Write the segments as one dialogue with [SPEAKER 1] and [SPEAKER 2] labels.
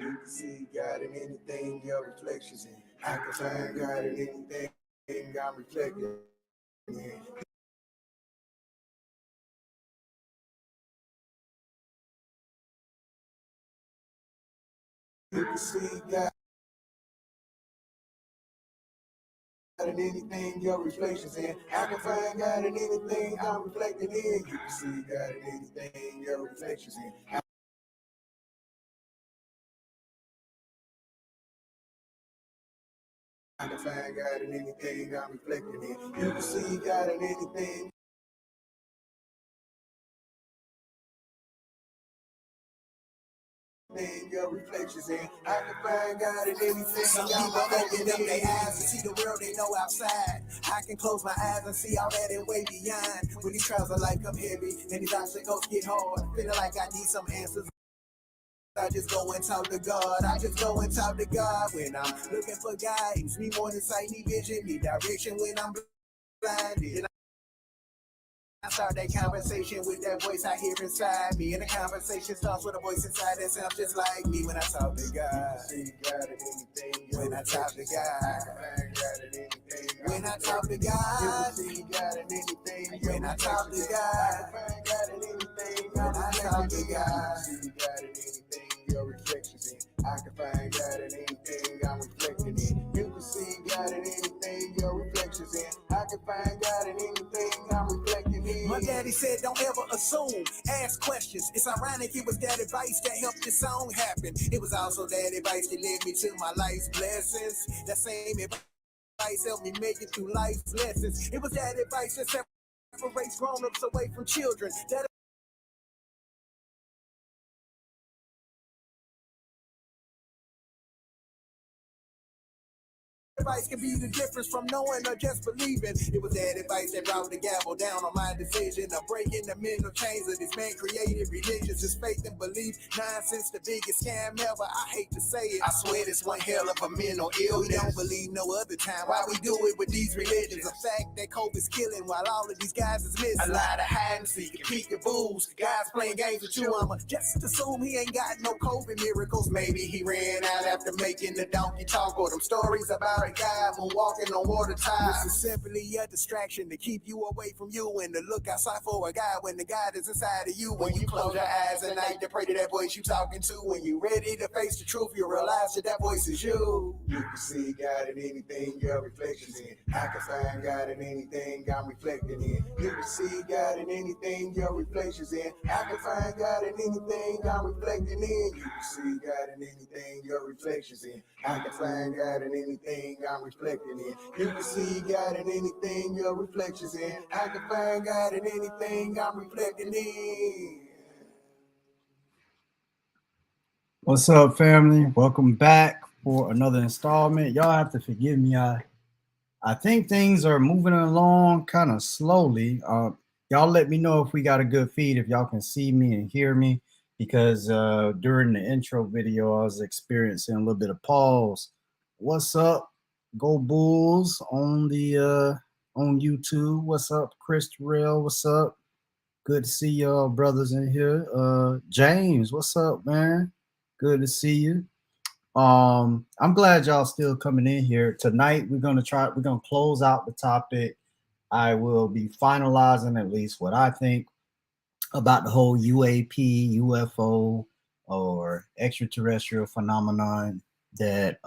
[SPEAKER 1] You can see God in anything your reflections in. I can find God in anything I'm reflecting in. You can see God in anything your reflections in. I can find God in anything I'm reflecting in. You can see God in anything your reflections in. I can find God in anything I'm reflecting in. You can see God in anything your reflections in. I can find God in anything. Some people open up their eyes to see the world they know outside. I can close my eyes and see all that and way beyond. When these trials of life come heavy and these obstacles get hard, feeling like I need some answers. I just go and talk to God. I just go and talk to God when I'm looking for guidance. Need more insight, need vision, need direction when I'm blinded. I start that conversation with that voice I hear inside me. And the conversation starts with a voice inside that sounds just like me when I talk to God. See God in anything. When I talk to God. Find God in anything. When I talk to God. See God in anything. When I talk to God. Find God in anything. When I talk to God. See God in anything. Your reflections in. I can find God in anything I'm reflecting in. You can see God in anything your reflections in. I can find God in anything I'm reflecting in. My daddy said don't ever assume, ask questions. It's ironic it was that advice that helped this song happen. It was also that advice that led me to my life's blessings. That same advice helped me make it through life's lessons. It was that advice that separates grown-ups away from children. That advice can be the difference from knowing or just believing. It was that advice that brought the gavel down on my decision of breaking the mental chains of this man created religions. His faith and belief, nonsense, the biggest scam ever. I hate to say it. I swear this one hell of a mental illness. We don't believe no other time. Why we do it with these religions? The fact that COVID's killing while all of these guys is missing. A lot of hide and seek and peekaboos. Guys playing games with you. I'ma just assume he ain't got no COVID miracles. Maybe he ran out after making the donkey talk or them stories about a guy when walking on water tides. This is simply a distraction to keep you away from you and to look outside for a guy when the God is inside of you. When you close your eyes at night to pray to that voice you talking to. When you ready to face the truth, you realize that that voice is you. You can see God in anything your reflections in. I can find God in anything I'm reflecting in. You can see God in anything your reflections in. I can find God in anything I'm reflecting in. You can see God in anything your reflections in. I can find God in anything I'm reflecting in. You can see God in anything your reflections in. I can find God in anything I'm reflecting in.
[SPEAKER 2] What's up, family? Welcome back for another installment. Y'all have to forgive me. I think things are moving along kind of slowly. Y'all let me know if we got a good feed, if y'all can see me and hear me, because during the intro video, I was experiencing a little bit of pause. What's up, Go Bulls on YouTube? What's up, Chris Terrell? What's up? Good to see y'all brothers in here. James, what's up, man? Good to see you. I'm glad y'all still coming in here. Tonight we're gonna close out the topic. I will be finalizing at least what I think about the whole UAP, UFO, or extraterrestrial phenomenon that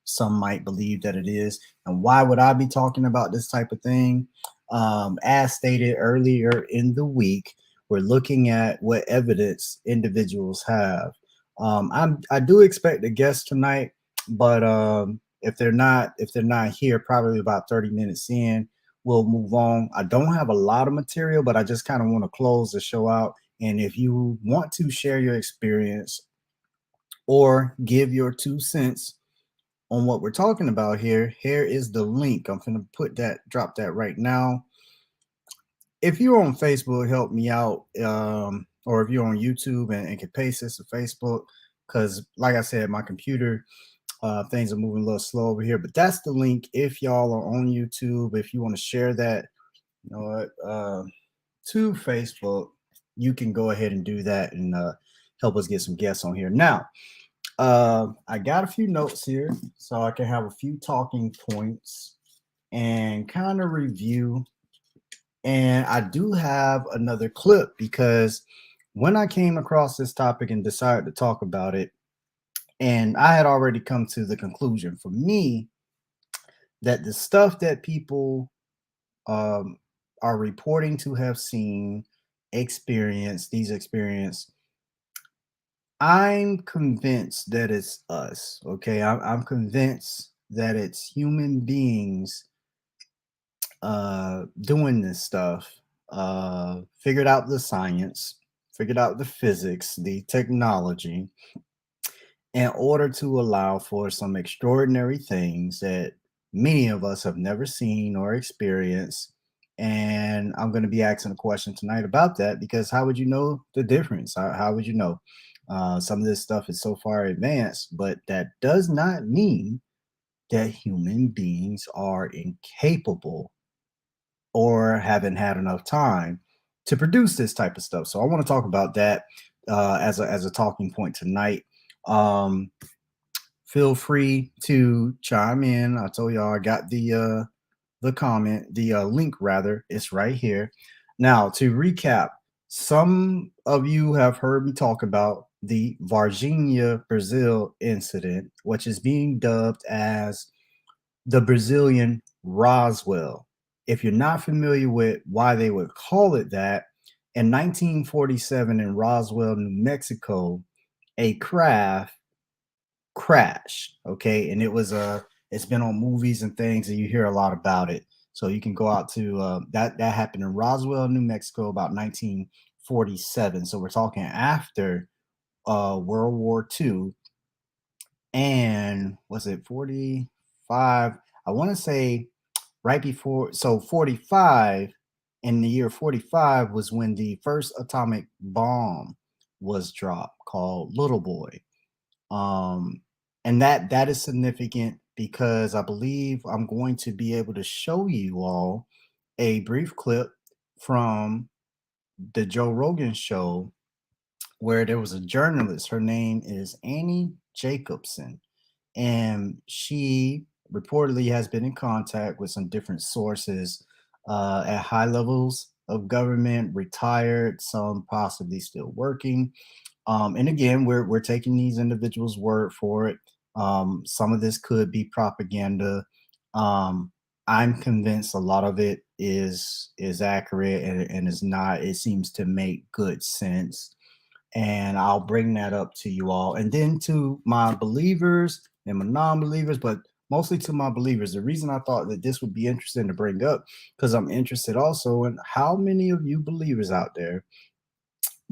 [SPEAKER 2] some might believe that it is. And why would I be talking about this type of thing? As stated earlier in the week, we're looking at what evidence individuals have. I do expect a guest tonight, but if they're not here, probably about 30 minutes in, we'll move on. I don't have a lot of material, but I just kind of want to close the show out. And if you want to share your experience or give your 2 cents on what we're talking about here is the link. I'm going to drop that right now. If you're on Facebook, help me out. Or if you're on YouTube and can paste this to Facebook, because like I said, my computer, things are moving a little slow over here, but that's the link. If y'all are on YouTube, if you want to share that, you know what, to Facebook, you can go ahead and do that and help us get some guests on here. Now, I got a few notes here so I can have a few talking points and kind of review. And I do have another clip because when I came across this topic and decided to talk about it, and I had already come to the conclusion for me that the stuff that people um, are reporting to have seen, these experience, I'm convinced that it's us. Okay, I'm convinced that it's human beings doing this stuff. Figured out the science, figured out the physics, the technology, in order to allow for some extraordinary things that many of us have never seen or experienced. And I'm going to be asking a question tonight about that because how would you know the difference? How would you know? Some of this stuff is so far advanced, but that does not mean that human beings are incapable or haven't had enough time to produce this type of stuff. So I want to talk about that as a talking point tonight. Um, Feel free to chime in. I told y'all I got the comment, the link rather. It's right here. Now to recap, some of you have heard me talk about the Varginha, Brazil incident, which is being dubbed as the Brazilian Roswell. If you're not familiar with why they would call it that, in 1947 in Roswell, New Mexico, a craft crashed. Okay, and it's been on movies and things, and you hear a lot about it. So you can go out to that happened in Roswell, New Mexico, about 1947. So we're talking after World War II, and was it 45? I want to say right before. So 45, in the year 45 was when the first atomic bomb was dropped, called Little Boy. um and that is significant because I believe I'm going to be able to show you all a brief clip from the Joe Rogan show where there was a journalist. Her name is Annie Jacobson, and she reportedly has been in contact with some different sources at high levels of government, retired, some possibly still working. And again, we're taking these individuals' word for it. Some of this could be propaganda. Um, I'm convinced a lot of it is accurate and is not. It seems to make good sense, and I'll bring that up to you all, and then to my believers and my non-believers, but mostly to my believers. The reason I thought that this would be interesting to bring up because I'm interested also in how many of you believers out there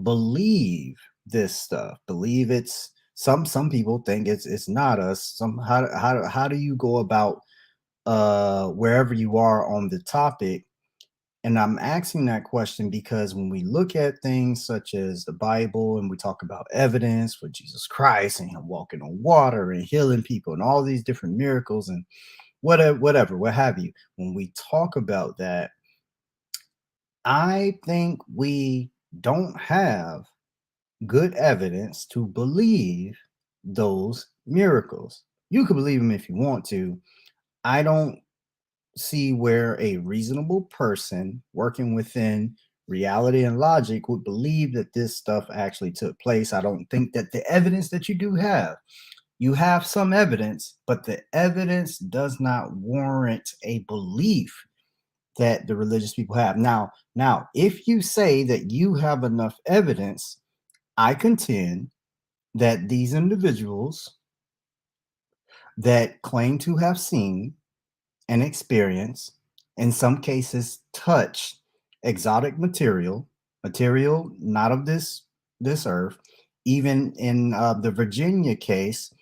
[SPEAKER 2] believe this stuff, believe it's some people think it's not us. Some how do you go about wherever you are on the topic? And I'm asking that question because when we look at things such as the Bible and we talk about evidence for Jesus Christ and him walking on water and healing people and all these different miracles and whatever, what have you, when we talk about that, I think we don't have good evidence to believe those miracles. You can believe them if you want to. I don't see where a reasonable person working within reality and logic would believe that this stuff actually took place. I don't think that the evidence that you have some evidence, but the evidence does not warrant a belief that the religious people have. Now, if you say that you have enough evidence, I contend that these individuals that claim to have seen and experienced, in some cases, touch exotic material not of this earth. Even in the Virginia case,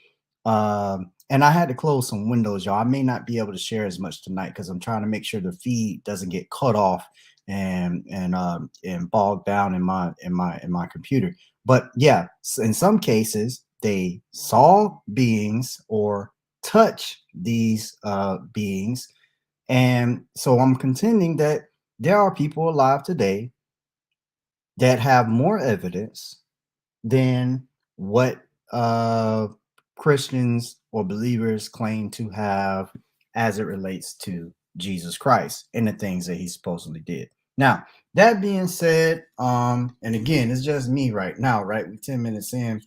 [SPEAKER 2] and I had to close some windows, y'all. I may not be able to share as much tonight because I'm trying to make sure the feed doesn't get cut off and bogged down in my computer. But yeah, in some cases, they saw beings or touch these beings, and so I'm contending that there are people alive today that have more evidence than what Christians or believers claim to have as it relates to Jesus Christ and the things that he supposedly did. Now, that being said, and again, it's just me right now, right? We're 10 minutes in.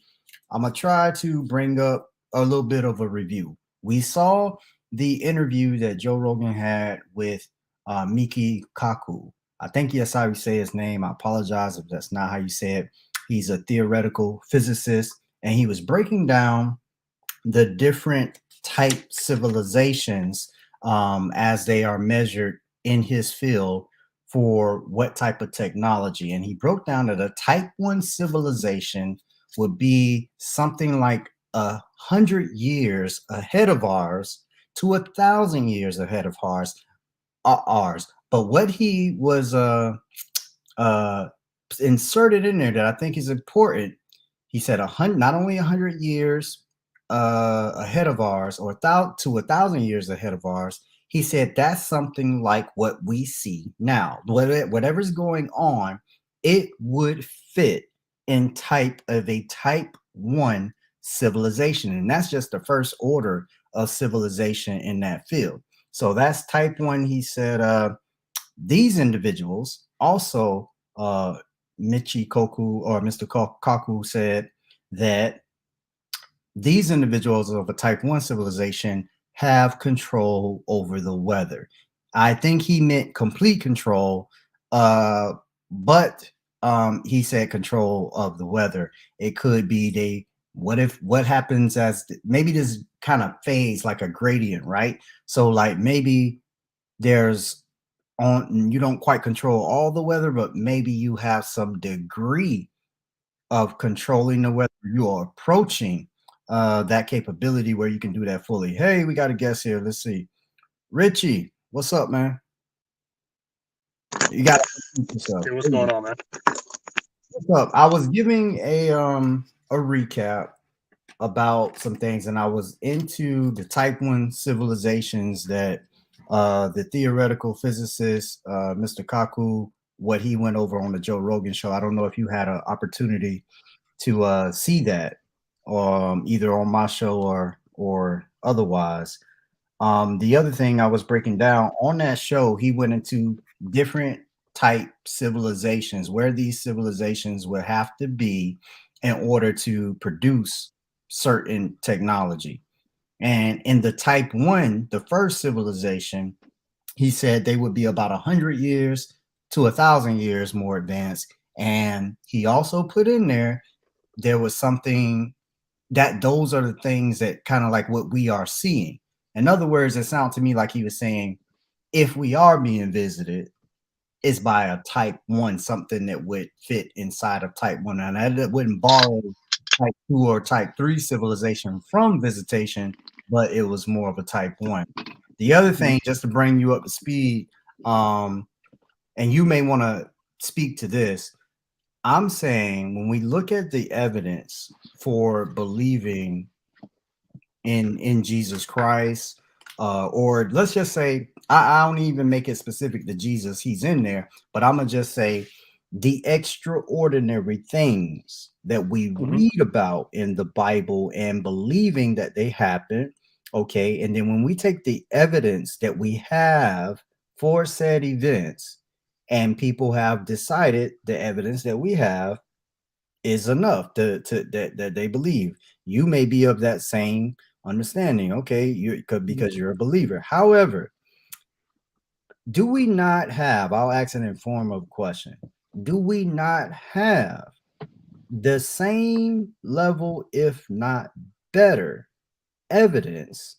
[SPEAKER 2] I'm gonna try to bring up a little bit of a review. We saw the interview that Joe Rogan had with Miki Kaku. I think that's how you say his name. I apologize if that's not how you say it. He's a theoretical physicist, and he was breaking down the different type civilizations as they are measured in his field for what type of technology. And he broke down that a type 1 civilization would be something like 100 years ahead of ours to 1,000 years ahead of ours. But what he was uh, inserted in there that I think is important. He said 100, not only 100 years ahead of ours, or to 1,000 years ahead of ours. He said that's something like what we see now. Whatever's going on, it would fit in type 1 civilization, and that's just the first order of civilization in that field. So that's type 1. He said these individuals also, Michi Koku or Mr. Kaku said that these individuals of a type 1 civilization have control over the weather. I think he meant complete control, but he said control of the weather. It could be what happens as maybe this kind of phase like a gradient, right? So like maybe there's on you don't quite control all the weather, but maybe you have some degree of controlling the weather. You are approaching that capability where you can do that fully. Hey, we got a guest here. Let's see. Richie, what's up, man? You got to yourself.
[SPEAKER 3] Hey, what's going on, man?
[SPEAKER 2] What's up? I was giving a recap about some things, and I was into the type 1 civilizations that the theoretical physicist Mr. Kaku, what he went over on the Joe Rogan show. I don't know if you had an opportunity to see that either on my show or otherwise. The other thing I was breaking down on that show, he went into different type civilizations, where these civilizations would have to be in order to produce certain technology. And in the type 1, the first civilization, he said they would be about 100 years to 1,000 years more advanced. And he also put in there was something that those are the things that kind of like what we are seeing. In other words, it sounded to me like he was saying, if we are being visited, it's by a type 1, something that would fit inside of type 1. And that wouldn't borrow type 2 or type 3 civilization from visitation, but it was more of a type 1. The other thing, just to bring you up to speed, and you may want to speak to this, I'm saying when we look at the evidence for believing in Jesus Christ, or let's just say I don't even make it specific to Jesus, he's in there, but I'm gonna just say the extraordinary things that we read about in the Bible and believing that they happen. Okay, and then when we take the evidence that we have for said events, and people have decided the evidence that we have is enough that they believe. You may be of that same understanding. Okay, because you're a believer. However, do we not have, I'll ask an informal question, do we not have the same level, if not better, evidence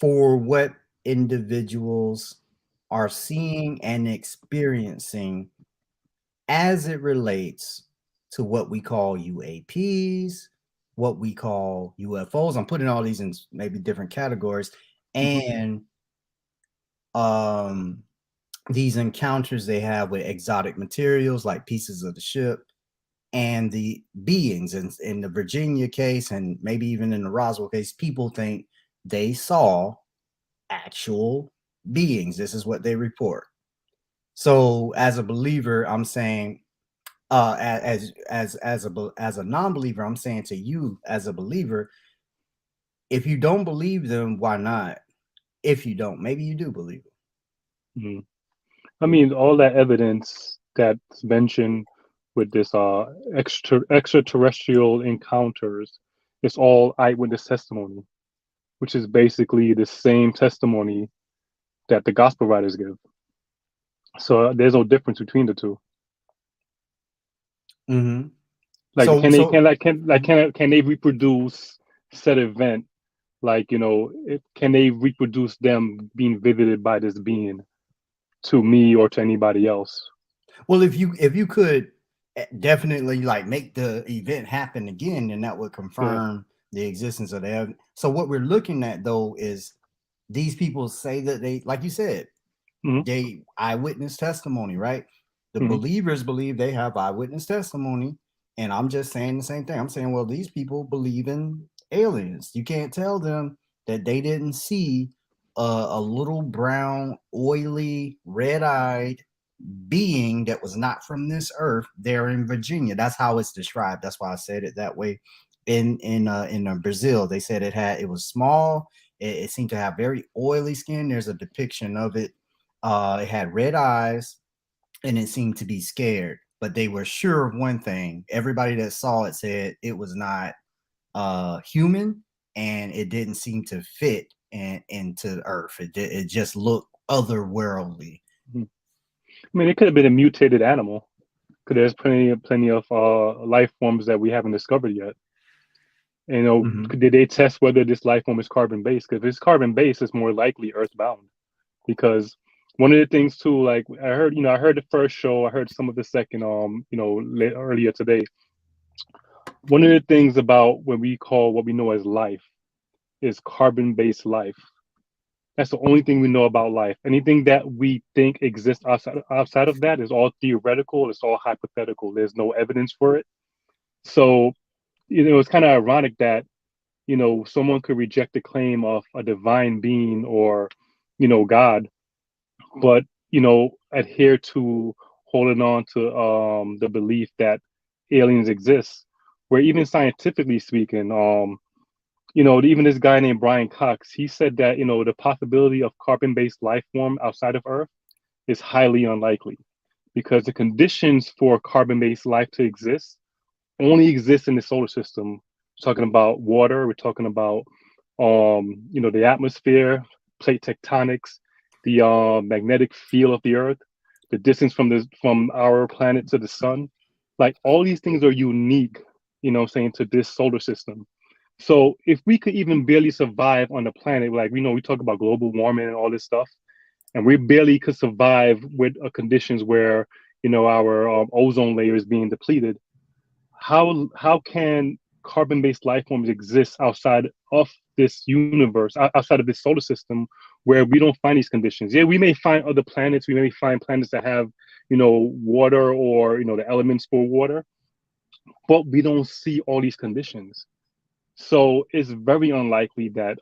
[SPEAKER 2] for what individuals are seeing and experiencing as it relates to what we call UAPs, what we call UFOs? I'm putting all these in maybe different categories, and these encounters they have with exotic materials like pieces of the ship and the beings. In the Virginia case, and maybe even in the Roswell case, people think they saw actual beings. This is what they report. So as a believer, I'm saying As a non-believer, I'm saying to you as a believer, if you don't believe them, why not? If you don't, maybe you do believe them.
[SPEAKER 3] Mhm. I mean, all that evidence that's mentioned with this extraterrestrial encounters, it's all eyewitness testimony, which is basically the same testimony that the gospel writers give. So there's no difference between the two.
[SPEAKER 2] Mm-hmm.
[SPEAKER 3] Like,
[SPEAKER 2] So
[SPEAKER 3] can they
[SPEAKER 2] so
[SPEAKER 3] can like can they reproduce said event? Like, can they reproduce them being visited by this being to me or to anybody else?
[SPEAKER 2] well, if you could definitely like make the event happen again, then that would
[SPEAKER 3] Yeah.
[SPEAKER 2] confirm the existence of the evidence. So what we're looking at though is these people say that they, like you said,
[SPEAKER 3] Hmm.
[SPEAKER 2] they eyewitness testimony, right? The
[SPEAKER 3] Hmm.
[SPEAKER 2] believers believe they have eyewitness testimony, and I'm just saying the same thing. I'm saying, well, these people believe in aliens. You can't tell them that they didn't see a little brown, oily, red-eyed being that was not from this earth there in Virginia. That's how it's described. That's why I said it that way. In Brazil, they said it was small. It seemed to have very oily skin. There's a depiction of it. It had red eyes and it seemed to be scared. But they were sure of one thing. Everybody that saw it said it was not human and it didn't seem to fit into Earth. It just looked otherworldly.
[SPEAKER 3] I mean, it could have been a mutated animal. Because there's plenty of life forms that we haven't discovered yet. And,
[SPEAKER 2] Mm-hmm.
[SPEAKER 3] did they test whether this life form is carbon based? Because if it's carbon based, it's more likely earthbound. Because one of the things too, like I heard the first show, I heard some of the second, earlier today. One of the things about what we call what we know as life is carbon based life. That's the only thing we know about life. Anything that we think exists outside of that is all theoretical. It's all hypothetical. There's no evidence for it. So, it's kind of ironic that, someone could reject the claim of a divine being or, God, but, adhere to holding on to the belief that aliens exist. Where even scientifically speaking, even this guy named Brian Cox, he said that, the possibility of carbon-based life form outside of Earth is highly unlikely because the conditions for carbon-based life to exist only exist in the solar system. We're talking about water, we're talking about the atmosphere, plate tectonics, the magnetic field of the earth, the distance from our planet to the sun. Like, all these things are unique, saying, to this solar system. So if we could even barely survive on the planet, like, we talk about global warming and all this stuff, and we barely could survive with conditions where, our ozone layer is being depleted. How can carbon-based life forms exist outside of this universe, outside of this solar system, where we don't find these conditions? Yeah, we may find other planets. We may find planets that have, water, or, the elements for water, but we don't see all these conditions. So it's very unlikely that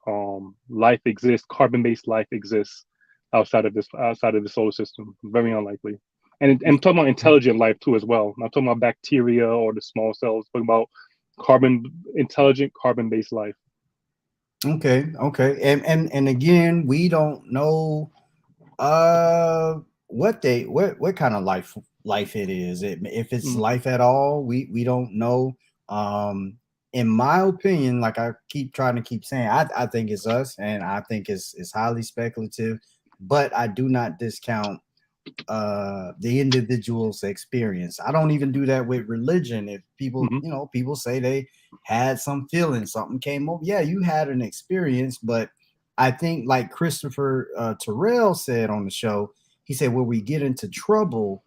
[SPEAKER 3] life exists, carbon-based life exists outside of the solar system. Very unlikely. And I'm talking about intelligent life too as well. I'm not talking about bacteria or the small cells. I'm talking about intelligent carbon-based life.
[SPEAKER 2] Okay, okay. And again, we don't know uh what kind of life it is. If it's
[SPEAKER 3] Mm,
[SPEAKER 2] life at all, we don't know. In my opinion, like I keep trying to keep saying, I think it's us, and I think it's highly speculative, but I do not discount the individual's experience. I don't even do that with religion. If people,
[SPEAKER 3] mhm,
[SPEAKER 2] people say they had some feeling, something came over. Yeah, you had an experience, but I think like Christopher Terrell said on the show, he said where we get into trouble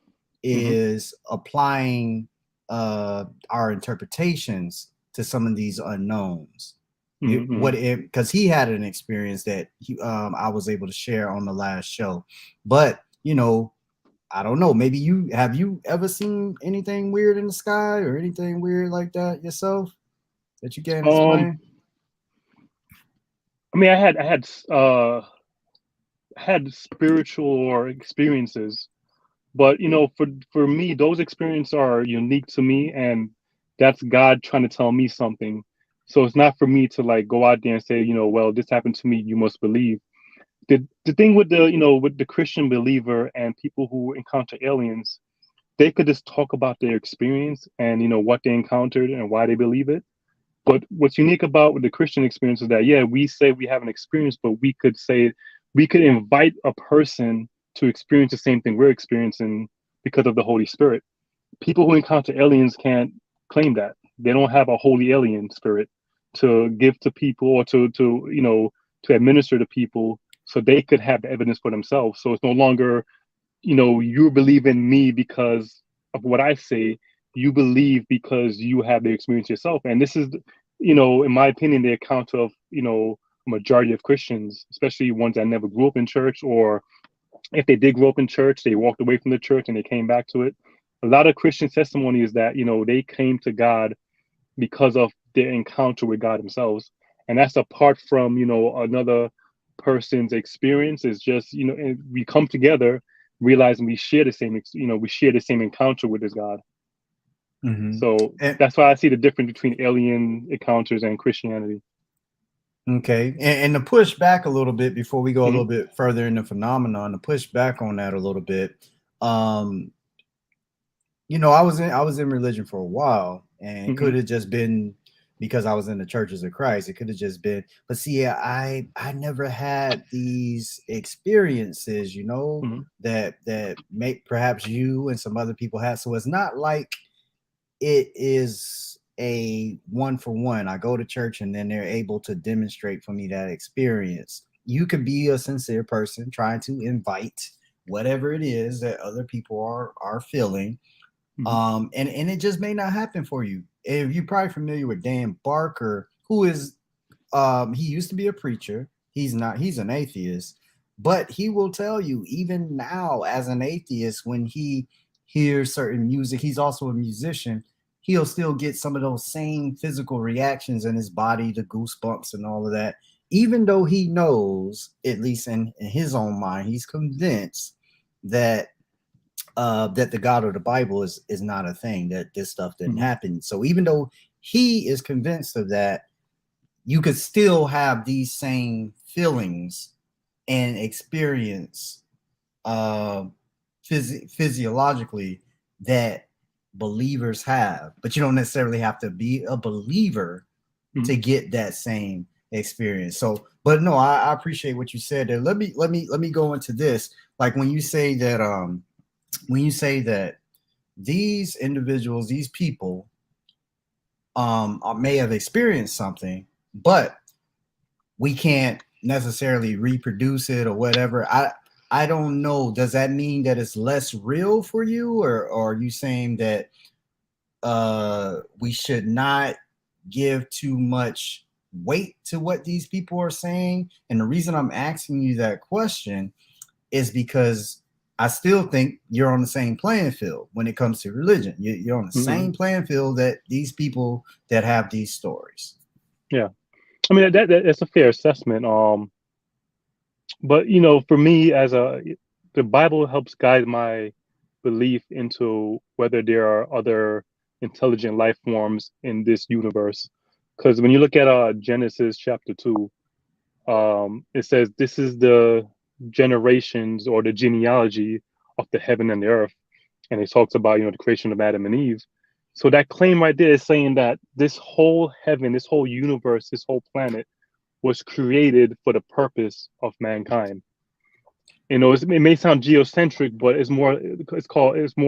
[SPEAKER 3] mhm,
[SPEAKER 2] is applying our interpretations to some of these unknowns.
[SPEAKER 3] mhm,
[SPEAKER 2] What
[SPEAKER 3] mhm.
[SPEAKER 2] because he had an experience that I was able to share on the last show, but I don't know. Maybe you ever seen anything weird in the sky or anything weird like that yourself that you can
[SPEAKER 3] Um,
[SPEAKER 2] explain?
[SPEAKER 3] I mean, I had spiritual experiences But for me, those experiences are unique to me, and that's God trying to tell me something. So it's not for me to like go out there and say, well, this happened to me, you must believe. The thing with the Christian believer and people who encounter aliens, they could just talk about their experience and what they encountered and why they believe it. But what's unique about the Christian experience is that, yeah, we say we have an experience, but we could invite a person to experience the same thing we're experiencing because of the Holy Spirit. People who encounter aliens can't claim that. They don't have a holy alien spirit to give to people, or to administer to people so they could have the evidence for themselves. So it's no longer, you believe in me because of what I say. You believe because you have the experience yourself. And this is, in my opinion, the account of, a majority of Christians, especially ones that never grew up in church, or if they did grow up in church, they walked away from the church and they came back to it. A lot of Christian testimony is that, they came to God because of their encounter with God themselves. And that's apart from, another person's experience. Is just, we come together realizing we share the same, we share the same encounter with this God.
[SPEAKER 2] Mm-hmm.
[SPEAKER 3] So that's why I see the difference between alien encounters and Christianity.
[SPEAKER 2] Okay. And to push back a little bit before we go a
[SPEAKER 3] Mhm.
[SPEAKER 2] little bit further in the phenomenon, to push back on that a little bit. I was in religion for a while, and it could have just been because I was in the churches of Christ. It could have just been, but see, I never had these experiences, that make perhaps you and some other people had. So it's not like it is a one for one. I go to church and then they're able to demonstrate for me that experience. You could be a sincere person trying to invite whatever it is that other people are feeling. And it just may not happen for you. If you're probably familiar with Dan Barker, who is he used to be a preacher. He's not, he's an atheist, but he will tell you, even now as an atheist, when he hears certain music, he's also a musician, he'll still get some of those same physical reactions in his body, the goosebumps and all of that, even though he knows, at least in his own mind, he's convinced that that the God of the Bible is not a thing, that this stuff didn't happen. So even though he is convinced of that, you could still have these same feelings and experience physiologically that believers have, but you don't necessarily have to be a believer to get that same experience. So, but no, I appreciate what you said there. Let me go into this. Like when you say that these individuals, these people, may have experienced something, but we can't necessarily reproduce it or whatever. I don't know. Does that mean that it's less real for you, or are you saying that we should not give too much weight to what these people are saying? And the reason I'm asking you that question is because I still think you're on the same playing field when it comes to religion. You're on the same playing field that these people that have these stories.
[SPEAKER 3] Yeah, I mean that's a fair assessment. But for me, the Bible helps guide my belief into whether there are other intelligent life forms in this universe. Because when you look at Genesis chapter 2, it says this is the generations or the genealogy of the heaven and the earth, and it talks about the creation of Adam and Eve. So that claim right there is saying that this whole heaven, this whole universe, this whole planet was created for the purpose of mankind. It may sound geocentric, but it's more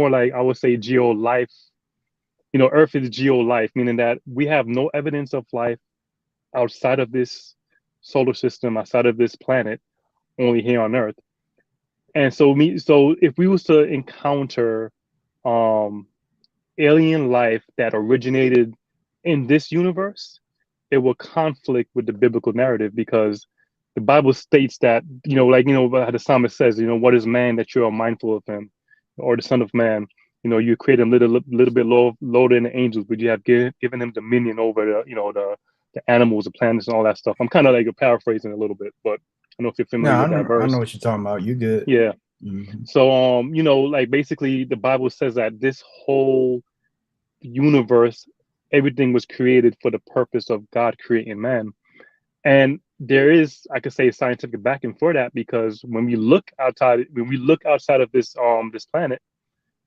[SPEAKER 3] like, I would say, geo life. Earth is geo life, meaning that we have no evidence of life outside of this solar system, outside of this planet, only here on Earth. And so if we was to encounter alien life that originated in this universe, it will conflict with the biblical narrative, because the Bible states that, how the psalmist says, what is man that you are mindful of him, or the son of man, you create him little bit lower than the angels, but you have given him dominion over the animals, the planets, and all that stuff. I'm kind of like paraphrasing a little bit, but I don't know if you're
[SPEAKER 2] No,
[SPEAKER 3] familiar with that
[SPEAKER 2] I
[SPEAKER 3] verse.
[SPEAKER 2] know what you're talking about. You good?
[SPEAKER 3] Yeah.
[SPEAKER 2] Mm-hmm.
[SPEAKER 3] So, like basically the Bible says that this whole universe, everything was created for the purpose of God creating man. And there is, I could say, scientific backing for that, because when we look outside of this planet,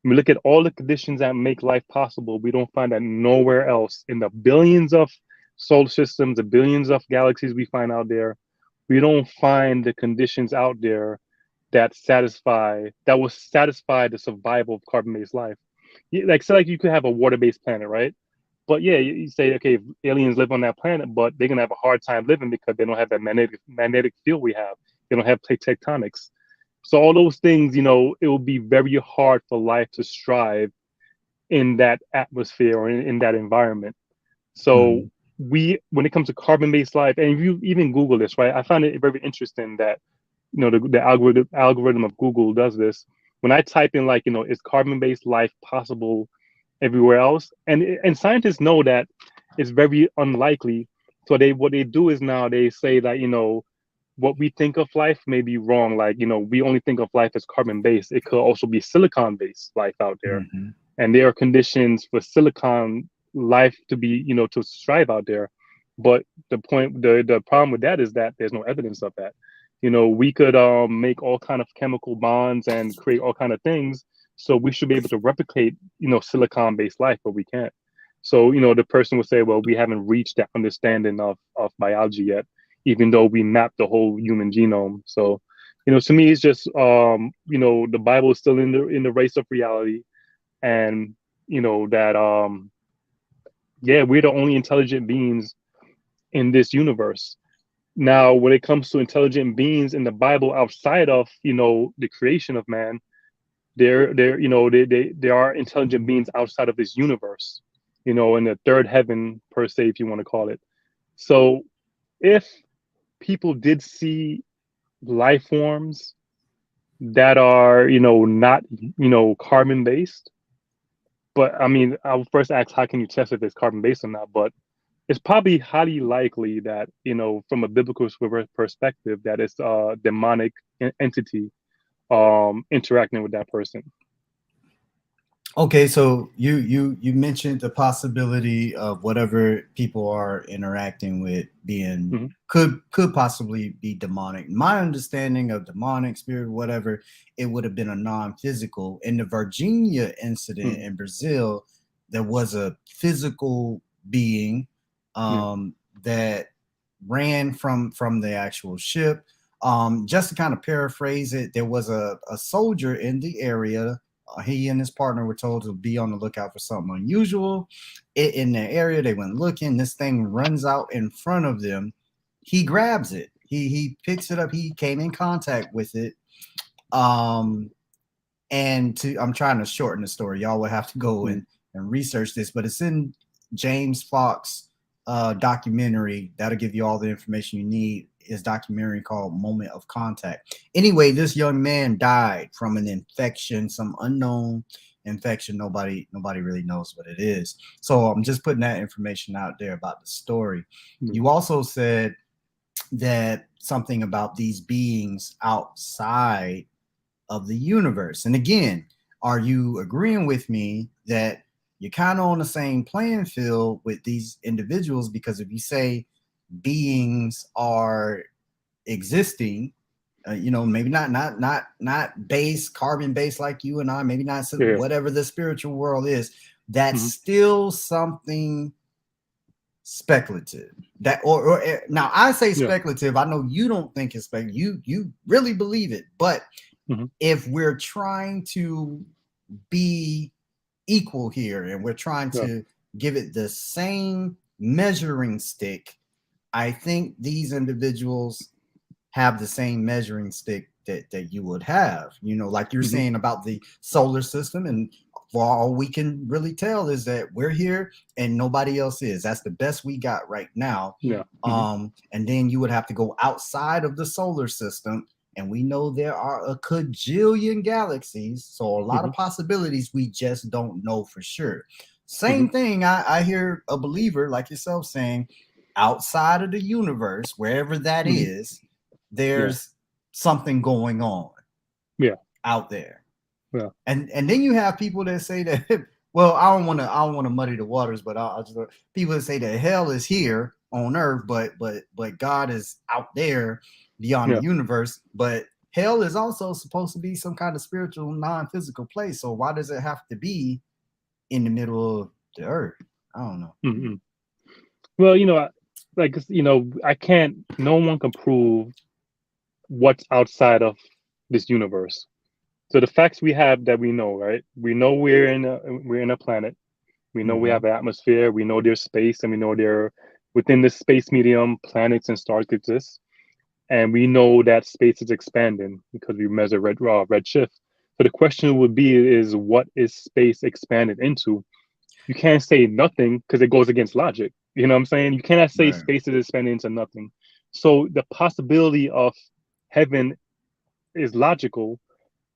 [SPEAKER 3] when we look at all the conditions that make life possible, we don't find that nowhere else in the billions of solar systems, the billions of galaxies we find out there. We don't find the conditions out there that will satisfy the survival of carbon-based life. Like, say, like you could have a water-based planet, right? But yeah, you say, okay, if aliens live on that planet, but they're gonna have a hard time living because they don't have that magnetic field we have. They don't have plate tectonics. So all those things, it will be very hard for life to strive in that atmosphere or in that environment. So
[SPEAKER 2] Mm-hmm.
[SPEAKER 3] when it comes to carbon-based life, and if you even Google this, right, I find it very interesting that the algorithm of Google does this. When I type in, like, is carbon-based life possible everywhere else? And scientists know that it's very unlikely. So what they do is now they say that, what we think of life may be wrong. Like, we only think of life as carbon-based. It could also be silicon-based life out there.
[SPEAKER 2] Mm-hmm.
[SPEAKER 3] And there are conditions for silicon life to be, to strive out there. But the problem with that is that there's no evidence of that. We could make all kind of chemical bonds and create all kind of things. So we should be able to replicate, silicon-based life, but we can't. So, the person would say, well, we haven't reached that understanding of biology yet, even though we mapped the whole human genome. So, to me, it's just, the Bible is still in the race of reality, and that yeah, we're the only intelligent beings in this universe. Now, when it comes to intelligent beings in the Bible outside of the creation of man, there are intelligent beings outside of this universe, in the third heaven, per se, if you want to call it. So if people did see life forms that are not carbon based, but I mean, I'll first ask, how can you test if it's carbon based or not? But it's probably highly likely that, from a biblical perspective, that it's a demonic entity interacting with that person.
[SPEAKER 2] Okay, so you mentioned the possibility of whatever people are interacting with being
[SPEAKER 3] Hmm.
[SPEAKER 2] could possibly be demonic. My understanding of demonic spirit, whatever, it would have been a non-physical. In the Virginia incident
[SPEAKER 3] Hmm.
[SPEAKER 2] in Brazil, there was a physical being
[SPEAKER 3] Yeah.
[SPEAKER 2] that ran from the actual ship. Just to kind of paraphrase it, there was a soldier in the area. He and his partner were told to be on the lookout for something unusual in their area. They went looking. This thing runs out in front of them. He grabs it. He picks it up. He came in contact with it. Um, I'm trying to shorten the story. Y'all will have to go
[SPEAKER 3] Hmm.
[SPEAKER 2] and research this, but it's in James Fox documentary. That'll give you all the information you need. His documentary called Moment of Contact. Anyway, this young man died from an infection, some unknown infection. Nobody really knows what it is. So I'm just putting that information out there about the story.
[SPEAKER 3] Hmm.
[SPEAKER 2] You also said that something about these beings outside of the universe. And again, are you agreeing with me that you're kind of on the same playing field with these individuals? Because if you say beings are existing, maybe not base carbon based like you and I, maybe not
[SPEAKER 3] Yeah.
[SPEAKER 2] whatever the spiritual world is, that's
[SPEAKER 3] Hmm.
[SPEAKER 2] still something speculative. That or now I say
[SPEAKER 3] Yeah.
[SPEAKER 2] speculative. I know you don't think it's speculative. You really believe it, but
[SPEAKER 3] Hmm.
[SPEAKER 2] if we're trying to be equal here and we're trying
[SPEAKER 3] Yeah.
[SPEAKER 2] to give it the same measuring stick, I think these individuals have the same measuring stick that you would have, like you're
[SPEAKER 3] Hmm.
[SPEAKER 2] saying about the solar system. And for all we can really tell is that we're here and nobody else is. That's the best we got right now.
[SPEAKER 3] Yeah. Hmm.
[SPEAKER 2] And then you would have to go outside of the solar system, and we know there are a cajillion galaxies, so a lot
[SPEAKER 3] Hmm.
[SPEAKER 2] of possibilities we just don't know for sure.
[SPEAKER 3] Hmm.
[SPEAKER 2] Same thing, I hear a believer like yourself saying outside of the universe, wherever that
[SPEAKER 3] Hmm.
[SPEAKER 2] is,
[SPEAKER 3] Yeah.
[SPEAKER 2] there's something going on.
[SPEAKER 3] Yeah.
[SPEAKER 2] out there.
[SPEAKER 3] Yeah.
[SPEAKER 2] And then you have people that say that, well, I don't want to muddy the waters, but I'll just, people that say that hell is here on earth, but God is out there beyond
[SPEAKER 3] Yeah.
[SPEAKER 2] the universe. But hell is also supposed to be some kind of spiritual, non-physical place. So why does it have to be in the middle of the earth? I don't know.
[SPEAKER 3] Mm-hmm. Well, like, I can't. No one can prove what's outside of this universe. So the facts we have that we know, right? We know we're in a planet. We know we have an atmosphere. We know there's space, and we know there within this space medium, planets and stars exist. And we know that space is expanding because we measure redshift. So the question would be is what is space expanded into? You can't say nothing because it goes against logic. You know what I'm saying? You cannot say
[SPEAKER 2] Right.
[SPEAKER 3] space is expanding into nothing. So the possibility of heaven is logical,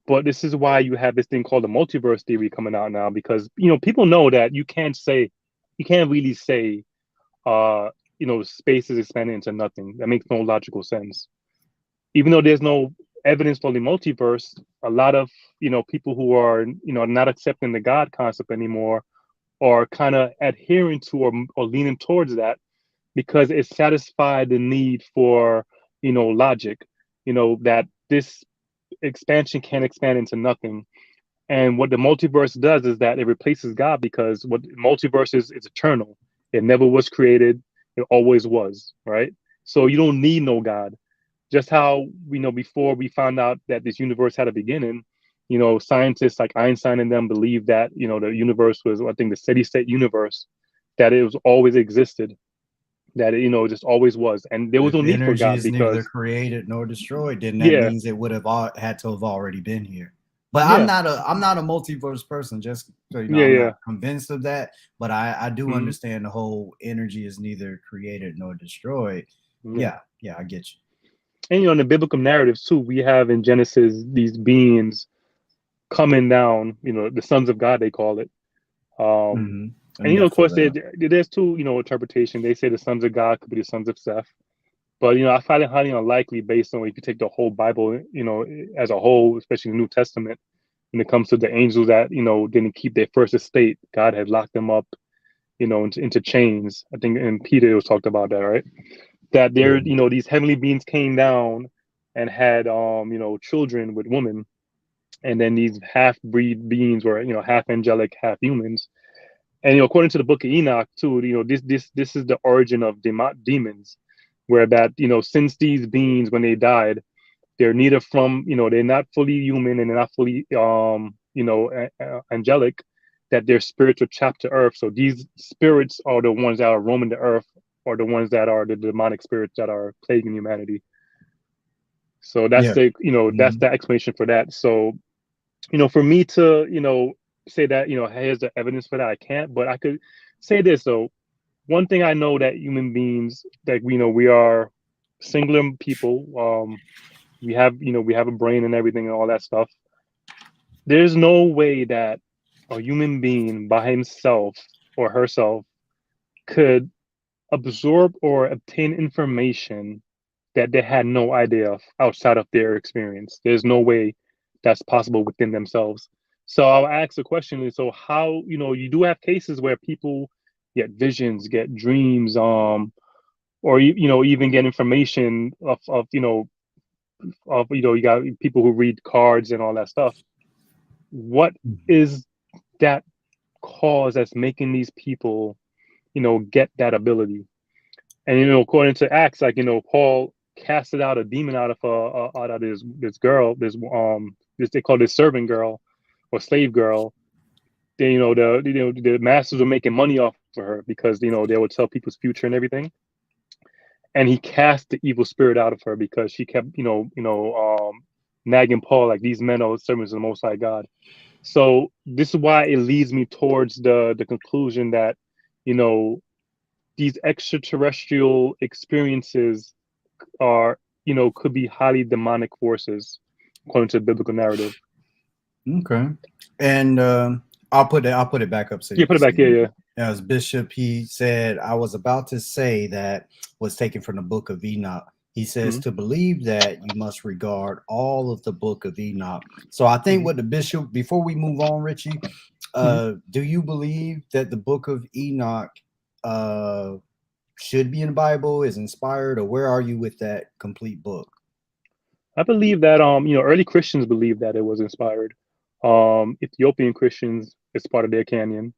[SPEAKER 3] but this is why you have this thing called the multiverse theory coming out now, because people know that you can't really say space is expanding into nothing. That makes no logical sense. Even though there's no evidence for the multiverse, a lot of people who are not accepting the God concept anymore are kind of adhering to or leaning towards that because it satisfied the need for logic, that this expansion can't expand into nothing. And what the multiverse does is that it replaces God, because what multiverse is eternal. It never was created. It always was, right? So you don't need no God. Just how before we found out that this universe had a beginning, scientists like Einstein and them believed that the universe was, I think, the steady state universe, that it was always existed, that it just always was, and there was
[SPEAKER 2] If
[SPEAKER 3] no need for
[SPEAKER 2] energy
[SPEAKER 3] God
[SPEAKER 2] is neither
[SPEAKER 3] because
[SPEAKER 2] created nor destroyed, then that
[SPEAKER 3] yeah,
[SPEAKER 2] means it would have had to have already been here. But
[SPEAKER 3] yeah,
[SPEAKER 2] I'm not a multiverse person, just so you know,
[SPEAKER 3] yeah,
[SPEAKER 2] I'm
[SPEAKER 3] yeah.
[SPEAKER 2] not convinced of that. But I do
[SPEAKER 3] Hmm.
[SPEAKER 2] understand the whole energy is neither created nor destroyed.
[SPEAKER 3] Yeah.
[SPEAKER 2] Yeah, I get you.
[SPEAKER 3] And in the biblical narratives too, we have in Genesis these beings coming down, the sons of God, they call it. Um,
[SPEAKER 2] Mm-hmm.
[SPEAKER 3] and
[SPEAKER 2] And
[SPEAKER 3] of course,
[SPEAKER 2] Nephilim.
[SPEAKER 3] there's two, interpretation. They say the sons of God could be the sons of Seth, but I find it highly unlikely based on if you take the whole Bible, as a whole, especially the New Testament, when it comes to the angels that didn't keep their first estate. God had locked them up, into chains. I think in Peter it was talked about that, right? That there,
[SPEAKER 2] Yeah.
[SPEAKER 3] these heavenly beings came down and had children with women, and then these half breed beings were half angelic, half humans. And according to the book of Enoch too, this is the origin of demons, where that since these beings, when they died, they're neither from they're not fully human and they're not fully angelic, that their spirits are chapped to earth. So these spirits are the ones that are roaming the earth, or the ones that are the demonic spirits that are plaguing humanity. So that's
[SPEAKER 2] Yeah.
[SPEAKER 3] that's
[SPEAKER 2] Mhm.
[SPEAKER 3] the explanation for that. So for me to say that here's the evidence for that, I can't. But I could say this though. One thing I know, that human beings, that we are singular people. We have a brain and everything and all that stuff. There's no way that a human being by himself or herself could absorb or obtain information that they had no idea of outside of their experience. There's no way that's possible within themselves. So I'll ask the question: so how, you do have cases where people get visions, get dreams, or even get information of you got people who read cards and all that stuff. What is that cause that's making these people get that ability? And according to Acts, like Paul casted out a demon out of out of this girl, this, they call this servant girl or slave girl. They, the masters were making money off of her because they would tell people's future and everything. And he cast the evil spirit out of her because she kept nagging Paul, like, these men are servants of the Most High God. So this is why it leads me towards the conclusion that these extraterrestrial experiences are could be highly demonic forces according to the biblical narrative.
[SPEAKER 2] Okay. And I'll put it back up so
[SPEAKER 3] Yeah,
[SPEAKER 2] you
[SPEAKER 3] put
[SPEAKER 2] can
[SPEAKER 3] it back.
[SPEAKER 2] see it.
[SPEAKER 3] Yeah.
[SPEAKER 2] As Bishop, he said, I was about to say that was taken from the book of Enoch. He says
[SPEAKER 3] Mhm.
[SPEAKER 2] to believe that you must regard all of the book of Enoch. So I think
[SPEAKER 3] Mhm.
[SPEAKER 2] what the bishop, before we move on, Richie,
[SPEAKER 3] Mhm.
[SPEAKER 2] do you believe that the book of Enoch should be in the Bible, is inspired, or where are you with that complete book?
[SPEAKER 3] I believe that early Christians believed that it was inspired. Ethiopian Christians, it's part of their canon.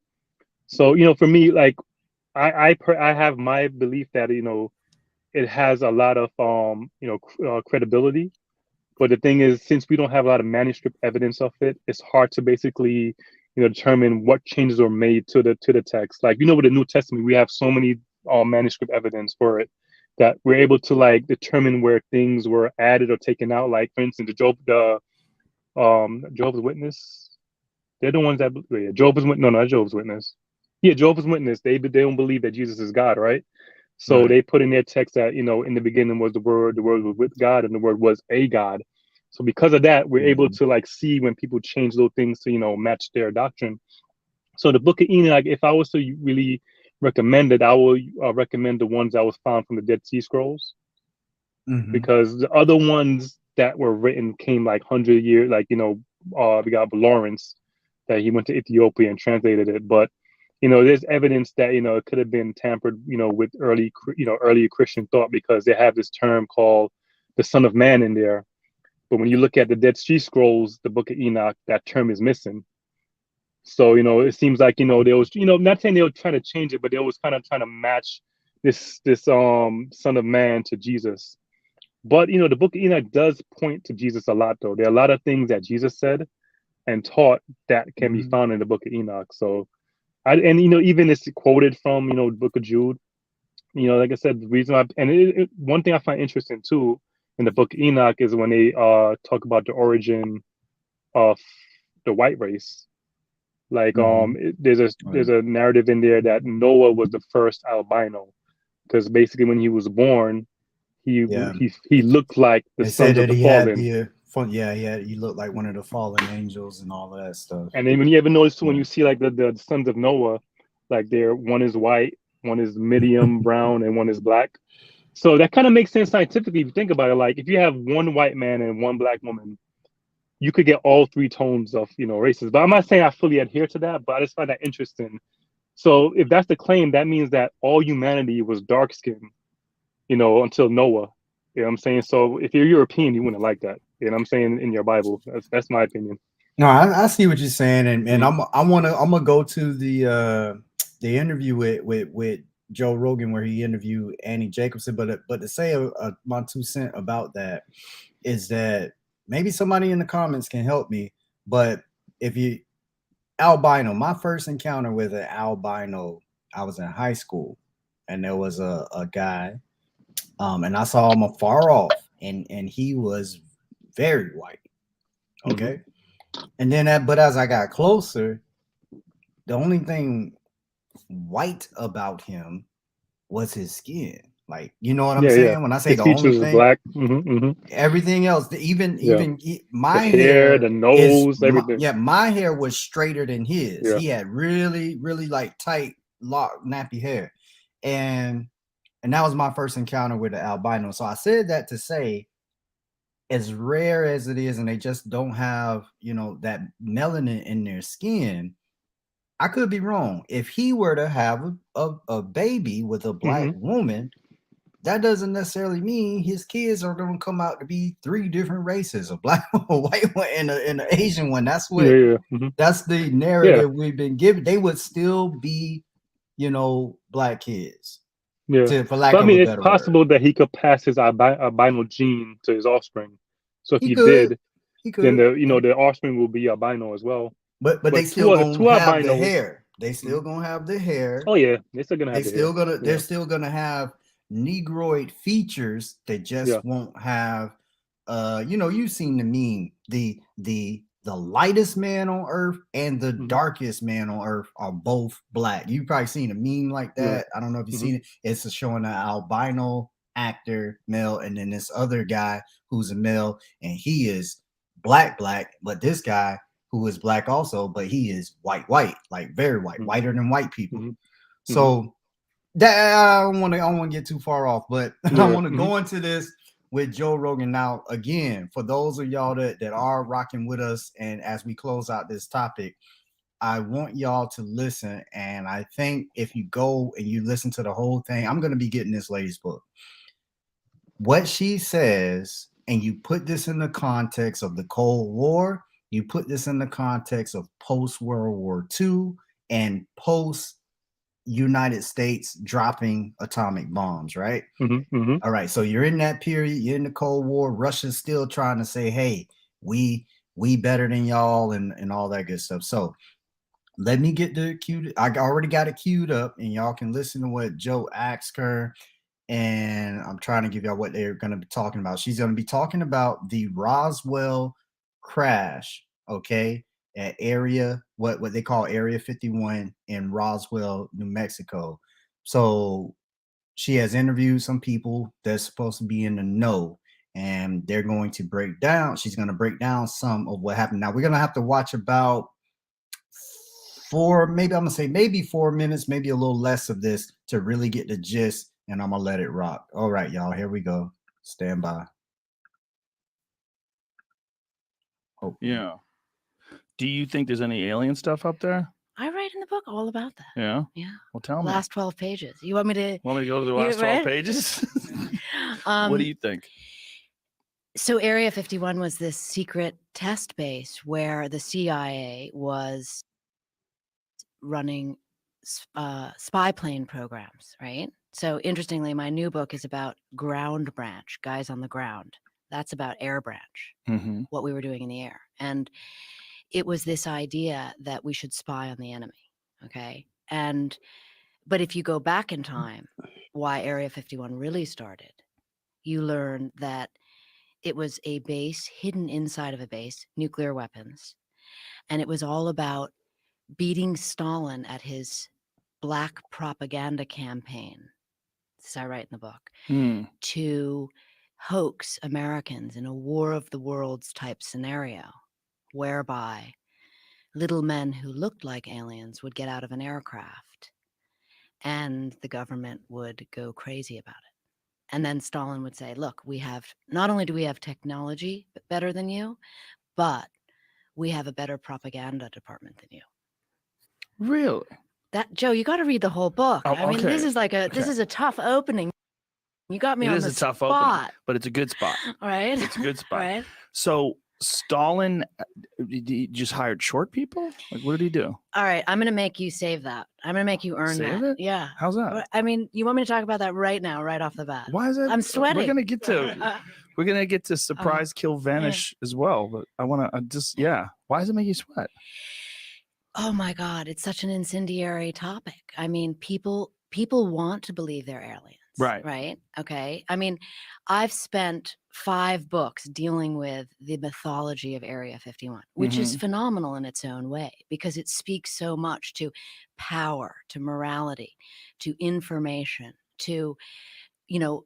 [SPEAKER 3] So for me, like I have my belief that it has a lot of credibility. But the thing is, since we don't have a lot of manuscript evidence of it, it's hard to basically determine what changes were made to the text. Like with the New Testament, we have so many manuscript evidence for it that we're able to like determine where things were added or taken out. Like for instance, the Jehovah's Witness, they're the ones that yeah, Jehovah's Witness. No, not Jehovah's Witness. Yeah, Jehovah's Witness. They don't believe that Jesus is God, right? So
[SPEAKER 2] Right.
[SPEAKER 3] they put in their text that in the beginning was the word was with God, and the word was a God. So because of that, we're able
[SPEAKER 2] Mhm.
[SPEAKER 3] to like see when people change those things to match their doctrine. So the Book of Enoch, if I was to really recommend it, I would recommend the ones that was found from the Dead Sea Scrolls,
[SPEAKER 2] Mhm.
[SPEAKER 3] because the other ones that were written came like 100 years, like we got Lawrence that he went to Ethiopia and translated it, but there's evidence that it could have been tampered with early Christian thought, because they have this term called the Son of Man in there. But when you look at the Dead Sea Scrolls, the Book of Enoch, that term is missing. So it seems like they was not saying they were trying to change it, but they was kind of trying to match this Son of Man to Jesus. But the Book of Enoch does point to Jesus a lot, though. There are a lot of things that Jesus said and taught that can be
[SPEAKER 2] Mhm.
[SPEAKER 3] found in the Book of Enoch. So and even it's quoted from the Book of Jude. Like I said, the reason one thing I find interesting too in the Book of Enoch is when they talk about the origin of the white race. Like
[SPEAKER 2] Mhm.
[SPEAKER 3] there's a narrative in there that Noah was the first albino, because basically when he was born, he
[SPEAKER 2] Yeah.
[SPEAKER 3] he looked like the
[SPEAKER 2] They said
[SPEAKER 3] sons of
[SPEAKER 2] that
[SPEAKER 3] the
[SPEAKER 2] he had
[SPEAKER 3] fallen.
[SPEAKER 2] the fun. Yeah, he looked like one of the fallen angels and all of that stuff.
[SPEAKER 3] And then when you ever notice too, when
[SPEAKER 2] Yeah.
[SPEAKER 3] you see like the sons of Noah, like one is white, one is medium brown, and one is black. So that kind of makes sense scientifically if you think about it. Like if you have one white man and one black woman, you could get all three tones of races. But I'm not saying I fully adhere to that, but I just find that interesting. So if that's the claim, that means that all humanity was dark skinned, until Noah. You know what I'm saying? So if you're European, you wouldn't like that. You know what I'm saying in your Bible. That's my opinion.
[SPEAKER 2] No, I see what you're saying, and
[SPEAKER 3] Mm-hmm.
[SPEAKER 2] I'm gonna go to the interview with Joe Rogan where he interviewed Annie Jacobson, but to say my 2 cents about that is that maybe somebody in the comments can help me. But if you albino, my first encounter with an albino, I was in high school, and there was a guy, and I saw him afar off, and he was very white.
[SPEAKER 3] Mm-hmm.
[SPEAKER 2] Okay. And then but as I got closer, the only thing white about him was his skin. Like, you know what I'm
[SPEAKER 3] Yeah, yeah.
[SPEAKER 2] saying? When I say
[SPEAKER 3] His
[SPEAKER 2] the only
[SPEAKER 3] features is
[SPEAKER 2] thing,
[SPEAKER 3] black. Mm-hmm, mm-hmm.
[SPEAKER 2] everything else,
[SPEAKER 3] Yeah. The
[SPEAKER 2] my
[SPEAKER 3] hair,
[SPEAKER 2] hair
[SPEAKER 3] the nose, everything.
[SPEAKER 2] my hair was straighter than his.
[SPEAKER 3] Yeah.
[SPEAKER 2] He had really, really like tight lock nappy hair. And that was my first encounter with the albino. So I said that to say, as rare as it is, and they just don't have, that melanin in their skin, I could be wrong. If he were to have a baby with a
[SPEAKER 3] Mm-hmm.
[SPEAKER 2] black woman, that doesn't necessarily mean his kids are going to come out to be three different races: a black one, a white one, and an Asian one.
[SPEAKER 3] Yeah, yeah. Mm-hmm.
[SPEAKER 2] That's the
[SPEAKER 3] Yeah,
[SPEAKER 2] narrative we've been given. They would still be, black kids,
[SPEAKER 3] yeah.
[SPEAKER 2] for lack
[SPEAKER 3] But I
[SPEAKER 2] of a
[SPEAKER 3] mean, it's
[SPEAKER 2] better word.
[SPEAKER 3] possible that he could pass his albino gene to his offspring. So if
[SPEAKER 2] He
[SPEAKER 3] he
[SPEAKER 2] could,
[SPEAKER 3] did,
[SPEAKER 2] he
[SPEAKER 3] then
[SPEAKER 2] could, yeah.
[SPEAKER 3] the offspring will be albino as well.
[SPEAKER 2] But they
[SPEAKER 3] But
[SPEAKER 2] still gonna
[SPEAKER 3] two
[SPEAKER 2] have the
[SPEAKER 3] albinos.
[SPEAKER 2] hair. They still
[SPEAKER 3] Mhm.
[SPEAKER 2] gonna have the hair.
[SPEAKER 3] Oh yeah, they're still gonna have the hair.
[SPEAKER 2] They're
[SPEAKER 3] Yeah,
[SPEAKER 2] still gonna have negroid features. They
[SPEAKER 3] yeah.
[SPEAKER 2] just won't have you've seen the meme. The lightest man on earth and the
[SPEAKER 3] Mm-hmm.
[SPEAKER 2] darkest man on earth are both black. You've probably seen a meme like
[SPEAKER 3] Yeah.
[SPEAKER 2] that. I don't know if you've
[SPEAKER 3] Mm-hmm.
[SPEAKER 2] seen it. It's showing an albino actor, male, and then this other guy who's a male, and he is black, but this guy who is black also, but he is white, like very white,
[SPEAKER 3] Mm-hmm.
[SPEAKER 2] whiter than white people.
[SPEAKER 3] Mm-hmm.
[SPEAKER 2] So that I don't want to get too far off, but I
[SPEAKER 3] Yeah.
[SPEAKER 2] want to
[SPEAKER 3] Mm-hmm.
[SPEAKER 2] go into this. with Joe Rogan. Now, again, for those of y'all that are rocking with us, and as we close out this topic, I want y'all to listen. And I think if you go and you listen to the whole thing, I'm going to be getting this lady's book. What she says, and you put this in the context of the Cold War, you put this in the context of post-World War II and post-United States dropping atomic bombs, right? All right, so you're in that period, you're in the Cold War, Russia's still trying to say, hey, we better than y'all and all that good stuff. So let me get the queued. I already got it queued up, and y'all can listen to what Joe asked her. And I'm trying to give y'all what they're going to be talking about. She's going to be talking about the Roswell crash, okay, at what they call Area 51 in Roswell, New Mexico. So she has interviewed some people that's supposed to be in the know, and they're going to break down. She's going to break down some of what happened. Now, we're going to have to watch about maybe 4 minutes, maybe a little less of this to really get the gist, and I'm gonna let it rock. All right, y'all, here we go. Stand by.
[SPEAKER 4] Oh yeah. Do you think there's any alien stuff up there?
[SPEAKER 5] I write in the book all about that.
[SPEAKER 4] Yeah.
[SPEAKER 5] Yeah.
[SPEAKER 4] Well, tell me.
[SPEAKER 5] Last 12 pages. You want me to
[SPEAKER 4] go to the last 12 pages? What do you think?
[SPEAKER 5] So Area 51 was this secret test base where the CIA was running spy plane programs, right? So interestingly, my new book is about ground branch, guys on the ground. That's about air branch, what we were doing in the air. And it was this idea that we should spy on the enemy, okay? But if you go back in time, why Area 51 really started, you learn that it was a base hidden inside of a base, nuclear weapons. And it was all about beating Stalin at his black propaganda campaign, as I write in the book, to hoax Americans in a war of the worlds type scenario, whereby little men who looked like aliens would get out of an aircraft and the government would go crazy about it. And then Stalin would say, look, not only do we have technology better than you, but we have a better propaganda department than you.
[SPEAKER 4] Really?
[SPEAKER 5] Joe, you got to read the whole book.
[SPEAKER 4] Oh,
[SPEAKER 5] I mean, this is this is a tough opening. You got me on the spot. It is a tough opening,
[SPEAKER 4] but it's a good spot.
[SPEAKER 5] Right?
[SPEAKER 4] It's a good spot.
[SPEAKER 5] Right?
[SPEAKER 4] So Stalin just hired short people? Like, what did he do?
[SPEAKER 5] All right, I'm going to make you save that. I'm going to make you earn
[SPEAKER 4] save
[SPEAKER 5] that.
[SPEAKER 4] It?
[SPEAKER 5] Yeah.
[SPEAKER 4] How's that?
[SPEAKER 5] I mean, you want me to talk about that right now, right off the bat?
[SPEAKER 4] Why is that?
[SPEAKER 5] I'm sweating.
[SPEAKER 4] We're gonna get to surprise, kill, vanish as well. But I want to Why does it make you sweat?
[SPEAKER 5] Oh my God, it's such an incendiary topic. I mean, people want to believe they're aliens.
[SPEAKER 4] Right.
[SPEAKER 5] Right. Okay. I mean, I've spent 5 books dealing with the mythology of Area 51, which is phenomenal in its own way, because it speaks so much to power, to morality, to information, to,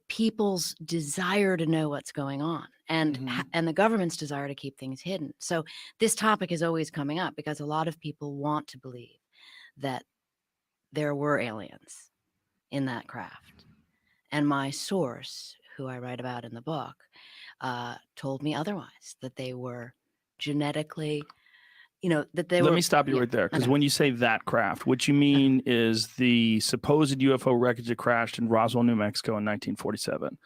[SPEAKER 5] people's desire to know what's going on, and the government's desire to keep things hidden. So this topic is always coming up because a lot of people want to believe that there were aliens in that craft. And my source, who I write about in the book, told me otherwise, that they were genetically, that they were.
[SPEAKER 4] Let me stop you right there, because when you say that craft, what you mean is the supposed UFO wreckage that crashed in Roswell, New Mexico in 1947.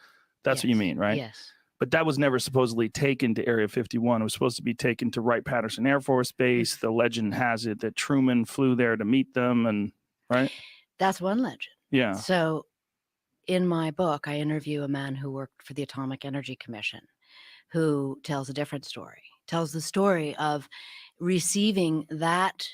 [SPEAKER 4] That's what you mean, right?
[SPEAKER 5] Yes.
[SPEAKER 4] But that was never supposedly taken to Area 51. It was supposed to be taken to Wright-Patterson Air Force Base. The legend has it that Truman flew there to meet them, and right?
[SPEAKER 5] That's one legend.
[SPEAKER 4] Yeah.
[SPEAKER 5] So in my book, I interview a man who worked for the Atomic Energy Commission, who tells a different story, tells the story of receiving that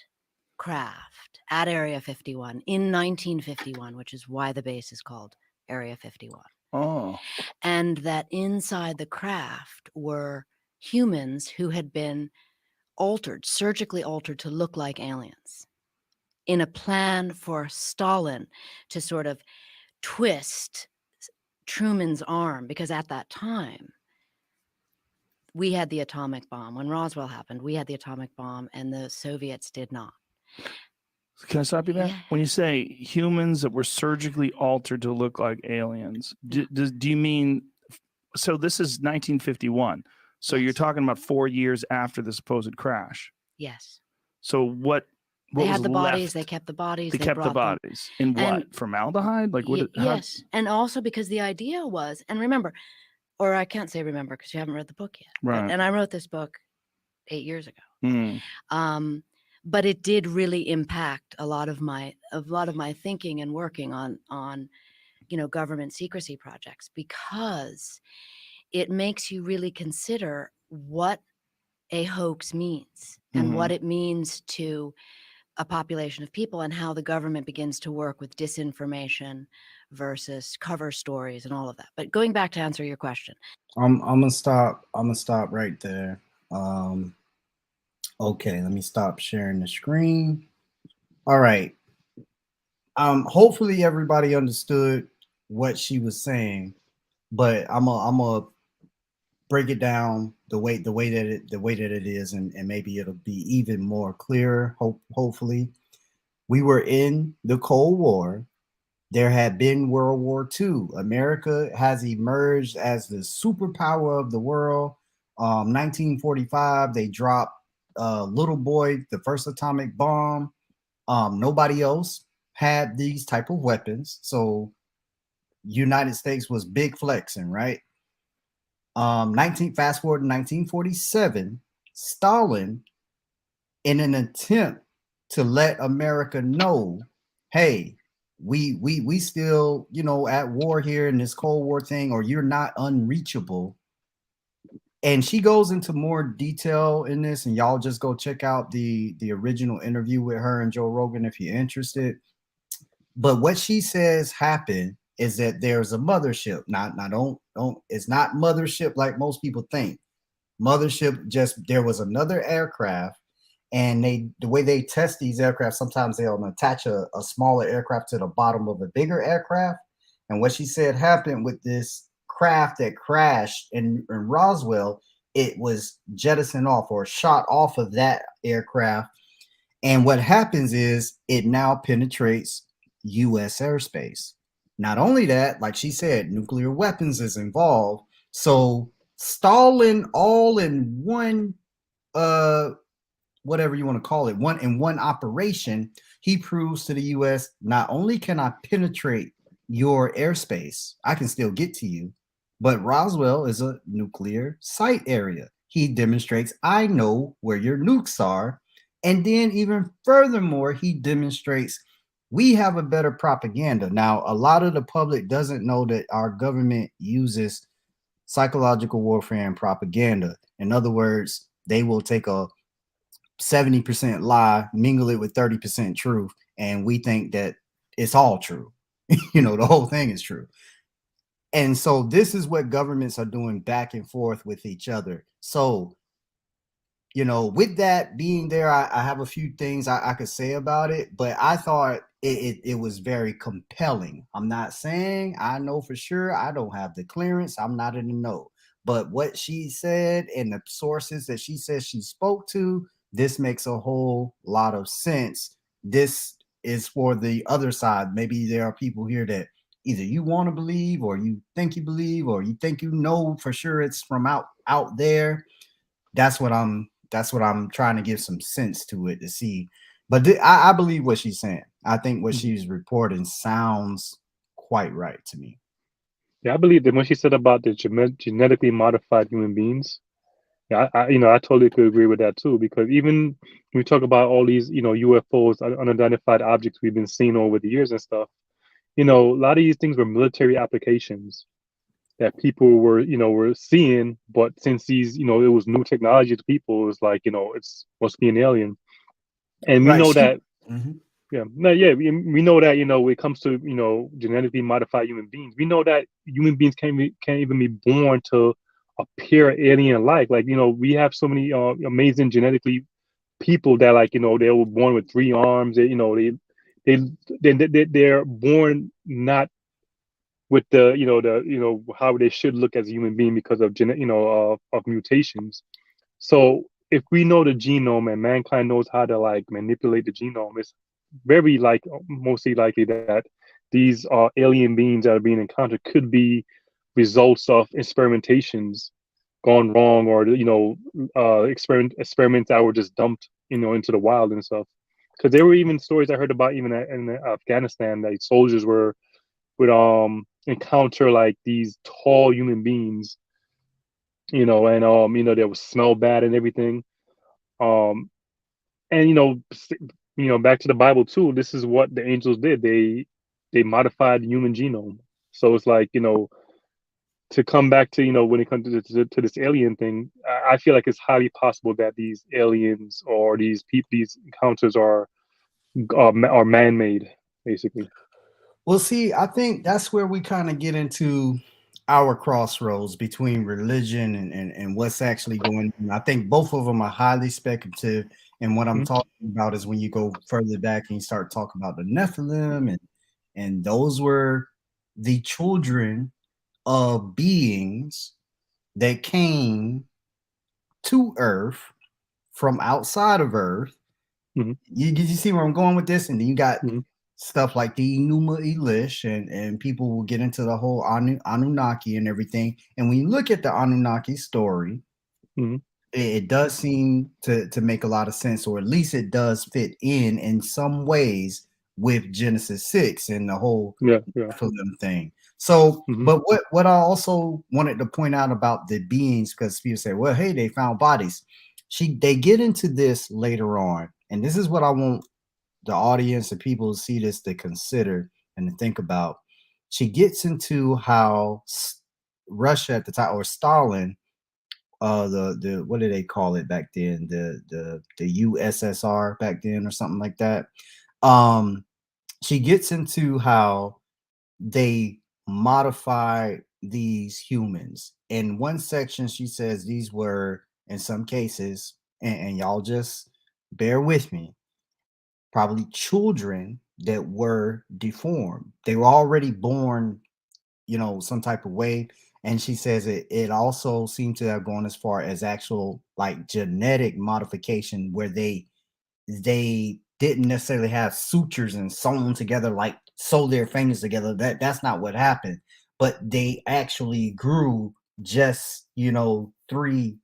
[SPEAKER 5] craft at Area 51 in 1951, which is why the base is called Area 51.
[SPEAKER 4] Oh.
[SPEAKER 5] And that inside the craft were humans who had been surgically altered to look like aliens, in a plan for Stalin to sort of twist Truman's arm, because at that time we had the atomic bomb. When Roswell happened, we had the atomic bomb and the Soviets did not.
[SPEAKER 4] Can I stop you there?
[SPEAKER 5] Yeah.
[SPEAKER 4] When you say humans that were surgically altered to look like aliens, do you mean So this is 1951. So you're
[SPEAKER 5] Yes.
[SPEAKER 4] talking about 4 years after the supposed crash.
[SPEAKER 5] Yes.
[SPEAKER 4] So what
[SPEAKER 5] They
[SPEAKER 4] was
[SPEAKER 5] had the bodies.
[SPEAKER 4] left?
[SPEAKER 5] They kept the bodies.
[SPEAKER 4] They kept the
[SPEAKER 5] brought them.
[SPEAKER 4] bodies in what?
[SPEAKER 5] And
[SPEAKER 4] Formaldehyde? Like what?
[SPEAKER 5] Yes. And also because the idea was, and remember, or I can't say remember because you haven't read the book yet.
[SPEAKER 4] Right.
[SPEAKER 5] And I wrote this book 8 years ago.
[SPEAKER 4] Mm.
[SPEAKER 5] But it did really impact a lot of my thinking and working on government secrecy projects, because it makes you really consider what a hoax means and what it means to a population of people, and how the government begins to work with disinformation versus cover stories and all of that. But going back to answer your question,
[SPEAKER 2] I'm gonna stop right there. Okay, let me stop sharing the screen. All right. Hopefully everybody understood what she was saying, but I'm a break it down the way that it is, and maybe it'll be even more clear. Hopefully, we were in the Cold War. There had been World War II. America has emerged as the superpower of the world. 1945, they dropped Little Boy, the first atomic bomb. Nobody else had these type of weapons, so United States was big flexing, right? Fast forward to 1947, Stalin, in an attempt to let America know, hey, we still, at war here in this Cold War thing, or you're not unreachable. And she goes into more detail in this, and y'all just go check out the original interview with her and Joe Rogan if you're interested. But what she says happened is that there's a mothership. Don't it's not mothership like most people think. Mothership, just there was another aircraft, and the way they test these aircraft, sometimes they'll attach a smaller aircraft to the bottom of a bigger aircraft. And what she said happened with this craft that crashed in Roswell, it was jettisoned off or shot off of that aircraft. And what happens is it now penetrates US airspace. Not only that, like she said, nuclear weapons is involved. So Stalin, all in one whatever you want to call it, one operation, he proves to the US, not only can I penetrate your airspace, I can still get to you, but Roswell is a nuclear site area. He demonstrates I know where your nukes are. And then even furthermore, he demonstrates we have a better propaganda. Now, a lot of the public doesn't know that our government uses psychological warfare and propaganda. In other words, they will take a 70% lie, mingle it with 30% truth, and we think that it's all true. The whole thing is true. And so this is what governments are doing back and forth with each other. So, with that being there, I have a few things I could say about it, but I thought it was very compelling. I'm not saying I know for sure. I don't have the clearance. I'm not in the know. But what she said and the sources that she says she spoke to, this makes a whole lot of sense. This is for the other side. Maybe there are people here that either you want to believe, or you think you believe, or you think for sure it's from out there. That's what I'm trying to give some sense to it to see. But I believe what she's saying. I think what she's reporting sounds quite right to me.
[SPEAKER 3] Yeah, I believe that when she said about the genetically modified human beings, yeah, I totally could agree with that too. Because even when we talk about all these, UFOs, unidentified objects we've been seeing over the years and stuff, a lot of these things were military applications that people were seeing. But since these, it was new technology to people, it was like, it's must be an alien. And we
[SPEAKER 2] Right.
[SPEAKER 3] know that,
[SPEAKER 2] Mhm.
[SPEAKER 3] we know that, when it comes to, genetically modified human beings, we know that human beings can't even be born to appear alien-like. Like, we have so many amazing genetically people that, like, they were born with 3 arms. They're born not with how they should look as a human being because of of mutations. So if we know the genome and mankind knows how to like manipulate the genome, it's very mostly likely that these alien beings that are being encountered could be results of experimentations gone wrong, or experiments that were just dumped into the wild and stuff. Because there were even stories I heard about even in Afghanistan that soldiers would encounter like these tall human beings, and they would smell bad and everything. Um, and back to the Bible too. This is what the angels did. They modified the human genome. So it's like, to come back to, when it comes to this alien thing, I feel like it's highly possible that these aliens or these encounters are man-made, basically.
[SPEAKER 2] Well, see, I think that's where we kind of get into our crossroads between religion and what's actually going on. I think both of them are highly speculative. And what I'm
[SPEAKER 3] Mhm.
[SPEAKER 2] talking about is when you go further back and you start talking about the Nephilim, and those were the children of beings that came to Earth from outside of Earth.
[SPEAKER 3] Mhm.
[SPEAKER 2] You see where I'm going with this? And then you got
[SPEAKER 3] Mhm.
[SPEAKER 2] stuff like the Enuma Elish, and people will get into the whole Anunnaki and everything. And when you look at the Anunnaki story,
[SPEAKER 3] Mhm.
[SPEAKER 2] it does seem to make a lot of sense, or at least it does fit in some ways with Genesis 6 and the whole
[SPEAKER 3] Yeah, yeah.
[SPEAKER 2] Nephilim thing. So,
[SPEAKER 3] Mhm.
[SPEAKER 2] but what I also wanted to point out about the beings, because people say, well, hey, they found bodies. They get into this later on, and this is what I want the audience and people who see this to consider and to think about. She gets into how Russia at the time, or Stalin, the what did they call it back then? The USSR back then, or something like that. Um, she gets into how they modify these humans. In one section, she says these were, in some cases, and y'all just bear with me, probably children that were deformed. They were already born, some type of way. And she says it also seemed to have gone as far as actual like genetic modification, where they didn't necessarily have sutures and sewn together, like sew their fingers together. That's not what happened. But they actually grew just, three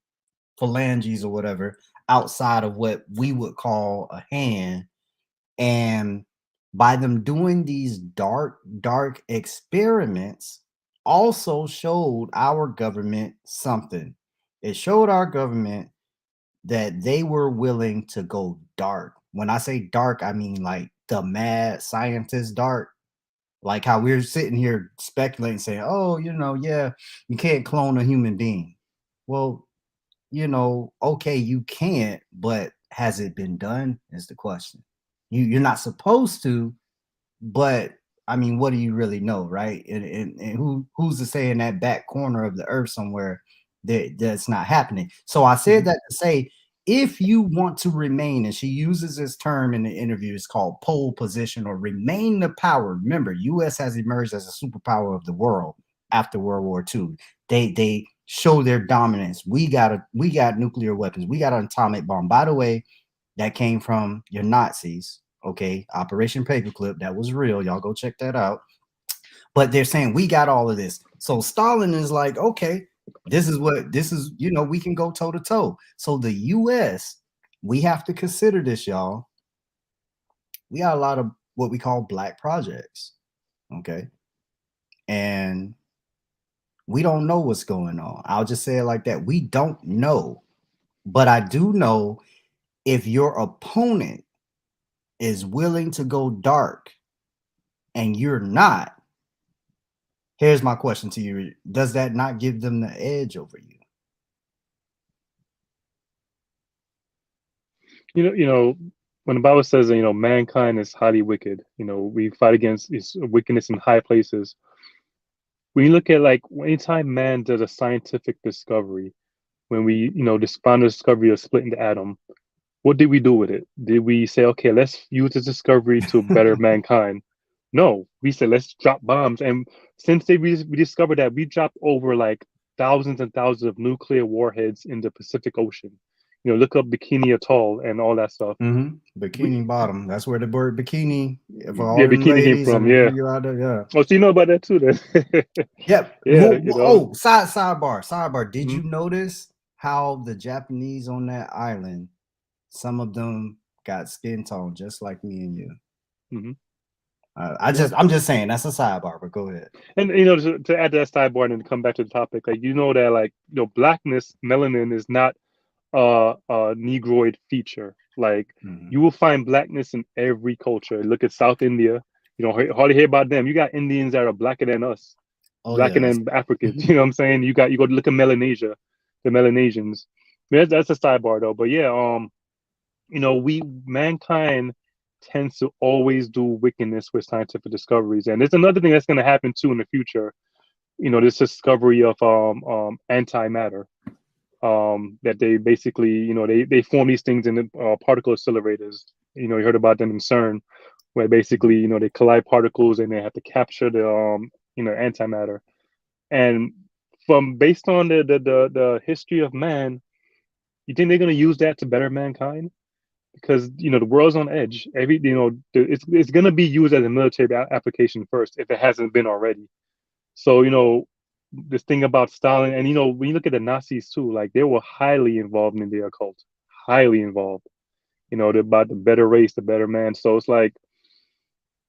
[SPEAKER 2] phalanges or whatever outside of what we would call a hand. And by them doing these dark experiments, also showed our government something. It showed our government that they were willing to go dark. When I say dark, I mean like the mad scientist dark. Like how we're sitting here speculating, saying, oh, yeah, you can't clone a human being. Well, okay, you can't, but has it been done is the question. You're not supposed to, but I mean, what do you really know, right? And who's to say in that back corner of the earth somewhere that's not happening? So I said
[SPEAKER 3] Mhm.
[SPEAKER 2] that to say, if you want to remain, and she uses this term in the interview, it's called pole position or remain the power. Remember, U.S. has emerged as a superpower of the world after World War II. They show their dominance. We got nuclear weapons. We got an atomic bomb. By the way, that came from your Nazis. Okay, Operation Paperclip, that was real. Y'all go check that out. But they're saying we got all of this. So Stalin is like, okay, this is, we can go toe to toe. So the US, we have to consider this, y'all. We got a lot of what we call black projects. Okay. And we don't know what's going on. I'll just say it like that. We don't know. But I do know, if your opponent is willing to go dark and you're not, here's my question to you. Does that not give them the edge over you?
[SPEAKER 3] When the Bible says that, mankind is highly wicked, we fight against its wickedness in high places. When you look at, like, anytime man does a scientific discovery, when we, found the discovery of splitting the atom, what did we do with it? Did we say, okay, let's use this discovery to better mankind? No, we said, let's drop bombs. And since we discovered that, we dropped over like thousands and thousands of nuclear warheads in the Pacific Ocean. You know, look up Bikini Atoll and all that stuff.
[SPEAKER 2] Bikini Bottom. That's where the word bikini for all
[SPEAKER 3] Yeah,
[SPEAKER 2] them
[SPEAKER 3] Bikini came
[SPEAKER 2] ladies
[SPEAKER 3] from.
[SPEAKER 2] and
[SPEAKER 3] Yeah.
[SPEAKER 2] you out there. Yeah.
[SPEAKER 3] Oh, so you know about that too, then?
[SPEAKER 2] Yep.
[SPEAKER 3] Yeah, you know.
[SPEAKER 2] Oh, sidebar. Did
[SPEAKER 3] Mhm.
[SPEAKER 2] you notice how the Japanese on that island, some of them got skin tone just like me and you?
[SPEAKER 3] Mhm.
[SPEAKER 2] I'm just saying that's a sidebar, but go ahead.
[SPEAKER 3] And you know, to add to that sidebar and come back to the topic, like you know that like you know, blackness, melanin is not a Negroid feature. Like
[SPEAKER 2] Mhm.
[SPEAKER 3] you will find blackness in every culture. Look at South India. You know, hardly hear about them. You got Indians that are blacker than us,
[SPEAKER 2] Oh
[SPEAKER 3] blacker
[SPEAKER 2] yeah.
[SPEAKER 3] than Africans. You know what I'm saying? You go to look at Melanesia, the Melanesians. I mean, that's a sidebar though. But yeah, you know, mankind tends to always do wickedness with scientific discoveries, and there's another thing that's going to happen too in the future. You know, this discovery of antimatter. That they basically, you know, they form these things in the particle accelerators. You know, you heard about them in CERN, where basically, you know, they collide particles and they have to capture the, you know, antimatter. And from based on the history of man, you think they're going to use that to better mankind? Because you know the world's on edge. You know, it's going to be used as a military application first if it hasn't been already. So you know, this thing about Stalin, and you know, when you look at the Nazis too, like they were highly involved in the occult, highly involved. You know, they're about the better race, the better man. So it's like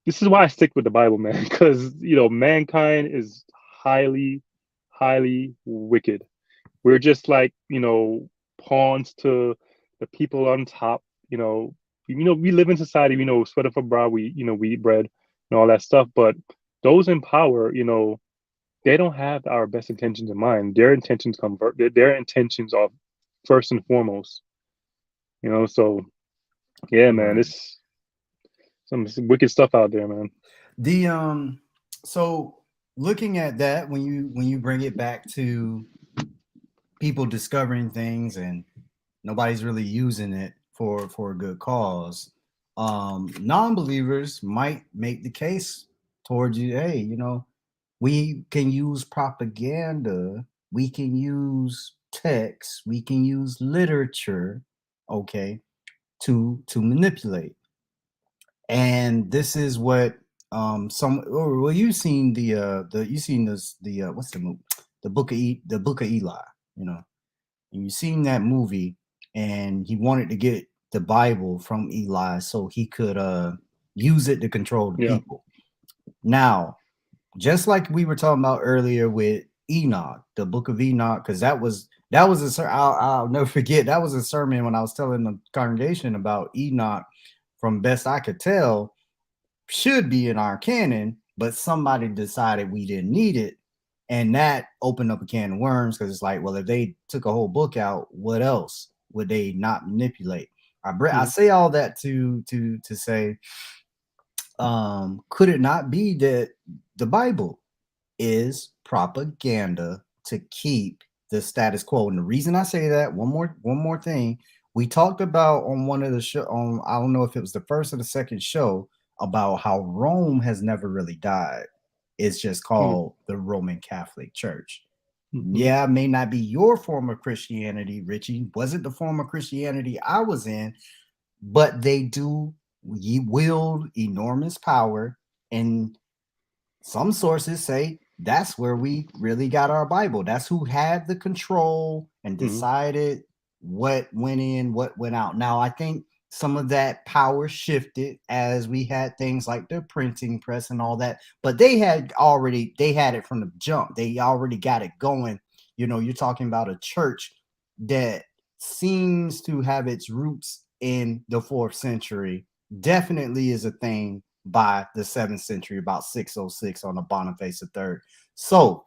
[SPEAKER 3] this is why I stick with the Bible, man, because you know, mankind is highly, highly wicked. We're just like you know pawns to the people on top. You know, we live in society. You know, sweater for brow. We you know we eat bread and all that stuff. But those in power, you know, they don't have our best intentions in mind. Their intentions convert. Their intentions are first and foremost. You know, so yeah, man,
[SPEAKER 2] Right.
[SPEAKER 3] it's some wicked stuff out there, man.
[SPEAKER 2] The so looking at that when you bring it back to people discovering things and nobody's really using it for a good cause, non-believers might make the case towards you, hey, you know, we can use propaganda, we can use text, we can use literature, okay, to manipulate. And this is what some or well you've seen the you've seen this the what's the movie, the book of Eli, you know, and you've seen that movie, and he wanted to get the Bible from Eli so he could use it to control the
[SPEAKER 3] Yeah.
[SPEAKER 2] people. Now, just like we were talking about earlier with Enoch, the book of Enoch, because I'll never forget, that was a sermon when I was telling the congregation about Enoch. From best I could tell, should be in our canon, but somebody decided we didn't need it, and that opened up a can of worms, because it's like, well, if they took a whole book out, what else would they not manipulate? I say all that to say, could it not be that the Bible is propaganda to keep the status quo? And the reason I say that, one more thing, we talked about on one of the show, on, I don't know if it was the first or the second show, about how Rome has never really died. It's just called the Roman Catholic Church.
[SPEAKER 3] Mm-hmm.
[SPEAKER 2] Yeah, it may not be your form of Christianity, Richie. Wasn't the form of Christianity I was in, but they do wield enormous power, and some sources say that's where we really got our Bible. That's who had the control and decided what went in, what went out. Now, I think some of that power shifted as we had things like the printing press and all that, but they had it from the jump. They already got it going. You know, you're talking about a church that seems to have its roots in the 4th century, definitely is a thing by the 7th century, about 606 on the Boniface III. So,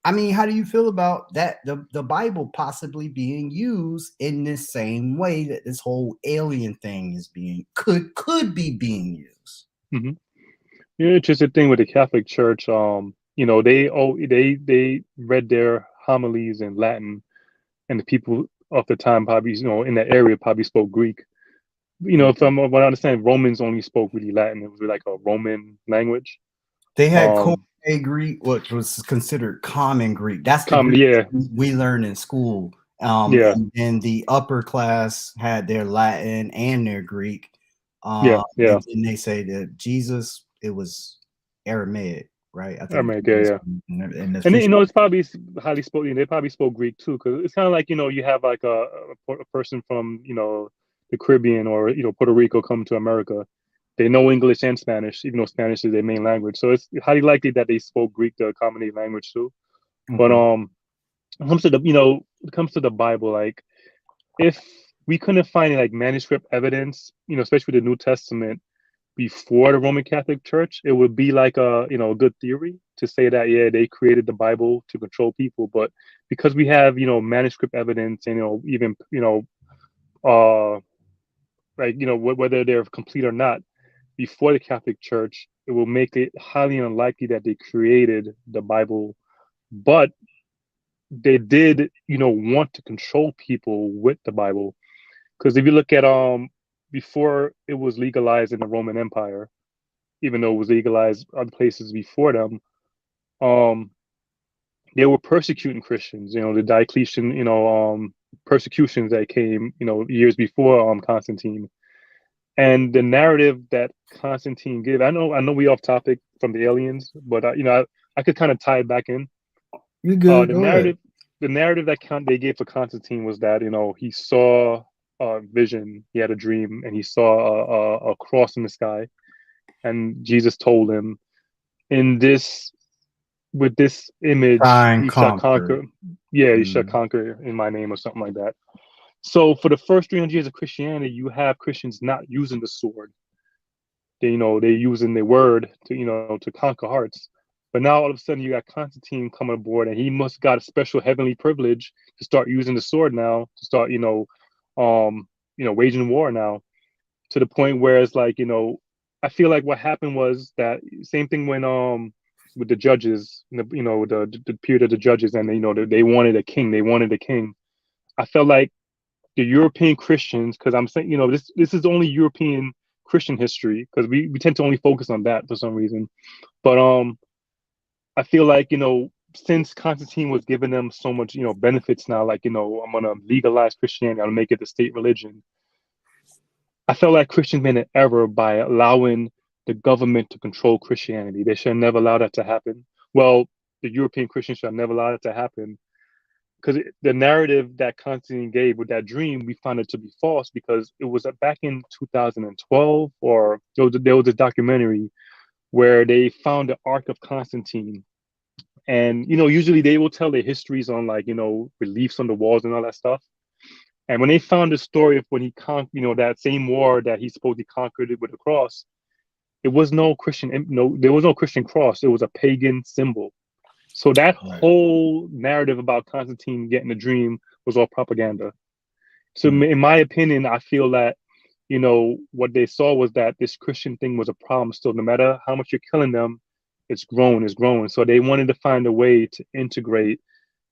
[SPEAKER 2] I mean, how do you feel about that? The Bible possibly being used in this same way that this whole alien thing is could be being used.
[SPEAKER 3] Mm-hmm. The interesting thing with the Catholic Church, you know, they read their homilies in Latin, and the people of the time probably, you know, in that area probably spoke Greek. You know, from what I understand, Romans only spoke really Latin. It was like a Roman language.
[SPEAKER 2] They had Koine Greek, which was considered common Greek. That's the Greek
[SPEAKER 3] Yeah.
[SPEAKER 2] we learn in school.
[SPEAKER 3] Yeah.
[SPEAKER 2] And the upper class had their Latin and their Greek.
[SPEAKER 3] Yeah. Yeah.
[SPEAKER 2] And then they say that Jesus, it was Aramaic, right? I
[SPEAKER 3] I
[SPEAKER 2] think.
[SPEAKER 3] mean, yeah.
[SPEAKER 2] And the
[SPEAKER 3] And
[SPEAKER 2] fish.
[SPEAKER 3] you know, it's probably highly spoken. They probably spoke Greek too, because it's kind of like, you know, you have like a person from, you know, the Caribbean or, you know, Puerto Rico come to America. They know English and Spanish, even though Spanish is their main language. So it's highly likely that they spoke Greek, the common language too. But
[SPEAKER 2] Okay.
[SPEAKER 3] when it comes to the, you know, when it comes to the Bible, like if we couldn't find any like manuscript evidence, you know, especially the New Testament before the Roman Catholic Church, it would be like a, you know, a good theory to say that, yeah, they created the Bible to control people. But because we have, you know, manuscript evidence and, you know, even, you know, like, you know, whether they're complete or not, before the Catholic Church, it will make it highly unlikely that they created the Bible. But they did, you know, want to control people with the Bible. Because if you look at before it was legalized in the Roman Empire, even though it was legalized other places before them, um, they were persecuting Christians. You know, the Diocletian, you know, persecutions that came, you know, years before Constantine. And the narrative that Constantine gave, I know we off topic from the aliens, but you know, I could kind of tie it back in.
[SPEAKER 2] You good?
[SPEAKER 3] The
[SPEAKER 2] Go ahead.
[SPEAKER 3] narrative that they gave for Constantine was that, you know, he saw a vision, he had a dream, and he saw a cross in the sky, and Jesus told him, "In this, with this image,
[SPEAKER 2] Try and
[SPEAKER 3] you shall
[SPEAKER 2] conquer.
[SPEAKER 3] conquer. Yeah, you shall
[SPEAKER 2] Mm.
[SPEAKER 3] conquer in my name," or something like that. So for the first 300 years of Christianity, you have Christians not using the sword. They, you know, they're using the word to, you know, to conquer hearts. But now all of a sudden you got Constantine coming aboard, and he must got a special heavenly privilege to start using the sword now, to start, you know, waging war now, to the point where it's like, you know, I feel like what happened was that same thing when with the judges, you know, the period of the judges, and you know, they wanted a king, they wanted a king. I felt like the European Christians, because I'm saying, you know, this is only European Christian history, because we tend to only focus on that for some reason. But I feel like, you know, since Constantine was giving them so much, you know, benefits now, like, you know, I'm gonna legalize Christianity, I'm gonna make it the state religion. I felt like Christians made an error by allowing the government to control Christianity. They should have never allowed that to happen. Well, the European Christians should have never allowed that to happen, because the narrative that Constantine gave with that dream, we found it to be false, because it was back in 2012, or there was a documentary where they found the Ark of Constantine. And, you know, usually they will tell their histories on, like, you know, reliefs on the walls and all that stuff. And when they found the story of when he conquered, you know, that same war that he supposedly conquered it with a cross, it was no Christian, no, there was no Christian cross. It was a pagan symbol. So that
[SPEAKER 2] Right.
[SPEAKER 3] whole narrative about Constantine getting a dream was all propaganda. So
[SPEAKER 2] Mm.
[SPEAKER 3] in my opinion, I feel that, you know, what they saw was that this Christian thing was a problem still. No matter how much you're killing them, it's growing, it's growing. So they wanted to find a way to integrate,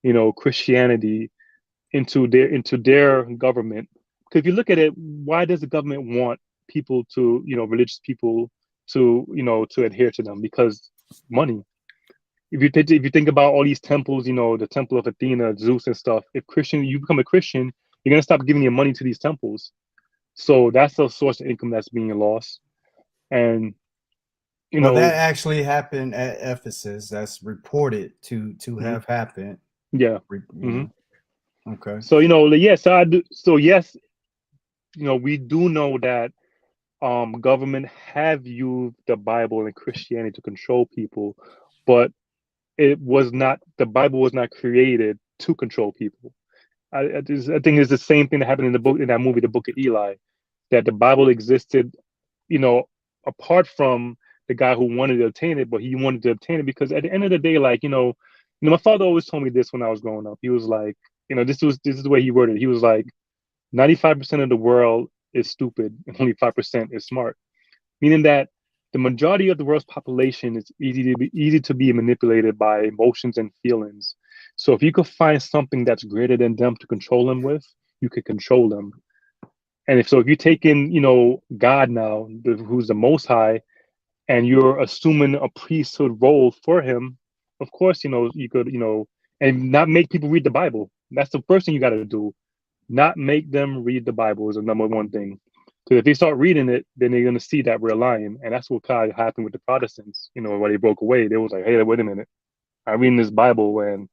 [SPEAKER 3] you know, Christianity into their government. Because if you look at it, why does the government want people to, you know, religious people to, you know, to adhere to them? Because money. If you think about all these temples, you know, the temple of Athena, Zeus and stuff, if you become a Christian, you're gonna stop giving your money to these temples. So that's a source of income that's being lost. And you
[SPEAKER 2] Well, that
[SPEAKER 3] know,
[SPEAKER 2] actually happened at Ephesus. That's reported to
[SPEAKER 3] mhm,
[SPEAKER 2] have happened.
[SPEAKER 3] yeah.
[SPEAKER 2] You
[SPEAKER 3] Hmm.
[SPEAKER 2] know. Okay.
[SPEAKER 3] So you know, yes, I do. So yes, you know, we do know that government have used the Bible and Christianity to control people, but it was not, the Bible was not created to control people. I think it's the same thing that happened in the book, in that movie, The Book of Eli, that the Bible existed, you know, apart from the guy who wanted to obtain it, but he wanted to obtain it because at the end of the day, like, my father always told me this when I was growing up. He was like, this is the way he worded it. He was like, 95% of the world is stupid and only 5% is smart, meaning that the majority of the world's population is easy to be manipulated by emotions and feelings. So if you could find something that's greater than them to control them with, you could control them. And if you take in, God now, who's the Most High, and you're assuming a priesthood role for him, of course, you could, and not make people read the Bible. That's the first thing you got to do. Not make them read the Bible is the number one thing. Because if they start reading it, then they're going to see that we're lying. And that's what kind of happened with the Protestants. You know, when they broke away, they was like, hey, wait a minute. I'm reading this Bible and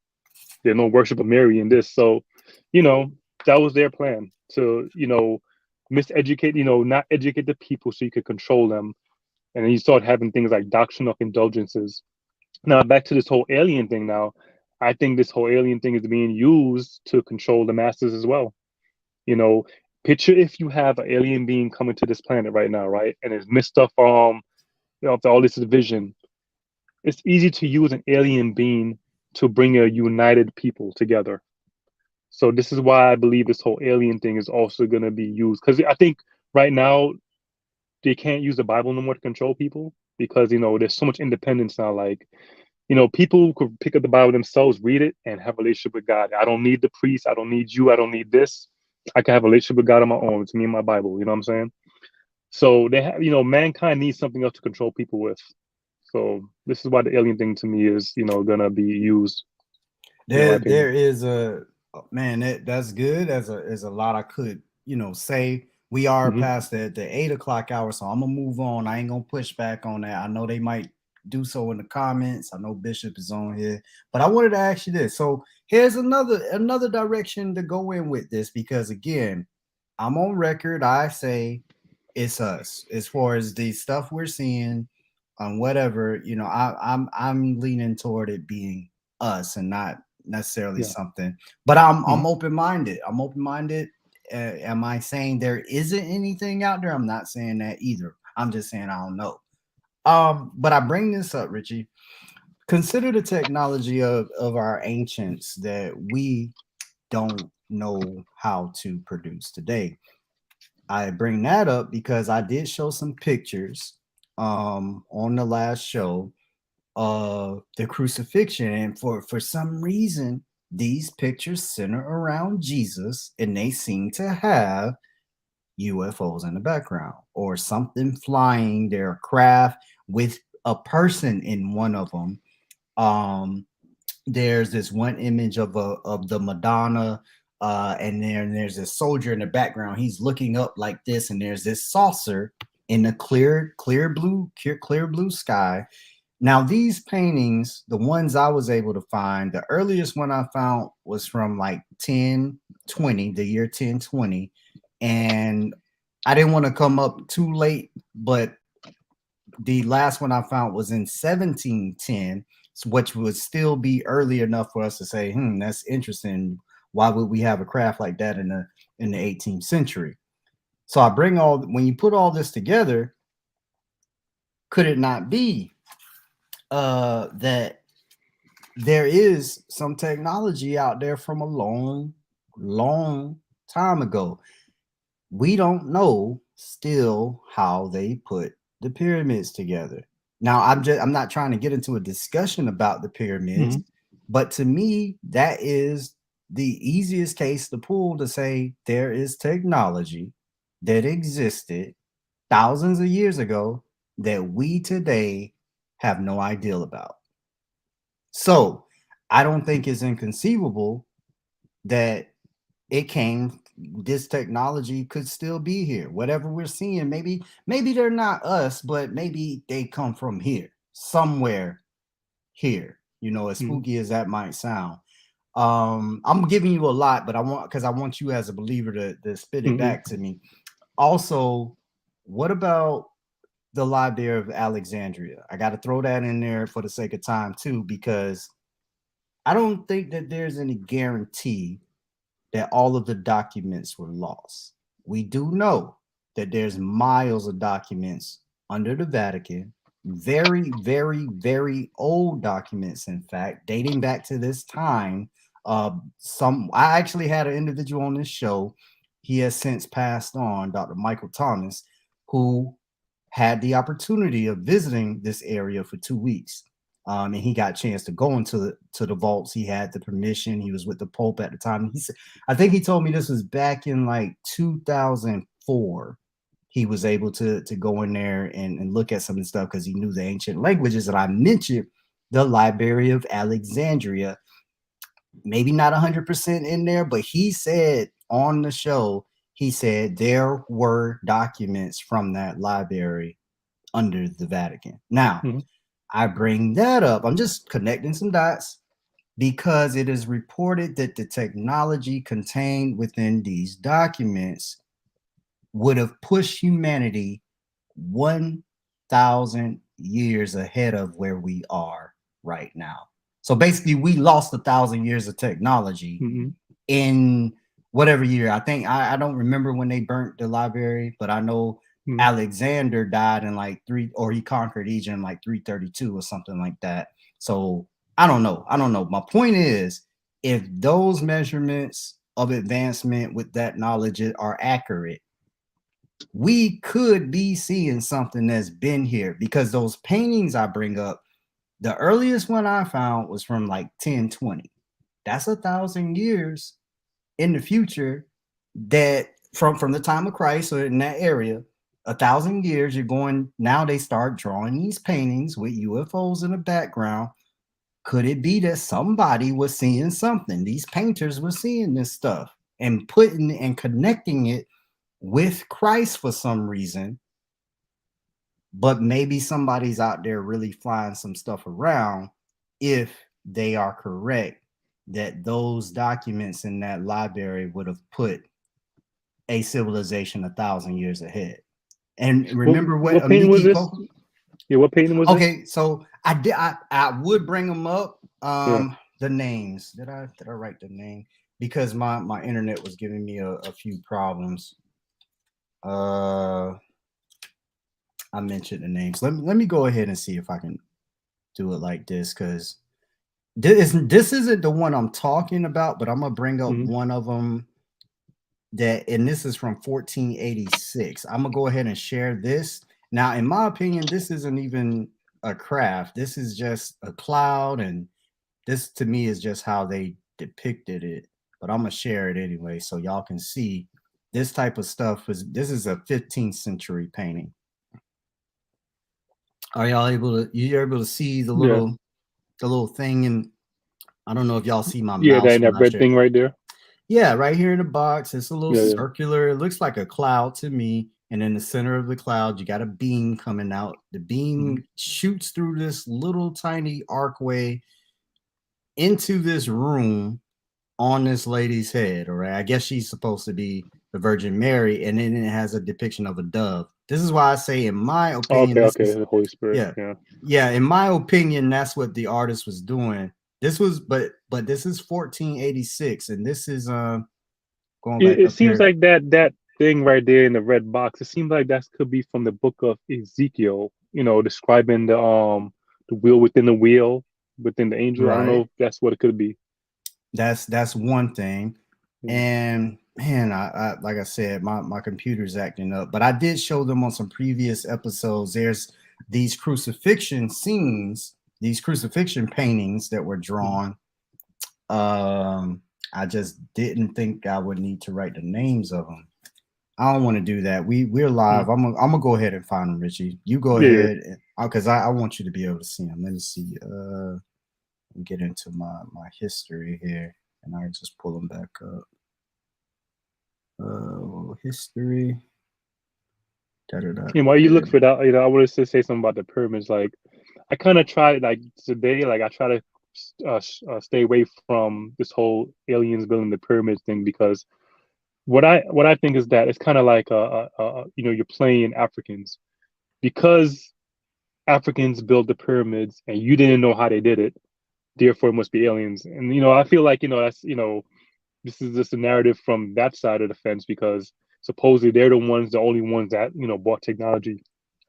[SPEAKER 3] there's no worship of Mary in this. So, you know, that was their plan to, you know, miseducate, you know, not educate the people so you could control them. And then you start having things like doctrine of indulgences. Now, back to this whole alien thing now. I think this whole alien thing is being used to control the masses as well. You know, picture if you have an alien being coming to this planet right now, right? And it's missed stuff you know, after all this division. It's easy to use an alien being to bring a united people together. So this is why I believe this whole alien thing is also going to be used, because I think right now they can't use the Bible no more to control people, because you know there's so much independence now. Like, you know, people could pick up the Bible themselves, read it, and have a relationship with God. I don't need the priest. I don't need you. I don't need this. I can have a relationship with God on my own. It's me and my Bible. You know what I'm saying? So they have, you know, mankind needs something else to control people with. So this is why the alien thing to me is, you know, gonna be used.
[SPEAKER 2] There is a man that's good. There's a lot I could, you know, say. We are past the 8 o'clock hour, so I'm gonna move on. I ain't gonna push back on that. I know they might do so in the comments. I know Bishop is on here, but I wanted to ask you this. So here's another direction to go in with this, because again, I'm on record. I say it's us as far as the stuff we're seeing on whatever, you know, I'm leaning toward it being us and not necessarily something, but I'm open-minded. I'm open-minded. Am I saying there isn't anything out there? I'm not saying that either. I'm just saying I don't know. But I bring this up, Richie. Consider the technology of our ancients that we don't know how to produce today. I bring that up because I did show some pictures on the last show of the crucifixion, and for some reason these pictures center around Jesus, and they seem to have UFOs in the background or something flying their craft with a person in one of them. There's this one image of the Madonna, and there's a soldier in the background. He's looking up like this, and there's this saucer in the clear blue sky. Now, these paintings, the ones I was able to find, the earliest one I found was from like 1020, the year 1020. And I didn't want to come up too late, but the last one I found was in 1710, which would still be early enough for us to say, that's interesting. Why would we have a craft like that in the 18th century? So I bring when you put all this together, could it not be that there is some technology out there from a long time ago? We don't know still how they put the pyramids together. Now, I'm not trying to get into a discussion about the pyramids, but to me, that is the easiest case to pull to say there is technology that existed thousands of years ago that we today have no idea about. So I don't think it's inconceivable that this technology could still be here. Whatever we're seeing, maybe they're not us, but maybe they come from here, somewhere here, you know, as spooky as that might sound. I'm giving you a lot, but I want you as a believer to spit it back to me. Also, what about the Library of Alexandria? I got to throw that in there for the sake of time too, because I don't think that there's any guarantee that all of the documents were lost. We do know that there's miles of documents under the Vatican, very, very, very old documents, in fact, dating back to this time. I actually had an individual on this show. He has since passed on, Dr. Michael Thomas, who had the opportunity of visiting this area for 2 weeks. And he got a chance to go into the vaults. He had the permission. He was with the Pope at the time. I think he told me this was back in like 2004. He was able to go in there and look at some of the stuff because he knew the ancient languages. And I mentioned the Library of Alexandria. maybe not 100% in there, but he said on the show, he said there were documents from that library under the Vatican. Now,
[SPEAKER 3] Mhm.
[SPEAKER 2] I bring that up. I'm just connecting some dots because it is reported that the technology contained within these documents would have pushed humanity 1,000 years ahead of where we are right now. So basically, we lost 1,000 years of technology
[SPEAKER 3] Mhm.
[SPEAKER 2] in whatever year. I think I don't remember when they burnt the library, but I know
[SPEAKER 3] Mhm.
[SPEAKER 2] Alexander died in like or he conquered Egypt in like 332 or something like that. So I don't know. My point is, if those measurements of advancement with that knowledge are accurate, we could be seeing something that's been here, because those paintings I bring up, the earliest one I found was from like 1020. That's 1,000 years in the future, that from the time of Christ, or in that area, 1,000 years. You're going now. They start drawing these paintings with UFOs in the background. Could it be that somebody was seeing something? These painters were seeing this stuff and putting and connecting it with Christ for some reason. But maybe somebody's out there really flying some stuff around, if they are correct that those documents in that library would have put a civilization 1,000 years ahead. And remember what
[SPEAKER 3] What painting was
[SPEAKER 2] Amiki
[SPEAKER 3] this?
[SPEAKER 2] Coco?
[SPEAKER 3] Yeah, what painting was this?
[SPEAKER 2] Okay, so I would bring them up.
[SPEAKER 3] Yeah.
[SPEAKER 2] The names. Did I write the name? Because my internet was giving me a few problems. I mentioned the names. Let me go ahead and see if I can do it like this, because this isn't the one I'm talking about, but I'm gonna bring up
[SPEAKER 3] Mhm.
[SPEAKER 2] one of them and this is from 1486. I'm gonna go ahead and share this. Now, in my opinion, this isn't even a craft. This is just a cloud, and this to me is just how they depicted it. But I'm gonna share it anyway, so y'all can see this type of stuff. This is a 15th century painting. Are y'all able to? You're able to see the
[SPEAKER 3] Yeah.
[SPEAKER 2] little thing, and I don't know if y'all see my
[SPEAKER 3] Yeah,
[SPEAKER 2] mouse when
[SPEAKER 3] that
[SPEAKER 2] I
[SPEAKER 3] red
[SPEAKER 2] share.
[SPEAKER 3] thing right there.
[SPEAKER 2] Yeah, right here in the box, it's a little
[SPEAKER 3] Yeah, yeah.
[SPEAKER 2] circular. It looks like a cloud to me. And in the center of the cloud, you got a beam coming out. The beam shoots through this little tiny archway into this room on this lady's head. All right. I guess she's supposed to be the Virgin Mary. And then it has a depiction of a dove. This is why I say, in my opinion,
[SPEAKER 3] Okay,
[SPEAKER 2] this
[SPEAKER 3] okay.
[SPEAKER 2] is,
[SPEAKER 3] The Holy Spirit.
[SPEAKER 2] yeah.
[SPEAKER 3] Yeah.
[SPEAKER 2] Yeah, in my opinion, that's what the artist was doing. This was, but this is 1486, and this is going back
[SPEAKER 3] It
[SPEAKER 2] up
[SPEAKER 3] seems
[SPEAKER 2] here.
[SPEAKER 3] like that thing right there in the red box. It seems like that could be from the book of Ezekiel. You know, describing the wheel within the wheel within the angel. I don't know
[SPEAKER 2] Right.
[SPEAKER 3] if that's what it could be.
[SPEAKER 2] That's one thing.
[SPEAKER 3] Yeah.
[SPEAKER 2] And man, I like I said, my computer's acting up. But I did show them on some previous episodes. There's these crucifixion scenes, these crucifixion paintings that were drawn. I just didn't think I would need to write the names of them. I don't want to do that. We're live. I'm gonna go ahead and find them, Richie. You go
[SPEAKER 3] Yeah,
[SPEAKER 2] ahead, because I want you to be able to see them. Let me see. Get into my history here, and I just pull them back up. History.
[SPEAKER 3] And while you look for that, I wanted to say something about the pyramids. Like, I kind of tried, like today, like I try to stay away from this whole aliens building the pyramids thing, because what I think is that it's kind of like you're playing Africans, because Africans built the pyramids and you didn't know how they did it, therefore it must be aliens. And I feel like that's this is just a narrative from that side of the fence, because supposedly they're the only ones that bought technology.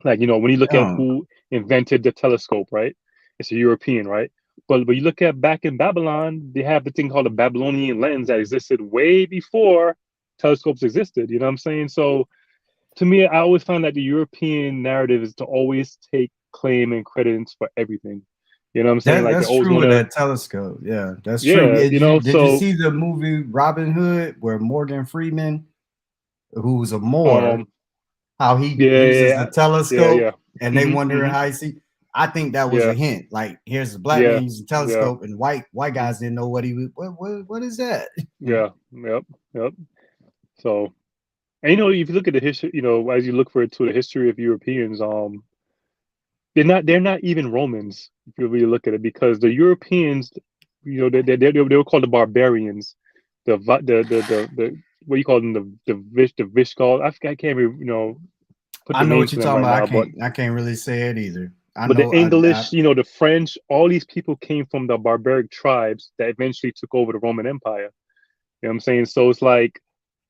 [SPEAKER 3] Like when you look at
[SPEAKER 2] Oh,
[SPEAKER 3] who invented the telescope, right? It's a European, right? But you look at back in Babylon, they have the thing called a Babylonian lens that existed way before telescopes existed. You know what I'm saying? So to me, I always find that the European narrative is to always take claim and credence for everything. You know what I'm saying? Like they
[SPEAKER 2] that's
[SPEAKER 3] always
[SPEAKER 2] true
[SPEAKER 3] want
[SPEAKER 2] with
[SPEAKER 3] to,
[SPEAKER 2] that telescope. Yeah, that's true.
[SPEAKER 3] yeah,
[SPEAKER 2] Did you
[SPEAKER 3] So
[SPEAKER 2] see the movie Robin Hood, where Morgan Freeman, who's a Moor,
[SPEAKER 3] um,
[SPEAKER 2] how he
[SPEAKER 3] yeah,
[SPEAKER 2] uses the
[SPEAKER 3] yeah, yeah,
[SPEAKER 2] telescope,
[SPEAKER 3] yeah.
[SPEAKER 2] and they
[SPEAKER 3] Hmm,
[SPEAKER 2] wonder
[SPEAKER 3] hmm.
[SPEAKER 2] how he see? I think that was a hint. Like, here's a black man using a telescope, and white guys didn't know what he was. What is that?
[SPEAKER 3] Yeah. Yep. So, and if you look at the history, as you look for it to the history of Europeans, they're not even Romans if you really look at it, because the Europeans, they were called the barbarians, the what do you call them, the Vishgal. I can't even put
[SPEAKER 2] I
[SPEAKER 3] the
[SPEAKER 2] know
[SPEAKER 3] names
[SPEAKER 2] what
[SPEAKER 3] to
[SPEAKER 2] you're
[SPEAKER 3] them
[SPEAKER 2] talking
[SPEAKER 3] right
[SPEAKER 2] about.
[SPEAKER 3] now,
[SPEAKER 2] I can't really say it either. I
[SPEAKER 3] but the
[SPEAKER 2] know.
[SPEAKER 3] English, the French, all these people came from the barbaric tribes that eventually took over the Roman Empire. You know what I'm saying? So it's like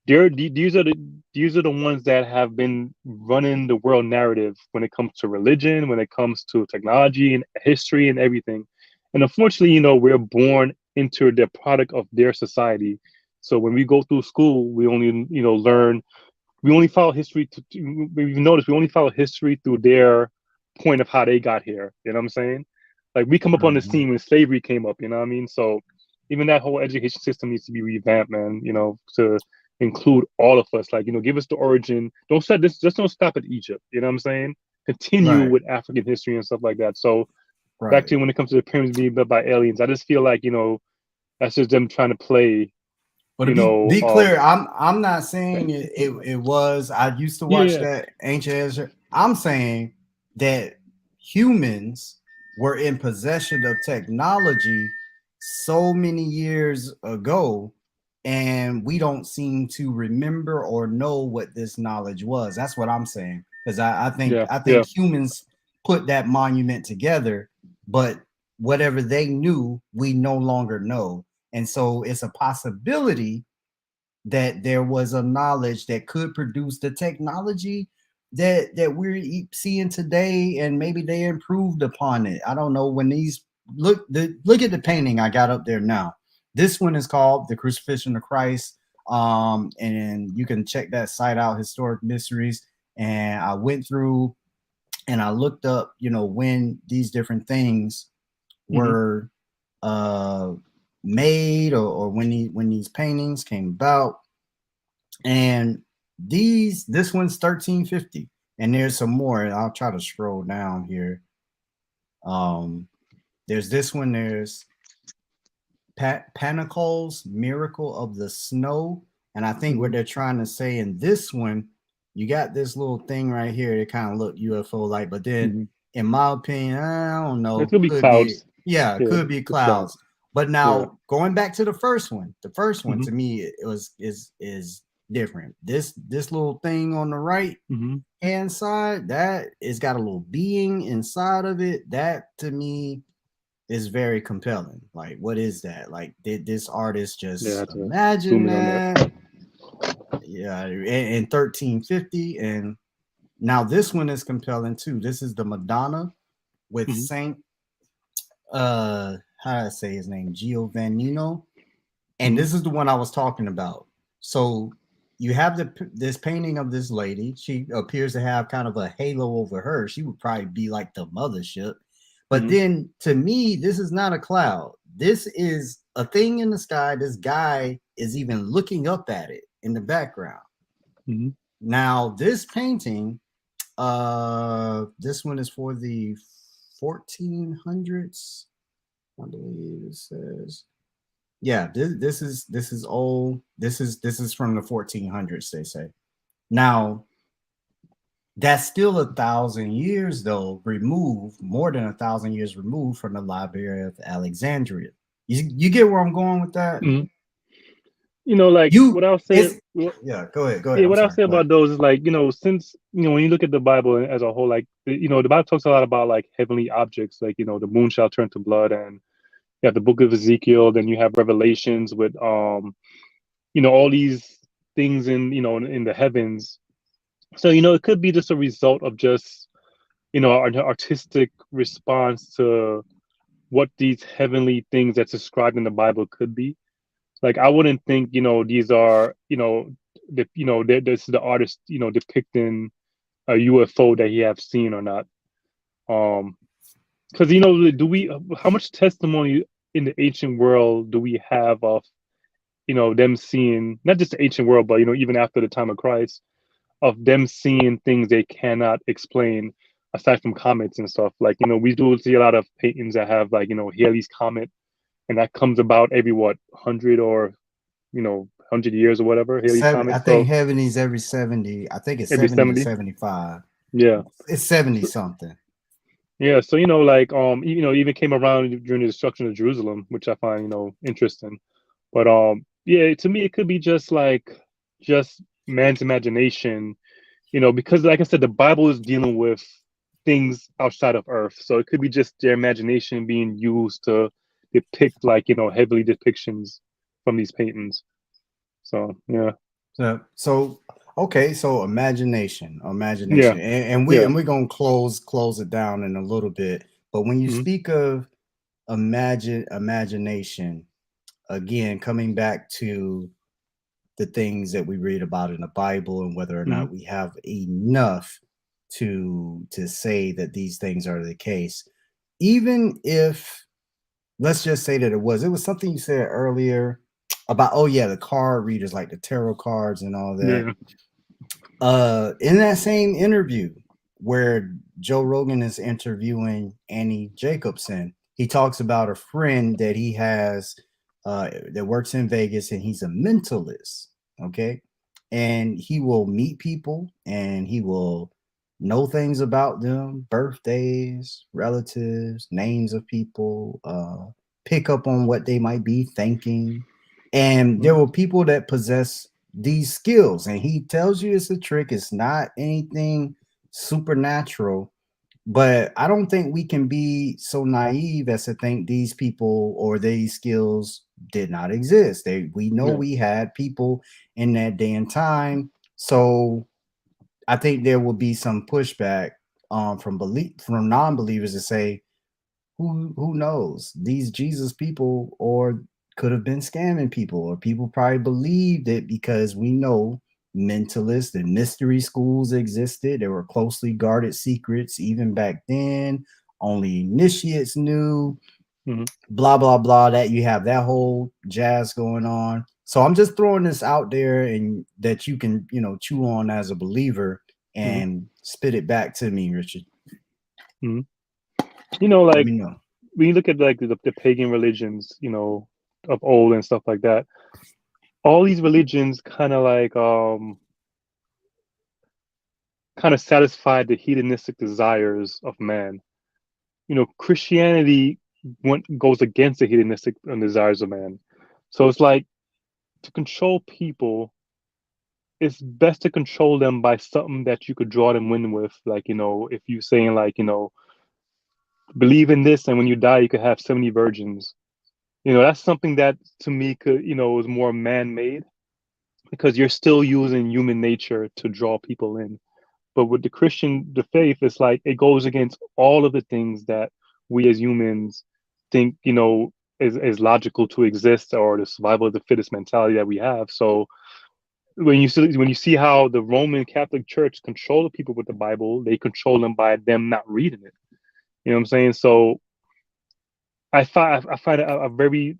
[SPEAKER 3] these are the ones that have been running the world narrative when it comes to religion, when it comes to technology and history and everything. And unfortunately, we're born into the product of their society. So when we go through school, we only learn. We only follow history. We've noticed we only follow history through their point of how they got here. You know what I'm saying? Like, we come up on the scene when slavery came up. You know what I mean? So even that whole education system needs to be revamped, man. To include all of us. Like, give us the origin. Don't start this. Just don't stop at Egypt. You know what I'm saying? Continue with African history and stuff like that. So back to when it comes to the pyramids being built by aliens, I just feel like that's just them trying to play.
[SPEAKER 2] But to be clear, I'm not saying it was. I used to watch that ancient Ezra. I'm saying that humans were in possession of technology so many years ago, and we don't seem to remember or know what this knowledge was. That's what I'm saying. Because I think humans put that monument together, but whatever they knew, we no longer know. And so it's a possibility that there was a knowledge that could produce the technology that we're seeing today, and maybe they improved upon it. I don't know. When these look at the painting I got up there now. This one is called The Crucifixion of Christ. And you can check that site out, Historic Mysteries. And I went through and I looked up, when these different things were made, or when these paintings came about. And this one's 1350, and there's some more. I'll try to scroll down here. There's this one. There's Panicle's Miracle of the Snow, and I think what they're trying to say in this one, you got this little thing right here that kind of look UFO like, but then in my opinion, I don't know.
[SPEAKER 3] It could be clouds.
[SPEAKER 2] It could be clouds. But now going back to the first one to me is different. This little thing on the right hand side, that it's got a little being inside of it. That to me is very compelling. Like, what is that? Like, did this artist just imagine that? Yeah, in 1350. And now this one is compelling too. This is the Madonna with Saint how do I say his name? Giovannino. And this is the one I was talking about. So you have this painting of this lady. She appears to have kind of a halo over her. She would probably be like the mothership. But then to me, this is not a cloud. This is a thing in the sky. This guy is even looking up at it in the background. Now, this painting, this one is for the 1400s. I believe it says. Yeah, this is old. This is from the 1400s, they say. Now, that's still 1,000 years though removed, more than 1,000 years removed from the Library of Alexandria. You get where I'm going with that?
[SPEAKER 3] What I'll say.
[SPEAKER 2] Yeah, go ahead.
[SPEAKER 3] Yeah, what I'll say about those is, like, since when you look at the Bible as a whole, like, the Bible talks a lot about like heavenly objects, like, the moon shall turn to blood, and you have the book of Ezekiel, then you have Revelations with all these things in the heavens. So it could be just a result of just an artistic response to what these heavenly things that's described in the Bible could be. Like, I wouldn't think these are this is the artist depicting a UFO that he have seen or not. Because how much testimony in the ancient world do we have of them seeing, not just the ancient world, but even after the time of Christ, of them seeing things they cannot explain, aside from comets and stuff. Like, we do see a lot of paintings that have like, Halley's Comet, and that comes about every what, 100 or 100 years or whatever, Halley's
[SPEAKER 2] I
[SPEAKER 3] Comet.
[SPEAKER 2] think
[SPEAKER 3] So
[SPEAKER 2] Heavenly's every 70. I think it's
[SPEAKER 3] every
[SPEAKER 2] 70 or
[SPEAKER 3] 70.
[SPEAKER 2] 75.
[SPEAKER 3] Yeah.
[SPEAKER 2] It's 70
[SPEAKER 3] So,
[SPEAKER 2] something.
[SPEAKER 3] yeah. So, like, even came around during the destruction of Jerusalem, which I find, interesting. But yeah, to me, it could be just man's imagination, because like I said, the Bible is dealing with things outside of Earth. So it could be just their imagination being used to depict like, heavenly depictions from these paintings. So yeah.
[SPEAKER 2] So okay, so imagination,
[SPEAKER 3] Yeah.
[SPEAKER 2] and
[SPEAKER 3] Yeah.
[SPEAKER 2] we're gonna close it down in a little bit. But when you
[SPEAKER 3] Hmm.
[SPEAKER 2] speak of imagination, again, coming back to the things that we read about in the Bible and whether or
[SPEAKER 3] Hmm.
[SPEAKER 2] not we have enough to say that these things are the case, even if, let's just say that it was something you said earlier about, oh yeah, the card readers, like the tarot cards and all that.
[SPEAKER 3] Yeah.
[SPEAKER 2] In that same interview where Joe Rogan is interviewing Annie Jacobson, he talks about a friend that he has that works in Vegas, and he's a mentalist. Okay. And he will meet people and he will know things about them, birthdays, relatives, names of people, pick up on what they might be thinking. And there
[SPEAKER 3] Hmm.
[SPEAKER 2] were people that possess these skills, and he tells you it's a trick, it's not anything supernatural. But I don't think we can be so naive as to think these people or these skills did not exist. We know
[SPEAKER 3] Yeah.
[SPEAKER 2] we had people in that day and time. So I think there will be some pushback from non-believers to say, who knows, these Jesus people or could have been scamming people, or people probably believed it because we know mentalists and mystery schools existed. There were closely guarded secrets even back then. Only initiates knew,
[SPEAKER 3] Hmm.
[SPEAKER 2] blah blah blah, that you have that whole jazz going on. So I'm just throwing this out there and that you can, chew on as a believer
[SPEAKER 3] Hmm.
[SPEAKER 2] and spit it back to me, Richard.
[SPEAKER 3] Hmm.
[SPEAKER 2] Let
[SPEAKER 3] Like
[SPEAKER 2] me know.
[SPEAKER 3] when you look at like the pagan religions, of old and stuff like that, all these religions kind of satisfied the hedonistic desires of man. Christianity goes against the hedonistic desires of man. So it's like, to control people, it's best to control them by something that you could draw them in with. Like, if you're saying like, believe in this, and when you die, you could have 70 virgins. That's something that to me could, is more man-made, because you're still using human nature to draw people in. But with the faith, it's like it goes against all of the things that we as humans think, is logical to exist, or the survival of the fittest mentality that we have. So when you see how the Roman Catholic Church control the people with the Bible, they control them by them not reading it. You know what I'm saying? So I find a very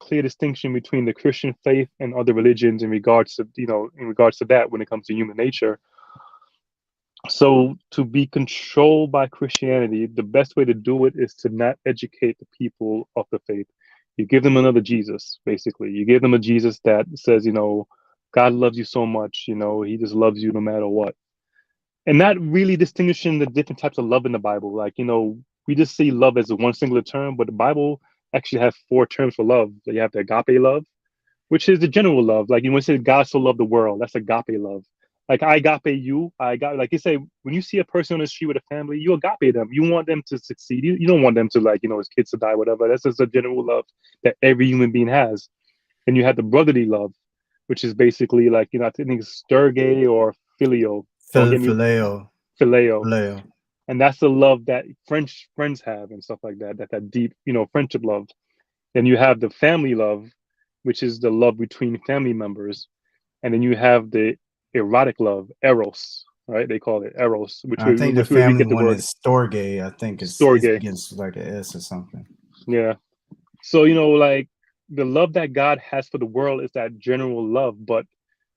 [SPEAKER 3] clear distinction between the Christian faith and other religions in regards to that when it comes to human nature. So to be controlled by Christianity, the best way to do it is to not educate the people of the faith. You give them another Jesus, basically. You give them a Jesus that says, God loves you so much, he just loves you no matter what. And not really distinguishing the different types of love in the Bible. Like, we just see love as a one singular term, but the Bible actually has 4 terms for love. So you have the agape love, which is the general love. Like, when it says God so loved the world, that's agape love. Like, I agape you, like you say, when you see a person on the street with a family, you agape them. You want them to succeed. You don't want them to, like, his kids to die, whatever. That's just a general love that every human being has. And you have the brotherly love, which is basically like, I think it's storge or filio. Don't get me,
[SPEAKER 2] Phileo.
[SPEAKER 3] phileo.
[SPEAKER 2] Phileo.
[SPEAKER 3] And that's the love that French friends have and stuff like that. That deep, friendship love. Then you have the family love, which is the love between family members. And then you have the erotic love, eros, right? They call it eros, which
[SPEAKER 2] I
[SPEAKER 3] we,
[SPEAKER 2] think the
[SPEAKER 3] which we
[SPEAKER 2] family
[SPEAKER 3] get the
[SPEAKER 2] one
[SPEAKER 3] word
[SPEAKER 2] is Storge. I think it's
[SPEAKER 3] storge.
[SPEAKER 2] against like an S or something.
[SPEAKER 3] Yeah. So, like, the love that God has for the world is that general love, but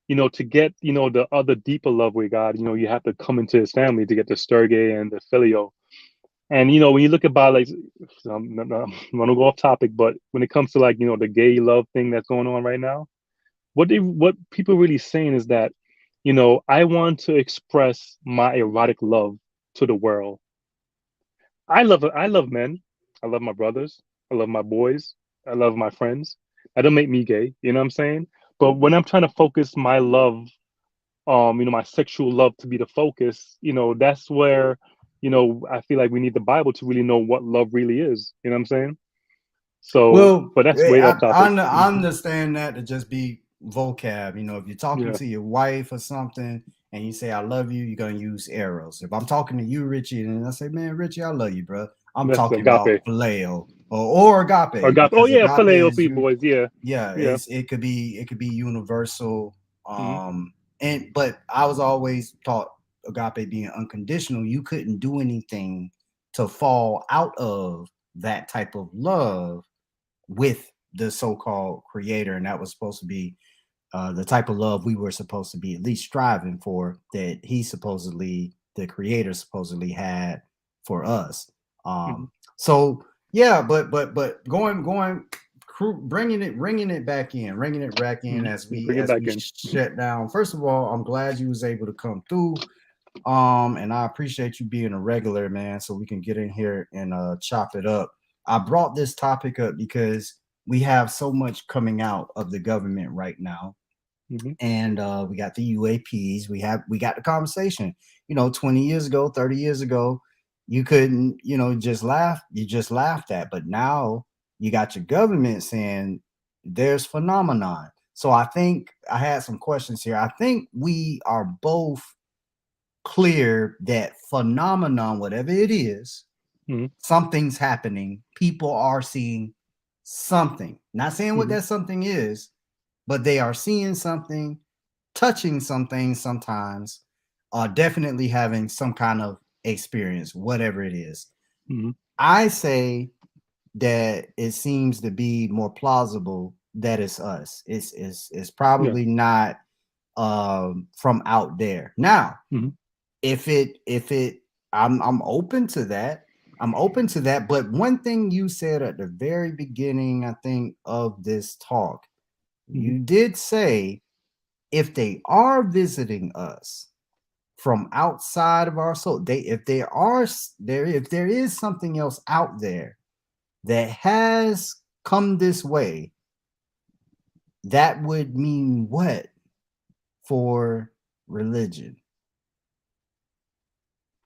[SPEAKER 3] to get, the other deeper love with God, you have to come into his family to get the Sturge and the Filio. And, when you look about, like, I'm going to go off topic, but when it comes to, like, the gay love thing that's going on right now, what people really saying is that, I want to express my erotic love to the world. I love men. I love my brothers. I love my boys. I love my friends. That don't make me gay. You know what I'm saying? But when I'm trying to focus my love, my sexual love to be the focus, that's where, I feel like we need the Bible to really know what love really is. You know what I'm saying? So,
[SPEAKER 2] Well,
[SPEAKER 3] but that's way off topic.
[SPEAKER 2] I understand that to just be vocab. If you're talking
[SPEAKER 3] Yeah,
[SPEAKER 2] to your wife or something and you say I love you, you're gonna use eros. If I'm talking to you, Richie, and I say, man, Richie, I love you, bro, I'm
[SPEAKER 3] that's
[SPEAKER 2] talking about
[SPEAKER 3] agape
[SPEAKER 2] phileo or
[SPEAKER 3] or
[SPEAKER 2] agape,
[SPEAKER 3] agape. Oh
[SPEAKER 2] because
[SPEAKER 3] yeah,
[SPEAKER 2] agape
[SPEAKER 3] phileo
[SPEAKER 2] is
[SPEAKER 3] people
[SPEAKER 2] you.
[SPEAKER 3] boys. Yeah,
[SPEAKER 2] Yeah,
[SPEAKER 3] yeah.
[SPEAKER 2] it could be universal.
[SPEAKER 3] Hmm.
[SPEAKER 2] But I was always taught agape being unconditional. You couldn't do anything to fall out of that type of love with the so-called creator, and that was supposed to be the type of love we were supposed to be at least striving for, that the creator supposedly had for us.
[SPEAKER 3] Hmm.
[SPEAKER 2] So yeah, but going bringing it back in,
[SPEAKER 3] Hmm.
[SPEAKER 2] as
[SPEAKER 3] Bring it
[SPEAKER 2] as
[SPEAKER 3] back
[SPEAKER 2] we
[SPEAKER 3] in.
[SPEAKER 2] shut down. First of all, I'm glad you was able to come through. And I appreciate you being a regular, man, so we can get in here and chop it up. I brought this topic up because we have so much coming out of the government right now,
[SPEAKER 3] Hmm.
[SPEAKER 2] and we got the UAPs. We got the conversation. 20 years ago, 30 years ago, you couldn't, just laugh. You just laughed at. But now you got your government saying there's phenomenon. So I think I had some questions here. I think we are both clear that phenomenon, whatever it is,
[SPEAKER 3] Hmm.
[SPEAKER 2] something's happening. People are seeing something. Not saying what
[SPEAKER 3] Hmm.
[SPEAKER 2] that something is, but they are seeing something, touching something sometimes, definitely having some kind of experience, whatever it is.
[SPEAKER 3] Hmm.
[SPEAKER 2] I say that it seems to be more plausible that it's us. It's
[SPEAKER 3] Yeah.
[SPEAKER 2] probably not from out there. Now,
[SPEAKER 3] Hmm.
[SPEAKER 2] if it I'm open to that. I'm open to that. But one thing you said at the very beginning, I think, of this talk,
[SPEAKER 3] Hmm.
[SPEAKER 2] you did say if they are visiting us from outside of our soul, if there is something else out there that has come this way, that would mean what for religion?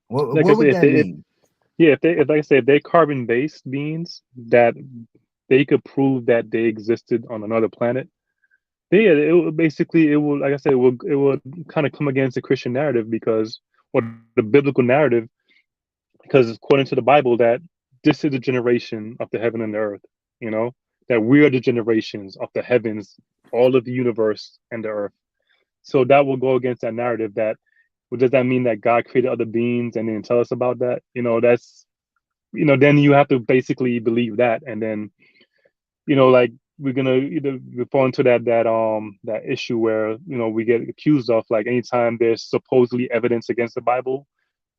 [SPEAKER 2] What,
[SPEAKER 3] Like I
[SPEAKER 2] what
[SPEAKER 3] said,
[SPEAKER 2] would that mean?
[SPEAKER 3] if like I said, if they're carbon-based beings that they could prove that they existed on another planet, yeah, it will, like I said, it will kind of come against the Christian narrative because, or the biblical narrative, because according to the Bible, that this is the generation of the heaven and the earth, you know, that we are the generations of the heavens, all of the universe and the earth. So that will go against that narrative. That, well, does that mean that God created other beings and didn't tell us about that? That's, then you have to basically believe that, and then, like, we're gonna either fall into that issue where, we get accused of, like, anytime there's supposedly evidence against the Bible,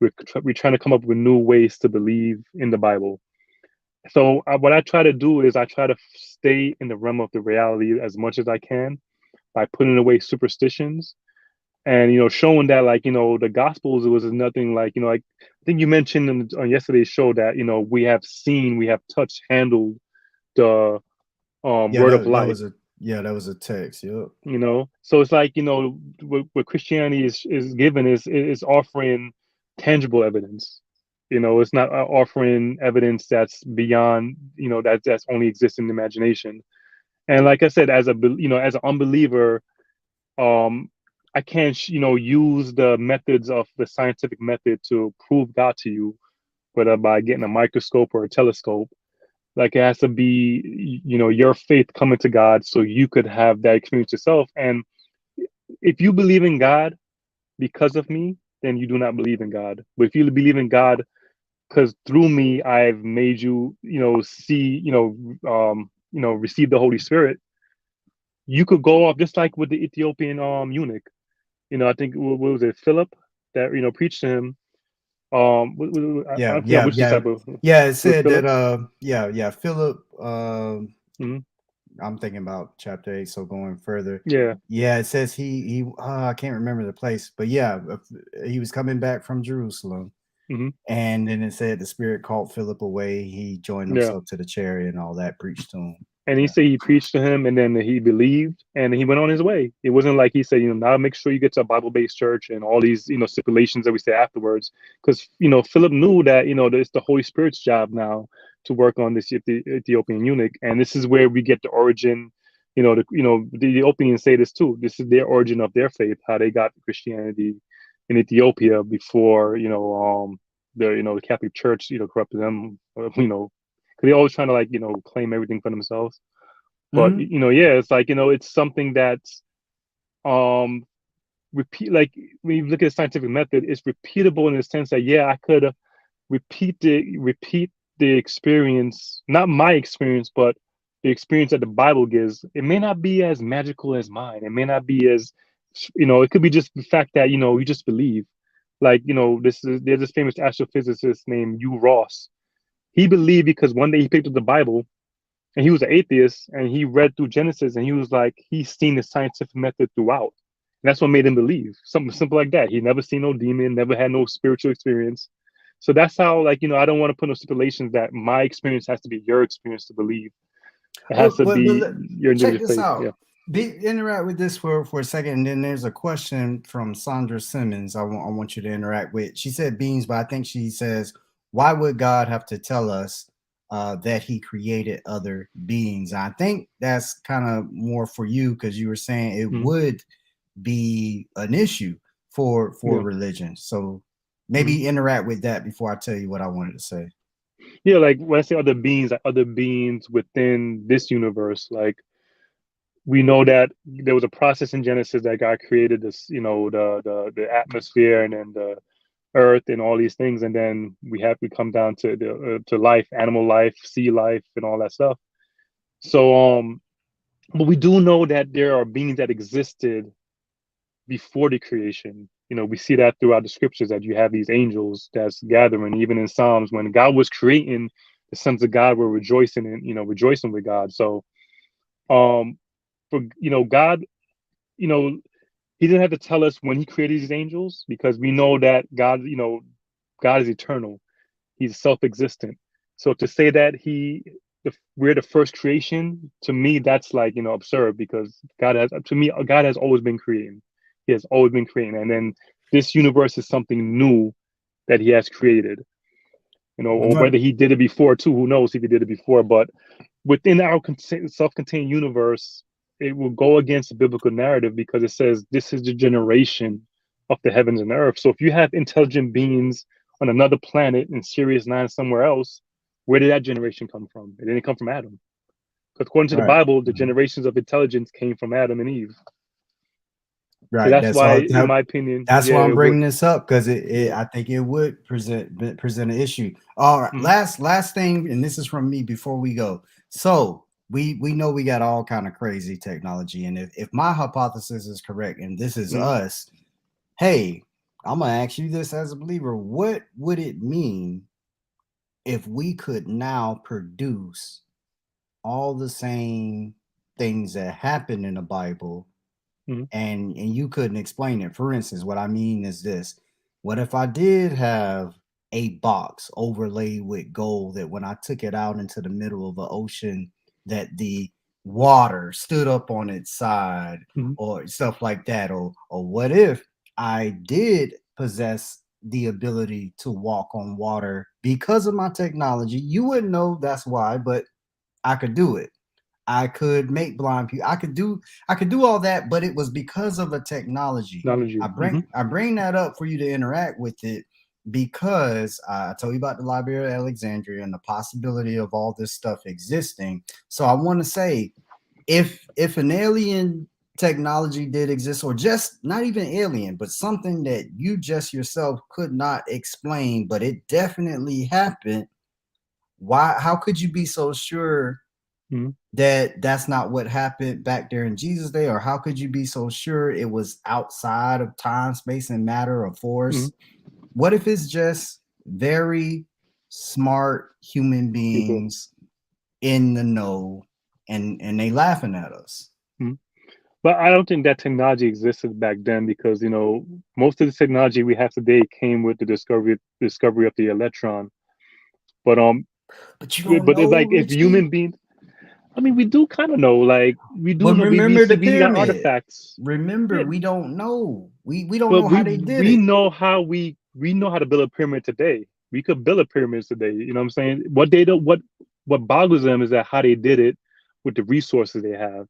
[SPEAKER 3] we're trying to come up with new ways to believe in the Bible. So what I try to do is I try to stay in the realm of the reality as much as I can by putting away superstitions, and, showing that, like, the Gospels, it was nothing like, like, I think you mentioned on yesterday's show that, we have touched, handled the
[SPEAKER 2] Yeah,
[SPEAKER 3] word of
[SPEAKER 2] that
[SPEAKER 3] life.
[SPEAKER 2] was a text. Yep.
[SPEAKER 3] So it's like, what Christianity is given is offering tangible evidence. It's not offering evidence that's beyond, that's only exists in the imagination. And like I said, as an unbeliever, um I can't use the methods of the scientific method to prove God to you, whether by getting a microscope or a telescope. Like, it has to be, your faith coming to God so you could have that experience yourself. And if you believe in God because of me, then you do not believe in God. But if you believe in God because through me I've made you, see, receive the Holy Spirit, you could go off just like with the Ethiopian eunuch. I think what was it, Philip, that preached to him. I forgot which disciple.
[SPEAKER 2] Yeah. It
[SPEAKER 3] Was
[SPEAKER 2] said
[SPEAKER 3] Philip?
[SPEAKER 2] that Philip.
[SPEAKER 3] Hmm.
[SPEAKER 2] I'm thinking about chapter 8, so going further.
[SPEAKER 3] Yeah.
[SPEAKER 2] Yeah, it says he I can't remember the place, but yeah, he was coming back from Jerusalem,
[SPEAKER 3] Hmm.
[SPEAKER 2] and then it said the Spirit called Philip away. He joined
[SPEAKER 3] Yeah.
[SPEAKER 2] himself to the chariot and all that, preached to him.
[SPEAKER 3] And he
[SPEAKER 2] Yeah.
[SPEAKER 3] said he preached to him, and then he believed, and he went on his way. It wasn't like he said, now make sure you get to a Bible-based church and all these, stipulations that we say afterwards. Because Philip knew that it's the Holy Spirit's job now to work on this Ethiopian eunuch, and this is where we get the origin. The Ethiopians say this too. This is their origin of their faith, how they got Christianity in Ethiopia before the Catholic Church corrupted them. Because they're always trying to claim everything for themselves. But
[SPEAKER 2] Mhm.
[SPEAKER 3] yeah, it's like it's something that's repeat, like when you look at the scientific method, it's repeatable in the sense that I could repeat the experience, not my experience, but the experience that the Bible gives. It may not be as magical as mine. It may not be as it could be just the fact that you just believe. Like there's this famous astrophysicist named Hugh Ross. He believed because one day he picked up the Bible and he was an atheist and he read through Genesis and he was like, he's seen the scientific method throughout. And that's what made him believe. Something simple like that. He never seen no demon, never had no spiritual experience. So that's how, I don't want to put no stipulations that my experience has to be your experience to believe. It has to be your
[SPEAKER 2] Check
[SPEAKER 3] individual
[SPEAKER 2] this
[SPEAKER 3] faith. Yeah.
[SPEAKER 2] out. Interact with this for a second, and then there's a question from Sandra Simmons. I want you to interact with. She said beings, but I think she says, why would God have to tell us that He created other beings? I think that's kind of more for you because you were saying it
[SPEAKER 3] Mhm.
[SPEAKER 2] would be an issue for
[SPEAKER 3] Yeah.
[SPEAKER 2] religion. So maybe interact with that before I tell you what I wanted to say.
[SPEAKER 3] Yeah, like when I say other beings, like other beings within this universe, like we know that there was a process in Genesis that God created this, the atmosphere and then the earth and all these things, and then we come down to the to life, animal life, sea life, and all that stuff. So, but we do know that there are beings that existed before the creation. We see that throughout the scriptures that you have these angels that's gathering. Even in Psalms, when God was creating, the sons of God were rejoicing and rejoicing with God. So, for God, you know, He didn't have to tell us when He created these angels because we know that God is eternal. He's self-existent. So to say that we're the first creation, to me, that's absurd because God has always been creating. He has always been creating, and then this universe is something new that He has created. Or
[SPEAKER 2] But
[SPEAKER 3] whether He did it before too. Who knows if He did it before? But within our self-contained universe, it will go against the biblical narrative because it says this is the generation of the heavens and earth. So if you have intelligent beings on another planet in Sirius 9 somewhere else, where did that generation come from? It didn't come from Adam. Because according to the
[SPEAKER 2] right.
[SPEAKER 3] Bible, the generations of intelligence came from Adam and Eve. So
[SPEAKER 2] Right.
[SPEAKER 3] that's why, in my opinion,
[SPEAKER 2] That's why I'm
[SPEAKER 3] it would.
[SPEAKER 2] bringing this up because
[SPEAKER 3] Yeah.
[SPEAKER 2] I think it would present an issue. All right,
[SPEAKER 3] Mhm.
[SPEAKER 2] last thing, and this is from me before we go. So we know we got all kind of crazy technology, and if my hypothesis is correct, and this is
[SPEAKER 3] Mhm.
[SPEAKER 2] us, hey, I'm gonna ask you this as a believer: what would it mean if we could now produce all the same things that happen in the Bible?
[SPEAKER 3] Mhm.
[SPEAKER 2] And you couldn't explain it. For instance, what I mean is this: what if I did have a box overlaid with gold that when I took it out into the middle of the ocean, that the water stood up on its side,
[SPEAKER 3] Mhm.
[SPEAKER 2] or stuff like that? Or what if I did possess the ability to walk on water because of my technology? You wouldn't know that's why, but I could do it. I could make blind people. I could do all that, but it was because of a technology.
[SPEAKER 3] Technology. Mhm.
[SPEAKER 2] I bring that up for you to interact with it because I told you about the Library of Alexandria and the possibility of all this stuff existing. So I want to say, if an alien technology did exist, or just not even alien, but something that you just yourself could not explain, but it definitely happened, how could you be so sure
[SPEAKER 3] Mhm.
[SPEAKER 2] that's not what happened back there in Jesus' day? Or how could you be so sure it was outside of time, space, and matter or force? What if it's just very smart human
[SPEAKER 3] People.
[SPEAKER 2] beings in the know and they laughing at us?
[SPEAKER 3] But I don't think that technology existed back then because most of the technology we have today came with the discovery of the electron. But
[SPEAKER 2] But you don't
[SPEAKER 3] but it's
[SPEAKER 2] know,
[SPEAKER 3] like if
[SPEAKER 2] Richie.
[SPEAKER 3] human beings, I mean, we do kind of know. Like we do
[SPEAKER 2] But
[SPEAKER 3] know. We
[SPEAKER 2] remember
[SPEAKER 3] see
[SPEAKER 2] the
[SPEAKER 3] we got
[SPEAKER 2] pyramid.
[SPEAKER 3] artifacts.
[SPEAKER 2] Remember,
[SPEAKER 3] Yeah,
[SPEAKER 2] we don't know. We don't
[SPEAKER 3] but
[SPEAKER 2] know how
[SPEAKER 3] we
[SPEAKER 2] they did
[SPEAKER 3] we
[SPEAKER 2] it.
[SPEAKER 3] know how we know how to build a pyramid today. We could build a pyramid today. You know what I'm saying? What they don't what boggles them is that how they did it with the resources they have.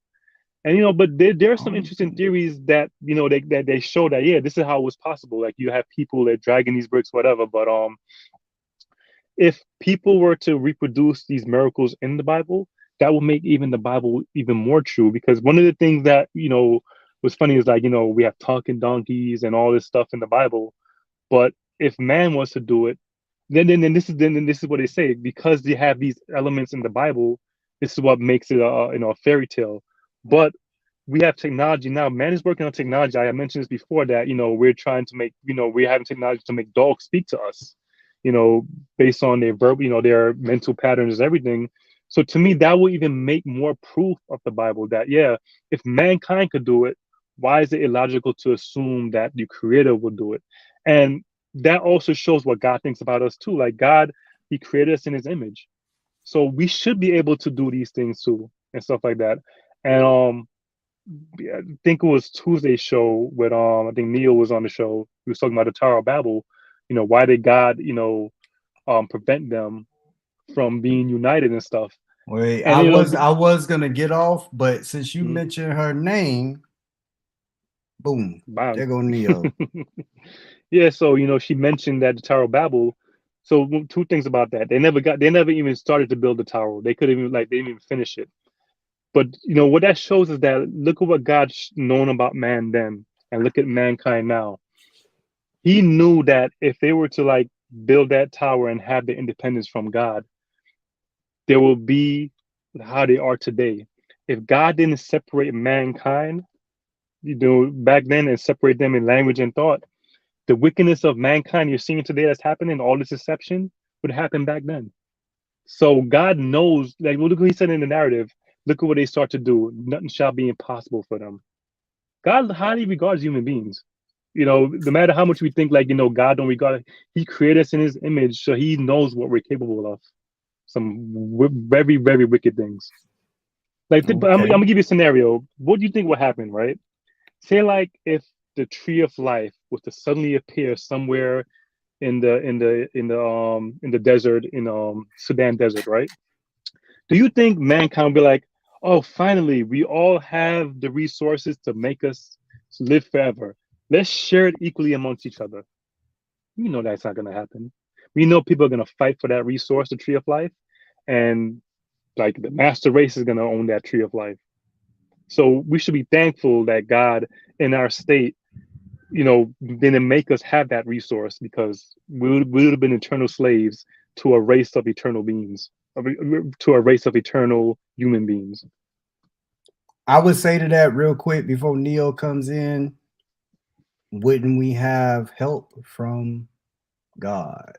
[SPEAKER 3] And but there are some interesting theories that they show that this is how it was possible. Like you have people that dragging these bricks, whatever. But if people were to reproduce these miracles in the Bible, that would make even the Bible even more true. Because one of the things that was funny is like we have talking donkeys and all this stuff in the Bible, but if man was to do it, then this is what they say, because they have these elements in the Bible. This is what makes it a fairy tale. But we have technology now. Man is working on technology. I mentioned this before that we're trying to make we're having technology to make dogs speak to us, you know, based on their verb, their mental patterns and everything. So to me, that will even make more proof of the Bible that if mankind could do it, why is it illogical to assume that the Creator will do it? And that also shows what God thinks about us too. Like God, He created us in His image, so we should be able to do these things too and stuff like that. And I think it was Tuesday's show with I think Neil was on the show. He was talking about the Tower of Babel. Why did God prevent them from being united and stuff?
[SPEAKER 2] Wait,
[SPEAKER 3] And
[SPEAKER 2] I was gonna get off, but since you
[SPEAKER 3] mm,
[SPEAKER 2] mentioned her name, boom,
[SPEAKER 3] wow.
[SPEAKER 2] there go Neo.
[SPEAKER 3] Yeah, so she mentioned that the Tower of Babel. So two things about that. They never even started to build the tower. They couldn't even they didn't even finish it. But what that shows is that look at what God's known about man then, and look at mankind now. He knew that if they were to build that tower and have the independence from God, there will be how they are today. If God didn't separate mankind, back then, and separate them in language and thought, the wickedness of mankind you're seeing today that's happening, all this deception, would happen back then. So God knows, look what He said in the narrative. Look at what they start to do. Nothing shall be impossible for them. God highly regards human beings. No matter how much we think God don't regard, He created us in His image, so He knows what we're capable of. Some very, very wicked things. But I'm
[SPEAKER 2] Okay.
[SPEAKER 3] gonna give you a scenario. What do you think would happen, right? Say if the tree of life was to suddenly appear somewhere in the desert, in Sudan desert, right? Do you think mankind will be like, oh, finally, we all have the resources to make us live forever. Let's share it equally amongst each other. We know that's not going to happen. We know people are going to fight for that resource, the tree of life, and the master race is going to own that tree of life. So we should be thankful that God, in our state, didn't make us have that resource, because we would have been eternal slaves to a race of eternal beings, to a race of eternal human beings.
[SPEAKER 2] I would say to that real quick before Neo comes in, wouldn't we have help from God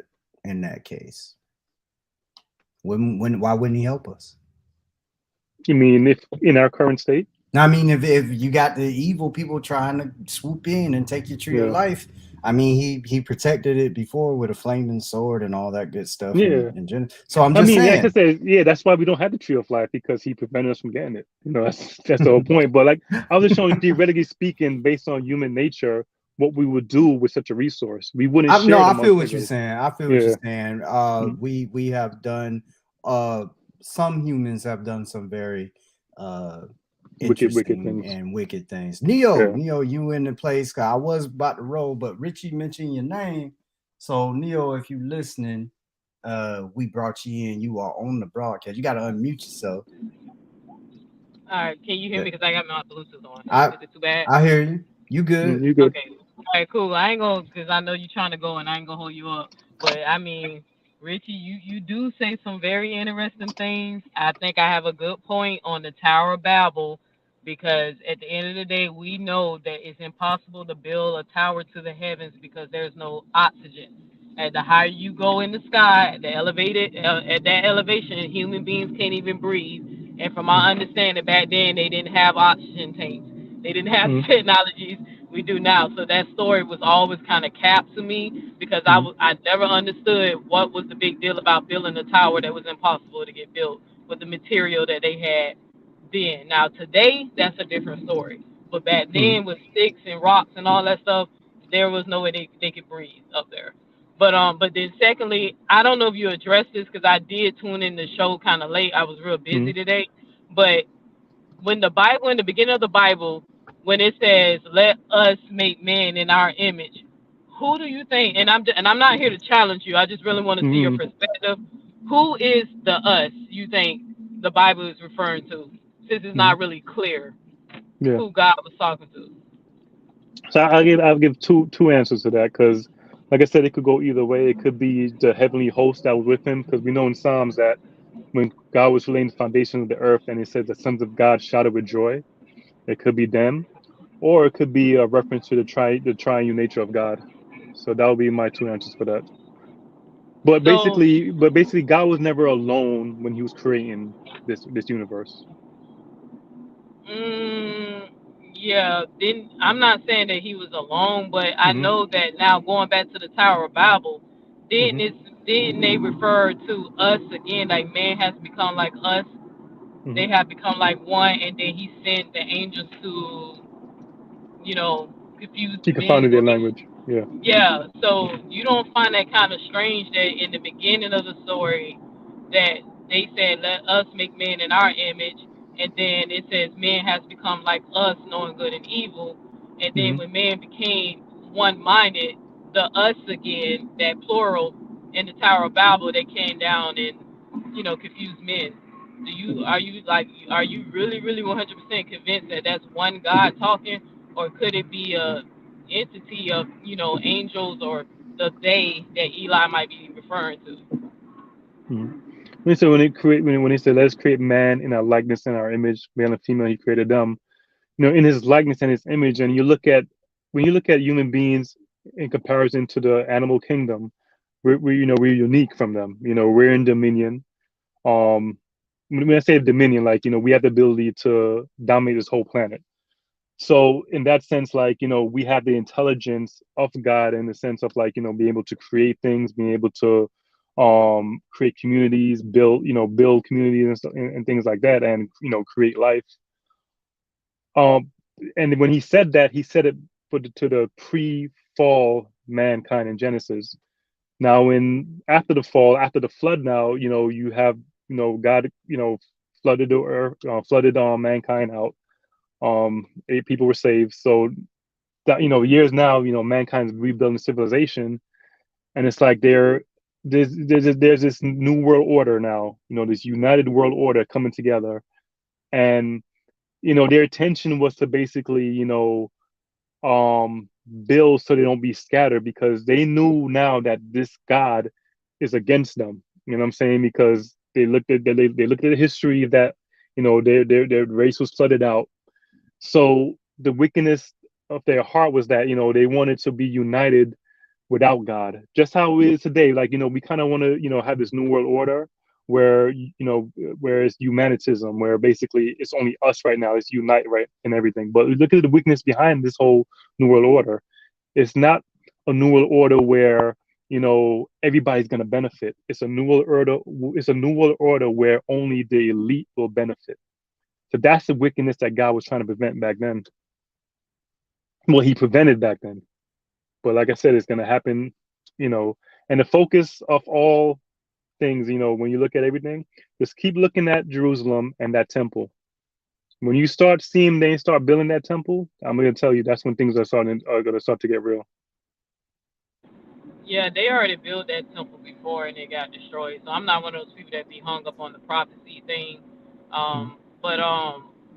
[SPEAKER 2] in that case? Why wouldn't He help us?
[SPEAKER 3] You mean if in our current state?
[SPEAKER 2] I mean, if you got the evil people trying to swoop in and take your tree of
[SPEAKER 3] Yeah.
[SPEAKER 2] life, I mean, he protected it before with a flaming sword and all that good stuff.
[SPEAKER 3] Yeah.
[SPEAKER 2] So I'm
[SPEAKER 3] I
[SPEAKER 2] just
[SPEAKER 3] mean, like I
[SPEAKER 2] saying.
[SPEAKER 3] said, that's why we don't have the tree of life, because He prevented us from getting it. That's the whole point. But I was just showing, theoretically speaking, based on human nature, what we would do with such a resource. We wouldn't share
[SPEAKER 2] No,
[SPEAKER 3] it
[SPEAKER 2] I feel
[SPEAKER 3] amongst
[SPEAKER 2] what you're
[SPEAKER 3] others.
[SPEAKER 2] saying. I feel what you're
[SPEAKER 3] Yeah.
[SPEAKER 2] saying.
[SPEAKER 3] Mhm.
[SPEAKER 2] We have done. Some humans have done some very
[SPEAKER 3] Wicked
[SPEAKER 2] interesting
[SPEAKER 3] things.
[SPEAKER 2] and wicked things. Neo,
[SPEAKER 3] Yeah.
[SPEAKER 2] you in the place. I was about to roll, but Richie mentioned your name. So Neo, if you listening, we brought you in. You are on the broadcast. You got to unmute yourself.
[SPEAKER 6] All right, can you hear me? Because I got my Bluetooth on.
[SPEAKER 2] I
[SPEAKER 6] Is it too bad?
[SPEAKER 2] I hear you. You good?
[SPEAKER 3] You good?
[SPEAKER 6] Okay. All right, cool. I ain't gonna, because I know you're trying to go, and I ain't gonna hold you up. But I mean, Richie, you do say some very interesting things. I think I have a good point on the Tower of Babel because at the end of the day, we know that it's impossible to build a tower to the heavens because there's no oxygen. At the higher you go in the sky, at that elevation, human beings can't even breathe. And from my understanding, back then they didn't have oxygen tanks. They didn't have the
[SPEAKER 3] Mm-hmm.
[SPEAKER 6] technologies we do now. So that story was always kind of capped to me because I never understood what was the big deal about building a tower that was impossible to get built with the material that they had then. Now today, that's a different story. But back
[SPEAKER 3] Mm-hmm.
[SPEAKER 6] then with sticks and rocks and all that stuff, there was no way they could breathe up there. But then secondly, I don't know if you addressed this because I did tune in the show kind of late. I was real
[SPEAKER 3] Mm-hmm.
[SPEAKER 6] busy today. But when the Bible, in the beginning of the Bible, when it says, "Let us make man in our image," who do you think? And I'm not here to challenge you. I just really want to see your
[SPEAKER 3] Mm-hmm.
[SPEAKER 6] perspective. Who is the us you think the Bible is referring to? Since it's
[SPEAKER 3] Mm-hmm.
[SPEAKER 6] not really clear
[SPEAKER 3] Yeah.
[SPEAKER 6] who God was talking to.
[SPEAKER 3] So I'll give two answers to that because, like I said, it could go either way. It could be the heavenly host that was with him because we know in Psalms that when God was laying the foundation of the earth and it says the sons of God shouted with joy, it could be them, or it could be a reference to the triune nature of God. So that would be my two answers for that.
[SPEAKER 6] So,
[SPEAKER 3] But basically, God was never alone when He was creating this universe.
[SPEAKER 6] mm, yeah, didn't I'm not saying that he was alone, but I
[SPEAKER 3] Hmm.
[SPEAKER 6] know that now going back to the Tower of Babel,
[SPEAKER 3] Hmm.
[SPEAKER 6] didn't they refer to us again? Like man has become like us.
[SPEAKER 3] Hmm.
[SPEAKER 6] They have become like one, and then he sent the angels to, confuse
[SPEAKER 3] He
[SPEAKER 6] the men to
[SPEAKER 3] confounded
[SPEAKER 6] go
[SPEAKER 3] their
[SPEAKER 6] get.
[SPEAKER 3] language. Yeah.
[SPEAKER 6] Yeah, so you don't find that kind of strange that in the beginning of the story that they said, "Let us make man in our image," and then it says, "Man has become like us, knowing good and evil," and then
[SPEAKER 3] Hmm.
[SPEAKER 6] when man became one-minded, the us again, that plural in the Tower of Babel, they came down and confused men. Are you really really 100% convinced that that's one God talking, or could it be a entity of angels or the they that Eli might be referring to?
[SPEAKER 3] Hmm. When he said, "Let's create man in our likeness and our image, male and female," He created them. In His likeness and His image. And when you look at human beings in comparison to the animal kingdom, we're unique from them. We're in dominion. Um, when I say dominion, like we have the ability to dominate this whole planet. So in that sense, like we have the intelligence of God in the sense of like being able to create things, being able to create communities, build communities and things like that, and create life. Um, and when He said that, He said it to the pre-fall mankind in Genesis. Now, in after the fall, after the flood, now you have God flooded the earth, flooded mankind out. 8 people were saved. So that years now, mankind's rebuilding civilization, and it's like there's this new world order now. This united world order coming together, and their intention was to basically um build so they don't be scattered because they knew now that this God is against them. You know what I'm saying? Because they looked at the history that their race was flooded out. So the wickedness of their heart was that they wanted to be united without God, just how it is today. Like we kind of want to have this new world order where where it's humanitism, where basically it's only us right now. It's unite right and everything. But look at the weakness behind this whole new world order. It's not a new world order where everybody's going to benefit. It's a new world order. It's a new world order where only the elite will benefit. So that's the wickedness that God was trying to prevent back then. Well, He prevented back then. But like I said, it's going to happen, you know. And the focus of all things, when you look at everything, just keep looking at Jerusalem and that temple. When you start seeing they start building that temple, I'm going to tell you that's when things are going to start to get real.
[SPEAKER 6] Yeah, they already built that temple before and it got destroyed. So I'm not one of those people that be hung up on the prophecy thing.
[SPEAKER 3] Mm.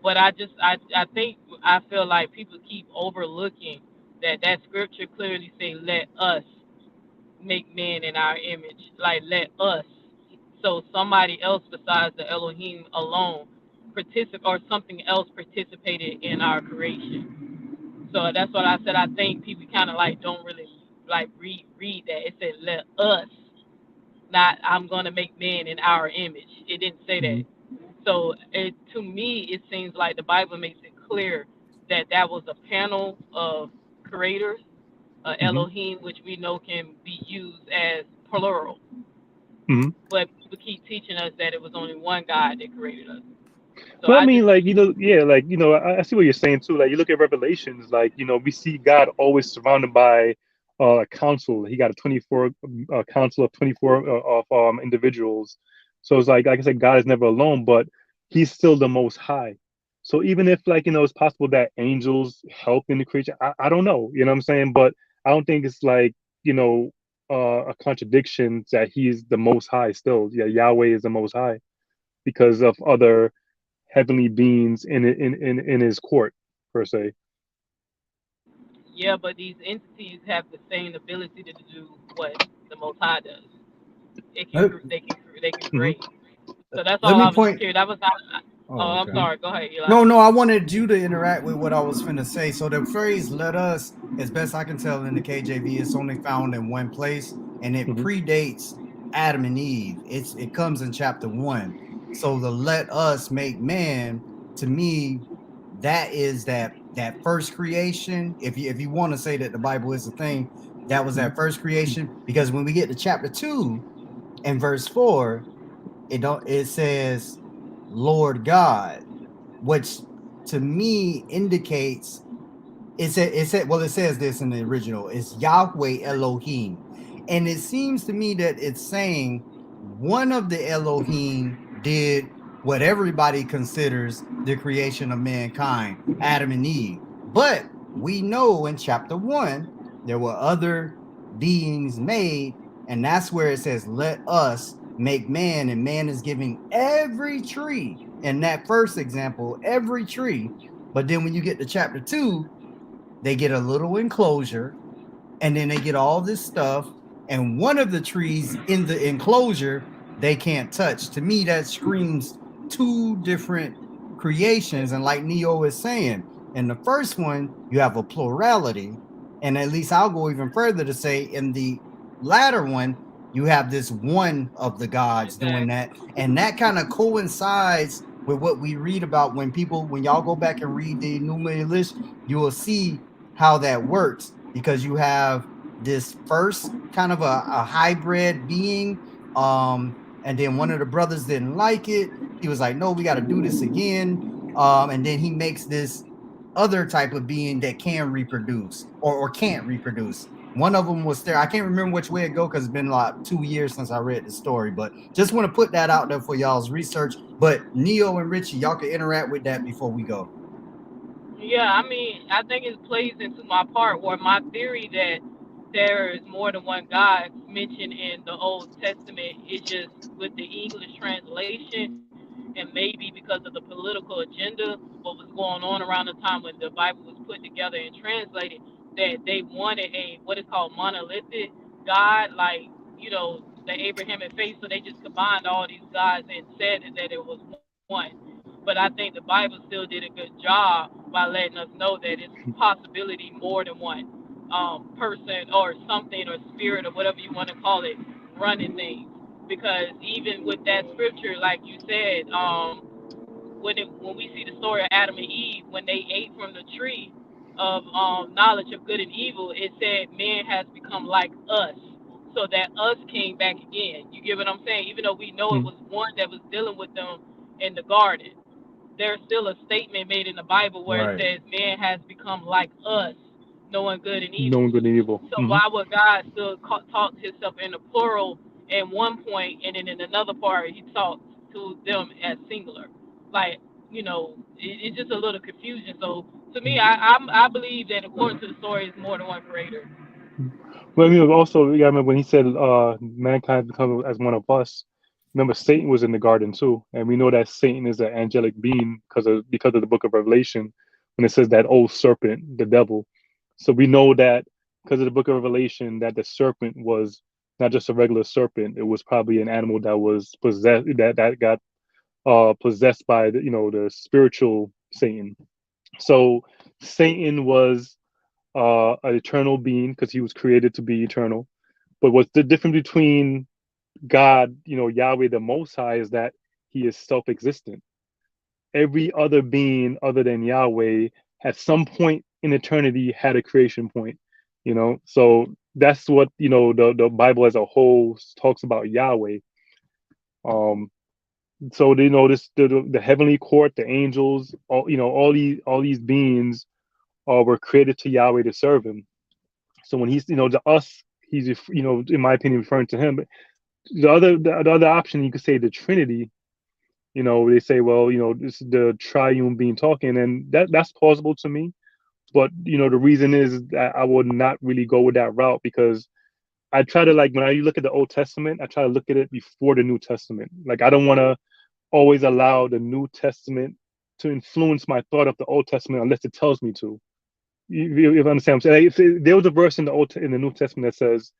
[SPEAKER 6] But I think I feel like people keep overlooking that scripture clearly say, "Let us make man in our image. Like let us. So somebody else besides the Elohim alone participate or something else participated in our creation. So that's what I said. I think people kind of like don't really like read that. It said let us, not I'm gonna make man in our image. It didn't say that.
[SPEAKER 3] Mhm.
[SPEAKER 6] So to me, it seems like the Bible makes it clear that that was a panel of creators,
[SPEAKER 3] Mhm.
[SPEAKER 6] Elohim, which we know can be used as plural.
[SPEAKER 3] Mhm.
[SPEAKER 6] But people keep teaching us that it was only one God that created us. So
[SPEAKER 3] But I
[SPEAKER 6] I
[SPEAKER 3] mean,
[SPEAKER 6] just
[SPEAKER 3] like,
[SPEAKER 6] believe,
[SPEAKER 3] yeah, like, I see what you're saying too. Like, you look at Revelations, like, we see God always surrounded by a council. He got a 24 council of 24 of individuals. So it's like I said, God is never alone, but he's still the most high. So even if, like, it's possible that angels help in the creation, I don't know, you know what I'm saying? But I don't think it's like, you know, a contradiction that he's the most high still. Yeah, Yahweh is the most high because of other heavenly beings in his court per se.
[SPEAKER 6] yeah, but these entities have the same ability to do what the Most High does. It can,
[SPEAKER 2] Let,
[SPEAKER 6] they can
[SPEAKER 3] Hmm.
[SPEAKER 6] create. So that's
[SPEAKER 2] let
[SPEAKER 6] all
[SPEAKER 2] me
[SPEAKER 6] I was just
[SPEAKER 2] point.
[SPEAKER 6] curious. That was not. Oh,
[SPEAKER 2] Oh,
[SPEAKER 6] I'm
[SPEAKER 2] okay.
[SPEAKER 6] sorry. Go ahead, Eli.
[SPEAKER 2] No, no, I wanted you to interact with what I was finna say. So the phrase "let us," as best I can tell in the KJV, it's only found in one place, and it
[SPEAKER 3] Hmm.
[SPEAKER 2] predates Adam and Eve. It comes in chapter 1. So the "let us make man," to me, that is that first creation. If you want to say that the Bible is a thing, that was that first creation. Because when we get to chapter 2 and verse 4, it says Lord God, which to me indicates it says this in the original, it's Yahweh Elohim. And it seems to me that it's saying one of the Elohim did what everybody considers the creation of mankind, Adam and Eve. But we know in chapter 1 there were other beings made, and that's where it says let us make man, and man is giving every tree in that first example, every tree. But then when you get to chapter 2, they get a little enclosure, and then they get all this stuff. And one of the trees in the enclosure they can't touch. To me, that screams two different creations. And like Neo is saying, in the first one, you have a plurality. And at least I'll go even further to say in the latter one, you have this one of the gods doing
[SPEAKER 6] Exactly.
[SPEAKER 2] that. And that kind of coincides with what we read about when y'all go back and read the Enumerated List, you will see how that works, because you have this first kind of a hybrid being, and then one of the brothers didn't like it. He was like, no, we got to do this again. And then he makes this other type of being that can reproduce or can't reproduce. One of them was there. I can't remember which way it go because it's been like 2 years since I read the story, but just want to put that out there for y'all's research. But Neo and Richie, y'all can interact with that before we go.
[SPEAKER 6] Yeah, I mean, I think it plays into my part where my theory that there is more than one God mentioned in the Old Testament is just with the English translation, and maybe because of the political agenda, what was going on around the time when the Bible was put together and translated, that they wanted a what is called monolithic God, like the Abrahamic faith. So they just combined all these gods and said that it was one. But I think the Bible still did a good job by letting us know that it's possibility more than one person or something or spirit or whatever you want to call it running things. Because even with that scripture, like you said, when we see the story of Adam and Eve, when they ate from the tree of knowledge of good and evil, it said man has become like us, so that us came back again. You get what I'm saying? Even though we know it was one that was dealing with them in the garden, there's still a statement made in the Bible where it
[SPEAKER 2] Right.
[SPEAKER 6] says man has become like us, knowing good and evil.
[SPEAKER 3] Knowing good and evil.
[SPEAKER 6] So
[SPEAKER 3] Hmm.
[SPEAKER 6] why would God still talk to himself in the plural in one point, and then in another part he talks to them as singular? Like, it's just a little confusion. So to me, I believe that according to the story, it's more than one creator.
[SPEAKER 3] But also, yeah, I remember when he said, mankind become as one of us. Remember, Satan was in the garden too, and we know that Satan is an angelic being because of the Book of Revelation, when it says that old serpent, the devil. So we know that because of the Book of Revelation, that the serpent was not just a regular serpent. It was probably an animal that was possessed, that got possessed by the spiritual Satan. So Satan was an eternal being because he was created to be eternal. But what's the difference between God, Yahweh the Most High, is that he is self-existent. Every other being other than Yahweh at some point in eternity had a creation point. So that's what the Bible as a whole talks about Yahweh. So this the heavenly court, the angels, all these beings were created to Yahweh to serve him. So when he's to us, he's in my opinion referring to him. But the other option, you could say the Trinity. They say, well, this is the triune being talking, and that's plausible to me. But the reason is that I would not really go with that route, because I try to, like, when I look at the Old Testament, I try to look at it before the New Testament. Like, I don't want to always allow the New Testament to influence my thought of the Old Testament unless it tells me to. You understand what I'm saying? Like, if there was a verse in the New Testament that says,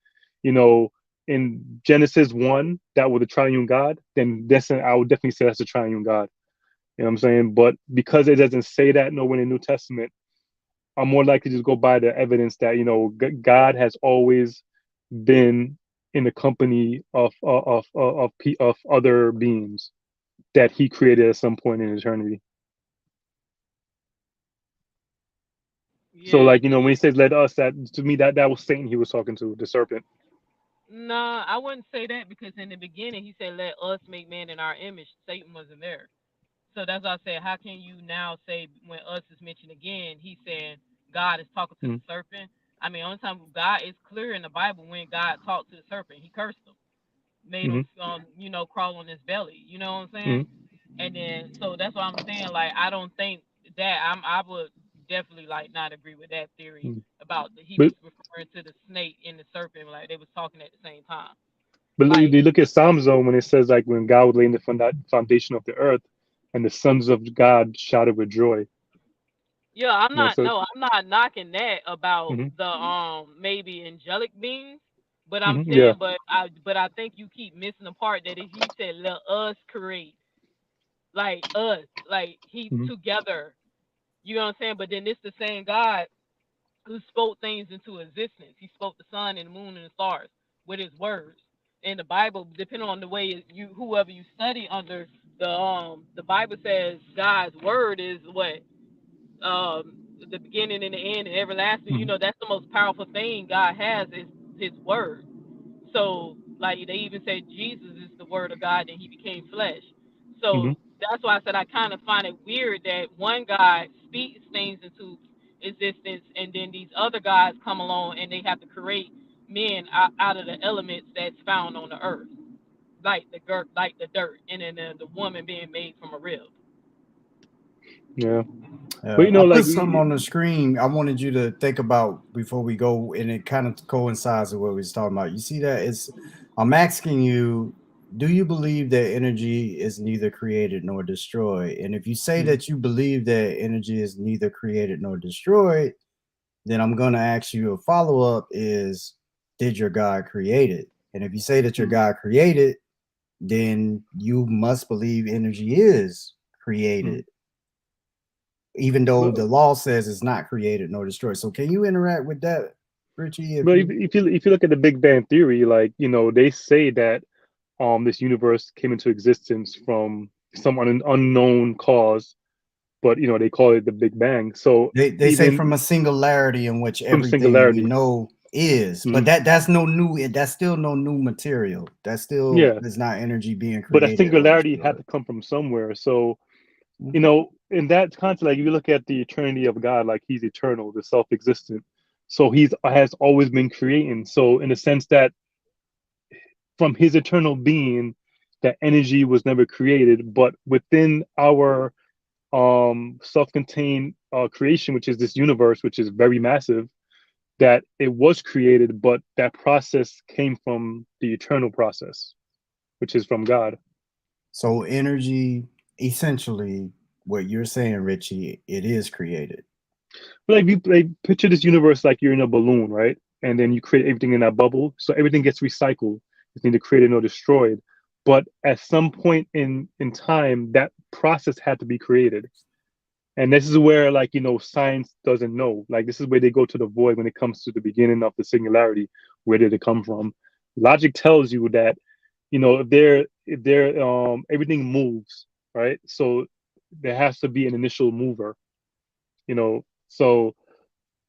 [SPEAKER 3] in Genesis 1, that was the triune God, then I would definitely say that's the triune God. You know what I'm saying? But because it doesn't say that nowhere in the New Testament, I'm more likely to just go by the evidence that God has always been in the company of other beings that he created at some point in eternity. So,
[SPEAKER 6] Yeah,
[SPEAKER 3] like, when he says "let us," that to me that was Satan he was talking to, the serpent.
[SPEAKER 6] nah, I wouldn't say that, because in the beginning he said, "Let us make man in our image." Satan wasn't there. So that's why I said, how can you now say, when us is mentioned again, he's saying God is talking to the
[SPEAKER 3] Mm-hmm.
[SPEAKER 6] serpent? I mean, on time, God is clear in the Bible when God talked to the serpent, he cursed him, made him, crawl on his belly. You know what I'm saying?
[SPEAKER 3] Mm-hmm.
[SPEAKER 6] And then, so that's what I'm saying. Like, I don't think that I would definitely like not agree with that theory
[SPEAKER 3] Mm-hmm.
[SPEAKER 6] about he
[SPEAKER 3] But
[SPEAKER 6] was referring to the snake and the serpent, like they was talking at the same time.
[SPEAKER 3] you
[SPEAKER 6] Like,
[SPEAKER 3] look at Psalms though, when it says, like, when God was laying the foundation of the earth, and the sons of God shouted with joy.
[SPEAKER 6] yeah, I'm not,
[SPEAKER 3] So.
[SPEAKER 6] no, I'm not knocking that about
[SPEAKER 3] Mm-hmm.
[SPEAKER 6] the maybe angelic beings, but I'm
[SPEAKER 3] Mm-hmm. Yeah.
[SPEAKER 6] saying, but I think you keep missing the part that he said, let us create, like us, like he
[SPEAKER 3] Mm-hmm.
[SPEAKER 6] together. You know what I'm saying? But then it's the same God who spoke things into existence. He spoke the sun and the moon and the stars with his words. In the Bible, depending on the way whoever you study under, the Bible says God's word is what, the beginning and the end and everlasting.
[SPEAKER 3] Mm-hmm.
[SPEAKER 6] That's the most powerful thing God has, is his word. So, like, they even say Jesus is the word of God and he became flesh.
[SPEAKER 3] Mm-hmm.
[SPEAKER 6] So that's why I said I kind of find it weird that one God speaks things into existence, and then these other gods come along and they have to create men out of the elements that's found on the earth, like the dirt, and then the woman being made from a rib.
[SPEAKER 3] Yeah. But
[SPEAKER 2] I
[SPEAKER 3] like,
[SPEAKER 2] put something on the screen I wanted you to think about before we go, and it kind of coincides with what we was talking about. You see that? I'm asking you, do you believe that energy is neither created nor destroyed? And if you say
[SPEAKER 3] Mhm.
[SPEAKER 2] that you believe that energy is neither created nor destroyed, then I'm going to ask you a follow-up is, did your God create it? And if you say that your God created, then you must believe energy is created, even though
[SPEAKER 3] Well,
[SPEAKER 2] the law says it's not created nor destroyed. So can you interact with that, Richie? If
[SPEAKER 3] well,
[SPEAKER 2] you
[SPEAKER 3] if you look at the Big Bang theory, like, they say that this universe came into existence from some unknown cause, but they call it the Big Bang. So
[SPEAKER 2] they say from
[SPEAKER 3] even
[SPEAKER 2] a singularity in which
[SPEAKER 3] from
[SPEAKER 2] everything we
[SPEAKER 3] singularity.
[SPEAKER 2] know is, but
[SPEAKER 3] Mhm.
[SPEAKER 2] that's no new, that's still no new material. That still
[SPEAKER 3] Yeah,
[SPEAKER 2] is not energy being
[SPEAKER 3] but a
[SPEAKER 2] created or
[SPEAKER 3] singularity had
[SPEAKER 2] destroyed.
[SPEAKER 3] to come from somewhere. So
[SPEAKER 2] Mhm.
[SPEAKER 3] in that context, like, if you look at the eternity of God, like, he's eternal, the self-existent. So he's has always been creating. So in the sense that from his eternal being, that energy was never created, but within our self-contained creation, which is this universe, which is very massive, that it was created, but that process came from the eternal process, which is from God.
[SPEAKER 2] So energy, essentially, what you're saying, Richie, it is created.
[SPEAKER 3] But like, you like picture this universe like you're in a balloon, right? and then you create everything in that bubble. So everything gets recycled. It's neither created nor destroyed. But at some point in time, that process had to be created. And this is where, like, science doesn't know. Like, this is where they go to the void when it comes to the beginning of the singularity. Where did it come from? Logic tells you that, if everything moves, right? So there has to be an initial mover, So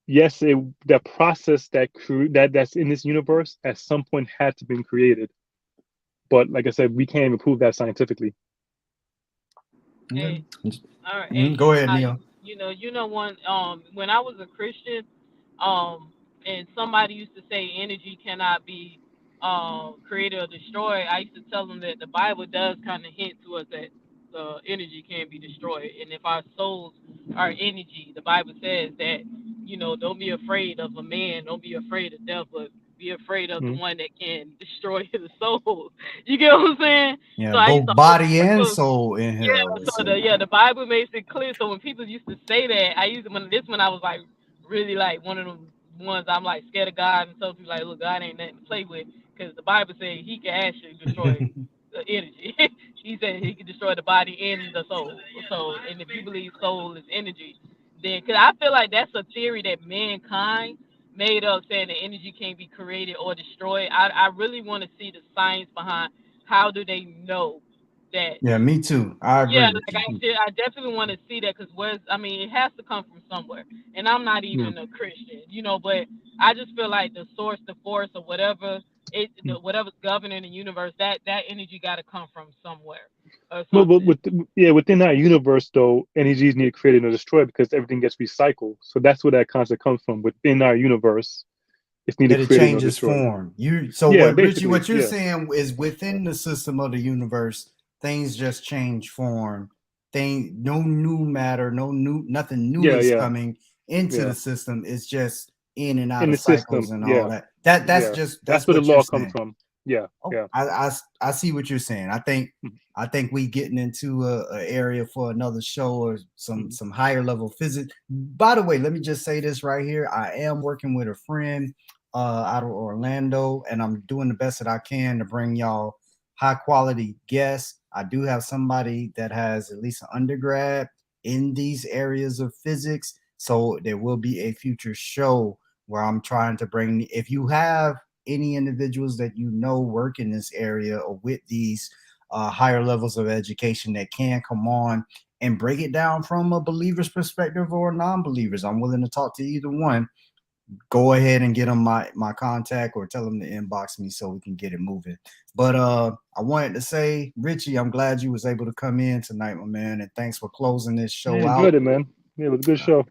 [SPEAKER 3] yes, that process that's in this universe at some point had to been created. But like I said, we can't even prove that scientifically.
[SPEAKER 6] Hey, all right,
[SPEAKER 2] Go
[SPEAKER 6] and
[SPEAKER 2] ahead, Neil.
[SPEAKER 6] one when I was a Christian, um, and somebody used to say energy cannot be created or destroyed. I used to tell them that the Bible does kind of hint to us that the energy can be destroyed, and if our souls are energy, the Bible says that don't be afraid of a man, don't be afraid of death, but be afraid of the
[SPEAKER 3] Mhm.
[SPEAKER 6] one that can destroy the soul. You get what I'm saying?
[SPEAKER 2] Yeah,
[SPEAKER 6] So I used
[SPEAKER 2] both
[SPEAKER 6] to always
[SPEAKER 2] body and
[SPEAKER 6] tell
[SPEAKER 2] soul in
[SPEAKER 6] yeah,
[SPEAKER 2] hell. It
[SPEAKER 6] so
[SPEAKER 2] said.
[SPEAKER 6] the Bible makes it clear. So when people used to say that, I used to when I was like really like one of the ones I'm like scared of God and tell people like, look, God ain't nothing to play with because the Bible says He can actually destroy the energy. He said He can destroy the body and the soul. So and if you believe soul is energy, then because I feel like that's a theory that mankind made up saying that energy can't be created or destroyed. I really want to see the science behind how do they know that
[SPEAKER 2] Yeah, me too. I
[SPEAKER 6] yeah,
[SPEAKER 2] agree with
[SPEAKER 6] like
[SPEAKER 2] you.
[SPEAKER 6] I definitely want to see that because I mean, it has to come from somewhere. And I'm not
[SPEAKER 3] Yeah.
[SPEAKER 6] even a Christian, but I just feel like the source, the force, or whatever whatever's governing the universe, that energy got to come from somewhere or
[SPEAKER 3] But
[SPEAKER 6] something.
[SPEAKER 3] within our universe, though, energy is neither created nor destroyed because everything gets recycled. So that's where that concept comes from. Within our universe, it's neither
[SPEAKER 2] That it
[SPEAKER 3] created nor
[SPEAKER 2] changes
[SPEAKER 3] destroyed.
[SPEAKER 2] form. So
[SPEAKER 3] Yeah,
[SPEAKER 2] what Richie,
[SPEAKER 3] basically,
[SPEAKER 2] what you're
[SPEAKER 3] yeah.
[SPEAKER 2] saying is within the system of the universe, things just change form. No new matter, nothing new
[SPEAKER 3] Yeah,
[SPEAKER 2] is
[SPEAKER 3] yeah,
[SPEAKER 2] coming into
[SPEAKER 3] yeah.
[SPEAKER 2] the system. It's just in and out
[SPEAKER 3] In
[SPEAKER 2] of
[SPEAKER 3] the
[SPEAKER 2] cycles
[SPEAKER 3] system,
[SPEAKER 2] and all
[SPEAKER 3] yeah,
[SPEAKER 2] that. That's
[SPEAKER 3] yeah.
[SPEAKER 2] just
[SPEAKER 3] That's
[SPEAKER 2] that's
[SPEAKER 3] where the
[SPEAKER 2] what you're
[SPEAKER 3] law comes
[SPEAKER 2] saying.
[SPEAKER 3] from. Yeah,
[SPEAKER 2] Oh,
[SPEAKER 3] yeah.
[SPEAKER 2] I see what you're saying.
[SPEAKER 3] Mhm,
[SPEAKER 2] I think we getting into a area for another show or
[SPEAKER 3] mhm,
[SPEAKER 2] some higher level physics. By the way, let me just say this right here. I am working with a friend out of Orlando, and I'm doing the best that I can to bring y'all high quality guests. I do have somebody that has at least an undergrad in these areas of physics, so there will be a future show where I'm trying to bring. If you have any individuals that work in this area or with these higher levels of education that can come on and break it down from a believer's perspective or non-believers. I'm willing to talk to either one. Go ahead and get them my contact or tell them to inbox me so we can get it moving. But I wanted to say, Richie, I'm glad you was able to come in tonight, my man, and thanks for closing this
[SPEAKER 3] Yeah,
[SPEAKER 2] show
[SPEAKER 3] enjoyed
[SPEAKER 2] out.
[SPEAKER 3] it, man. Yeah, it was a good show.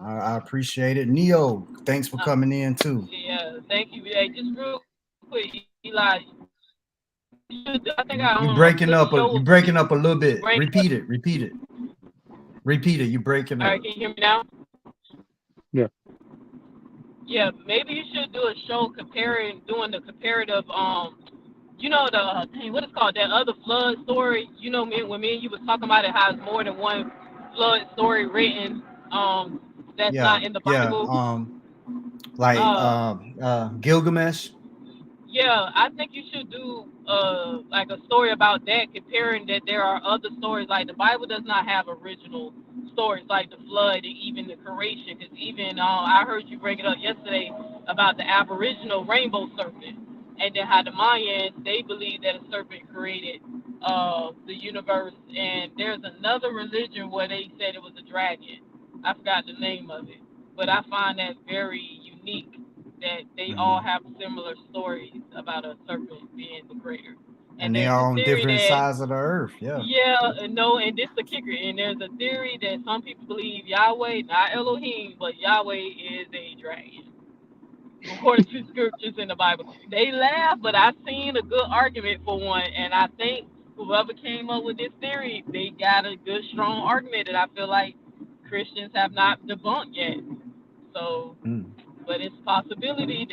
[SPEAKER 2] I appreciate it. Neo, thanks for
[SPEAKER 6] Uh,
[SPEAKER 2] coming in too.
[SPEAKER 6] yeah, thank you. Hey, just real quick, Eli, I think I
[SPEAKER 2] You
[SPEAKER 6] own a
[SPEAKER 2] breaking
[SPEAKER 6] good
[SPEAKER 2] up
[SPEAKER 6] show
[SPEAKER 2] you
[SPEAKER 6] for
[SPEAKER 2] breaking
[SPEAKER 6] you
[SPEAKER 2] up a little
[SPEAKER 6] to
[SPEAKER 2] bit.
[SPEAKER 6] bring up.
[SPEAKER 2] Repeat it. You breaking
[SPEAKER 6] All right,
[SPEAKER 2] up.
[SPEAKER 6] can you hear me now?
[SPEAKER 3] Yeah.
[SPEAKER 6] Yeah, maybe you should do a show doing the comparative. The dang, what is called that other flood story? When me and you was talking about it, how it's more than one flood story written. That's
[SPEAKER 2] Yeah,
[SPEAKER 6] not in the
[SPEAKER 2] yeah.
[SPEAKER 6] Bible.
[SPEAKER 2] Like
[SPEAKER 6] Uh,
[SPEAKER 2] Gilgamesh.
[SPEAKER 6] yeah, I think you should do like a story about that, comparing that there are other stories. Like the Bible does not have original stories like the flood and even the creation. Because even I heard you bring it up yesterday about the Aboriginal rainbow serpent, and then how the Mayans they believe that a serpent created the universe. And there's another religion where they said it was a dragon. I forgot the name of it, but I find that very unique that they all
[SPEAKER 2] Mhm.
[SPEAKER 6] have similar stories about a serpent being the creator. And
[SPEAKER 2] And they
[SPEAKER 6] there's the
[SPEAKER 2] are on
[SPEAKER 6] theory
[SPEAKER 2] different
[SPEAKER 6] that,
[SPEAKER 2] sides of the earth. Yeah.
[SPEAKER 6] no, and this the kicker. And there's a theory that some people believe Yahweh, not Elohim, but Yahweh is a dragon, according to scriptures in the Bible. They laugh, but I've seen a good argument for one, and I think whoever came up with this theory, they got a good, strong argument that I feel like Christians have not debunked yet. So
[SPEAKER 2] Mm.
[SPEAKER 6] but it's a possibility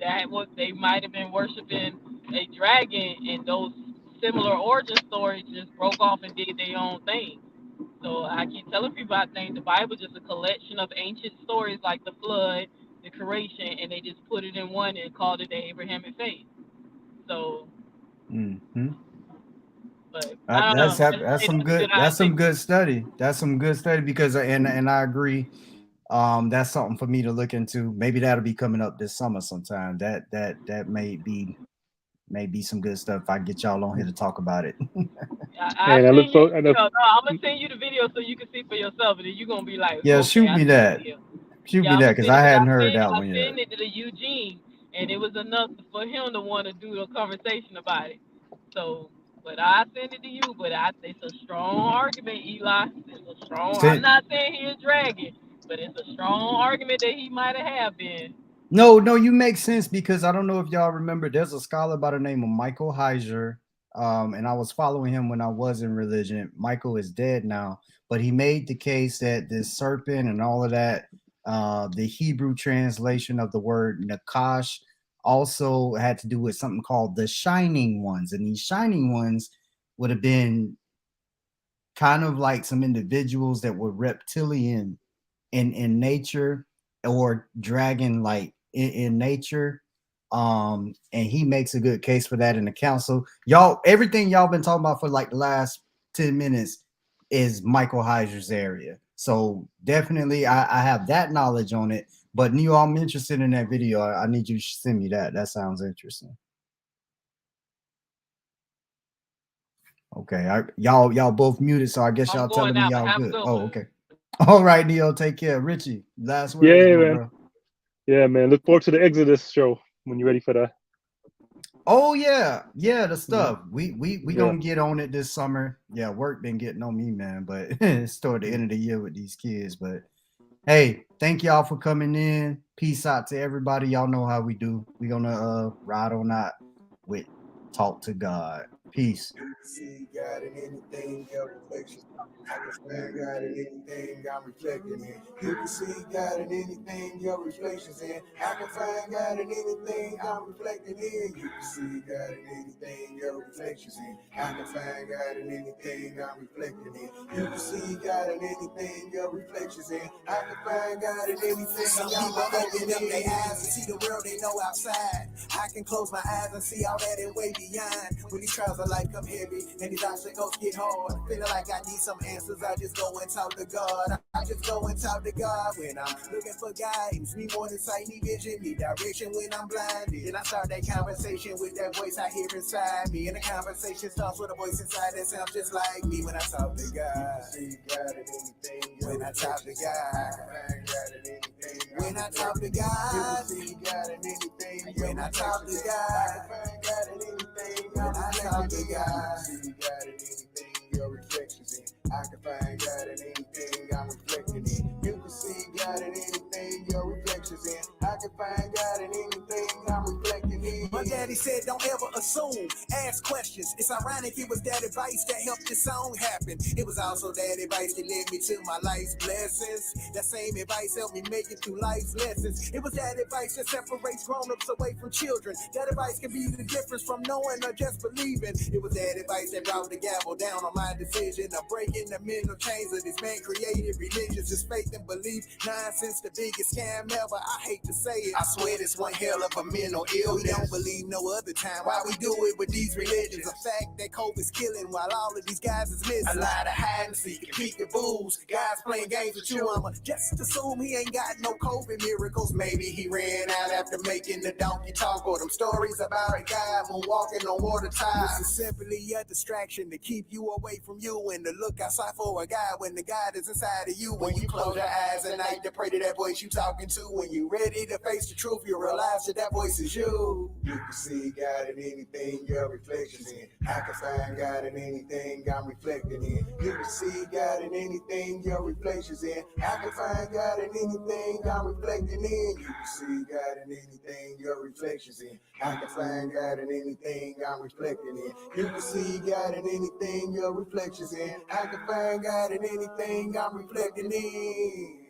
[SPEAKER 6] that was they might have been worshiping a dragon, and those similar origin stories just broke off and did their own thing. So I keep telling people I think the Bible is just a collection of ancient stories like the flood creation, and they just put it in one and called it the Abrahamic faith. So,
[SPEAKER 2] Mm-hmm.
[SPEAKER 6] but I don't know. I just
[SPEAKER 2] That's
[SPEAKER 6] say
[SPEAKER 2] some
[SPEAKER 6] that's a
[SPEAKER 2] good
[SPEAKER 6] good idea.
[SPEAKER 2] study. That's some good study because and I agree. That's something for me to look into. Maybe that'll be coming up this summer sometime. That may be some good stuff. If I get y'all on here to talk about it.
[SPEAKER 6] I
[SPEAKER 3] And I look
[SPEAKER 6] send you
[SPEAKER 3] so
[SPEAKER 6] the
[SPEAKER 3] and
[SPEAKER 6] video. No, I'm gonna send you the video so you can see for yourself, and then you're gonna be like,
[SPEAKER 2] Yeah,
[SPEAKER 6] okay,
[SPEAKER 2] shoot
[SPEAKER 6] I
[SPEAKER 2] me
[SPEAKER 6] see
[SPEAKER 2] that.
[SPEAKER 6] it.
[SPEAKER 2] Shoot
[SPEAKER 6] Yeah,
[SPEAKER 2] me
[SPEAKER 6] I'm
[SPEAKER 2] that
[SPEAKER 6] gonna
[SPEAKER 2] because
[SPEAKER 6] send
[SPEAKER 2] I
[SPEAKER 6] it, but
[SPEAKER 2] hadn't heard that
[SPEAKER 6] I
[SPEAKER 2] one yet.
[SPEAKER 6] sent it to Eugene, and it was enough for him to want to do a conversation about it. So, but I send it to you. But it's a strong argument, Eli. It's a strong. I'm
[SPEAKER 2] Sent,
[SPEAKER 6] not saying he's dragging, but it's a strong argument that he might have been.
[SPEAKER 2] No, you make sense because I don't know if y'all remember. There's a scholar by the name of Michael Heiser, and I was following him when I was in religion. Michael is dead now, but he made the case that this serpent and all of that, the Hebrew translation of the word nakash, also had to do with something called the shining ones, and these shining ones would have been kind of like some individuals that were reptilian in nature or dragon like in nature. And he makes a good case for that in the council. Y'all, everything y'all been talking about for like the last 10 minutes is Michael Heiser's area. So definitely I have that knowledge on it. But Neo, I'm interested in that video. I need you to send me that. That sounds interesting. Okay, y'all both muted, so I guess
[SPEAKER 6] I'm
[SPEAKER 2] y'all
[SPEAKER 6] going
[SPEAKER 2] telling me
[SPEAKER 6] out, but
[SPEAKER 2] y'all
[SPEAKER 6] have a
[SPEAKER 2] good.
[SPEAKER 6] good
[SPEAKER 2] Oh,
[SPEAKER 6] one.
[SPEAKER 2] okay. All right, Neo, take care. Richie, last words,
[SPEAKER 3] yeah,
[SPEAKER 2] my
[SPEAKER 3] man.
[SPEAKER 2] bro.
[SPEAKER 3] Yeah, man. Look forward to the Exodus show when you're ready for that.
[SPEAKER 2] Oh yeah, the stuff. We
[SPEAKER 3] Yeah.
[SPEAKER 2] gonna get on it this summer. Yeah, work been getting on me, man. But it's toward the end of the year with these kids. But hey, thank y'all for coming in. Peace out to everybody. Y'all know how we do. We gonna ride on out with talk to God. Peace.
[SPEAKER 1] See God in anything, your reflection. I can find God in anything I'm reflecting in. You can see God in anything your reflections in. I can find God in anything I'm reflecting in. You can see God in anything your reflections in. I can find God in anything I'm reflecting in. You can see God in anything your reflections in. I can find God in anything. Some people open up their eyes and see the world they know outside. I can close my eyes and see all that and way beyond. When these trials of life come heavy and these obstacles get hard, feeling like I need some answers, I just go and talk to God. I just go and talk to God when I'm looking for guidance. Me more than sight, need vision, need direction when I'm blinded. And I start that conversation with that voice I hear inside me. And the conversation starts with a voice inside that sounds just like me when I talk to God. See God in anything. When I talk to God. When I talk to God. See God in anything. When I talk to God. When I talk to God. See God in anything. Your reflections in. I can find God in anything I'm reflecting in. You can see God in anything your reflections in. I can find God in anything I'm reflecting in. My daddy said, don't ever assume, ask questions. It's ironic it was that advice that helped this song happen. It was also that advice that led me to my life's blessings. That same advice helped me make it through life's lessons. It was that advice that separates grown-ups away from children. That advice can be the difference from knowing or just believing. It was that advice that brought the gavel down on my decision of breaking the mental chains of this man created religions. Is faith and belief nonsense, the biggest scam ever? I hate to say it, I swear this one hell of a mental illness. We don't believe no other time. Why we do it with these religions? The fact that COVID's killing while all of these guys is missing. A lot of hide and seek and peekaboos. Guys playing games with you. I'ma just assume he ain't got no COVID miracles. Maybe he ran out after making the donkey talk, or them stories about a guy moonwalking on water tides. This is simply a distraction to keep you away from you and to look outside for a God when the God is inside of you. When you close your eyes at night to pray to that voice you talking to, when you ready to face the truth, you realize that voice is you. You can see God in anything your reflections in. I can find God in anything I'm reflecting in. You can see God in anything your reflections in. I can find God in anything I'm reflecting in. You can see God in anything your reflections in. I can find God in anything I'm reflecting in. You can see God in anything your reflections in. I can find God in anything I'm reflecting in.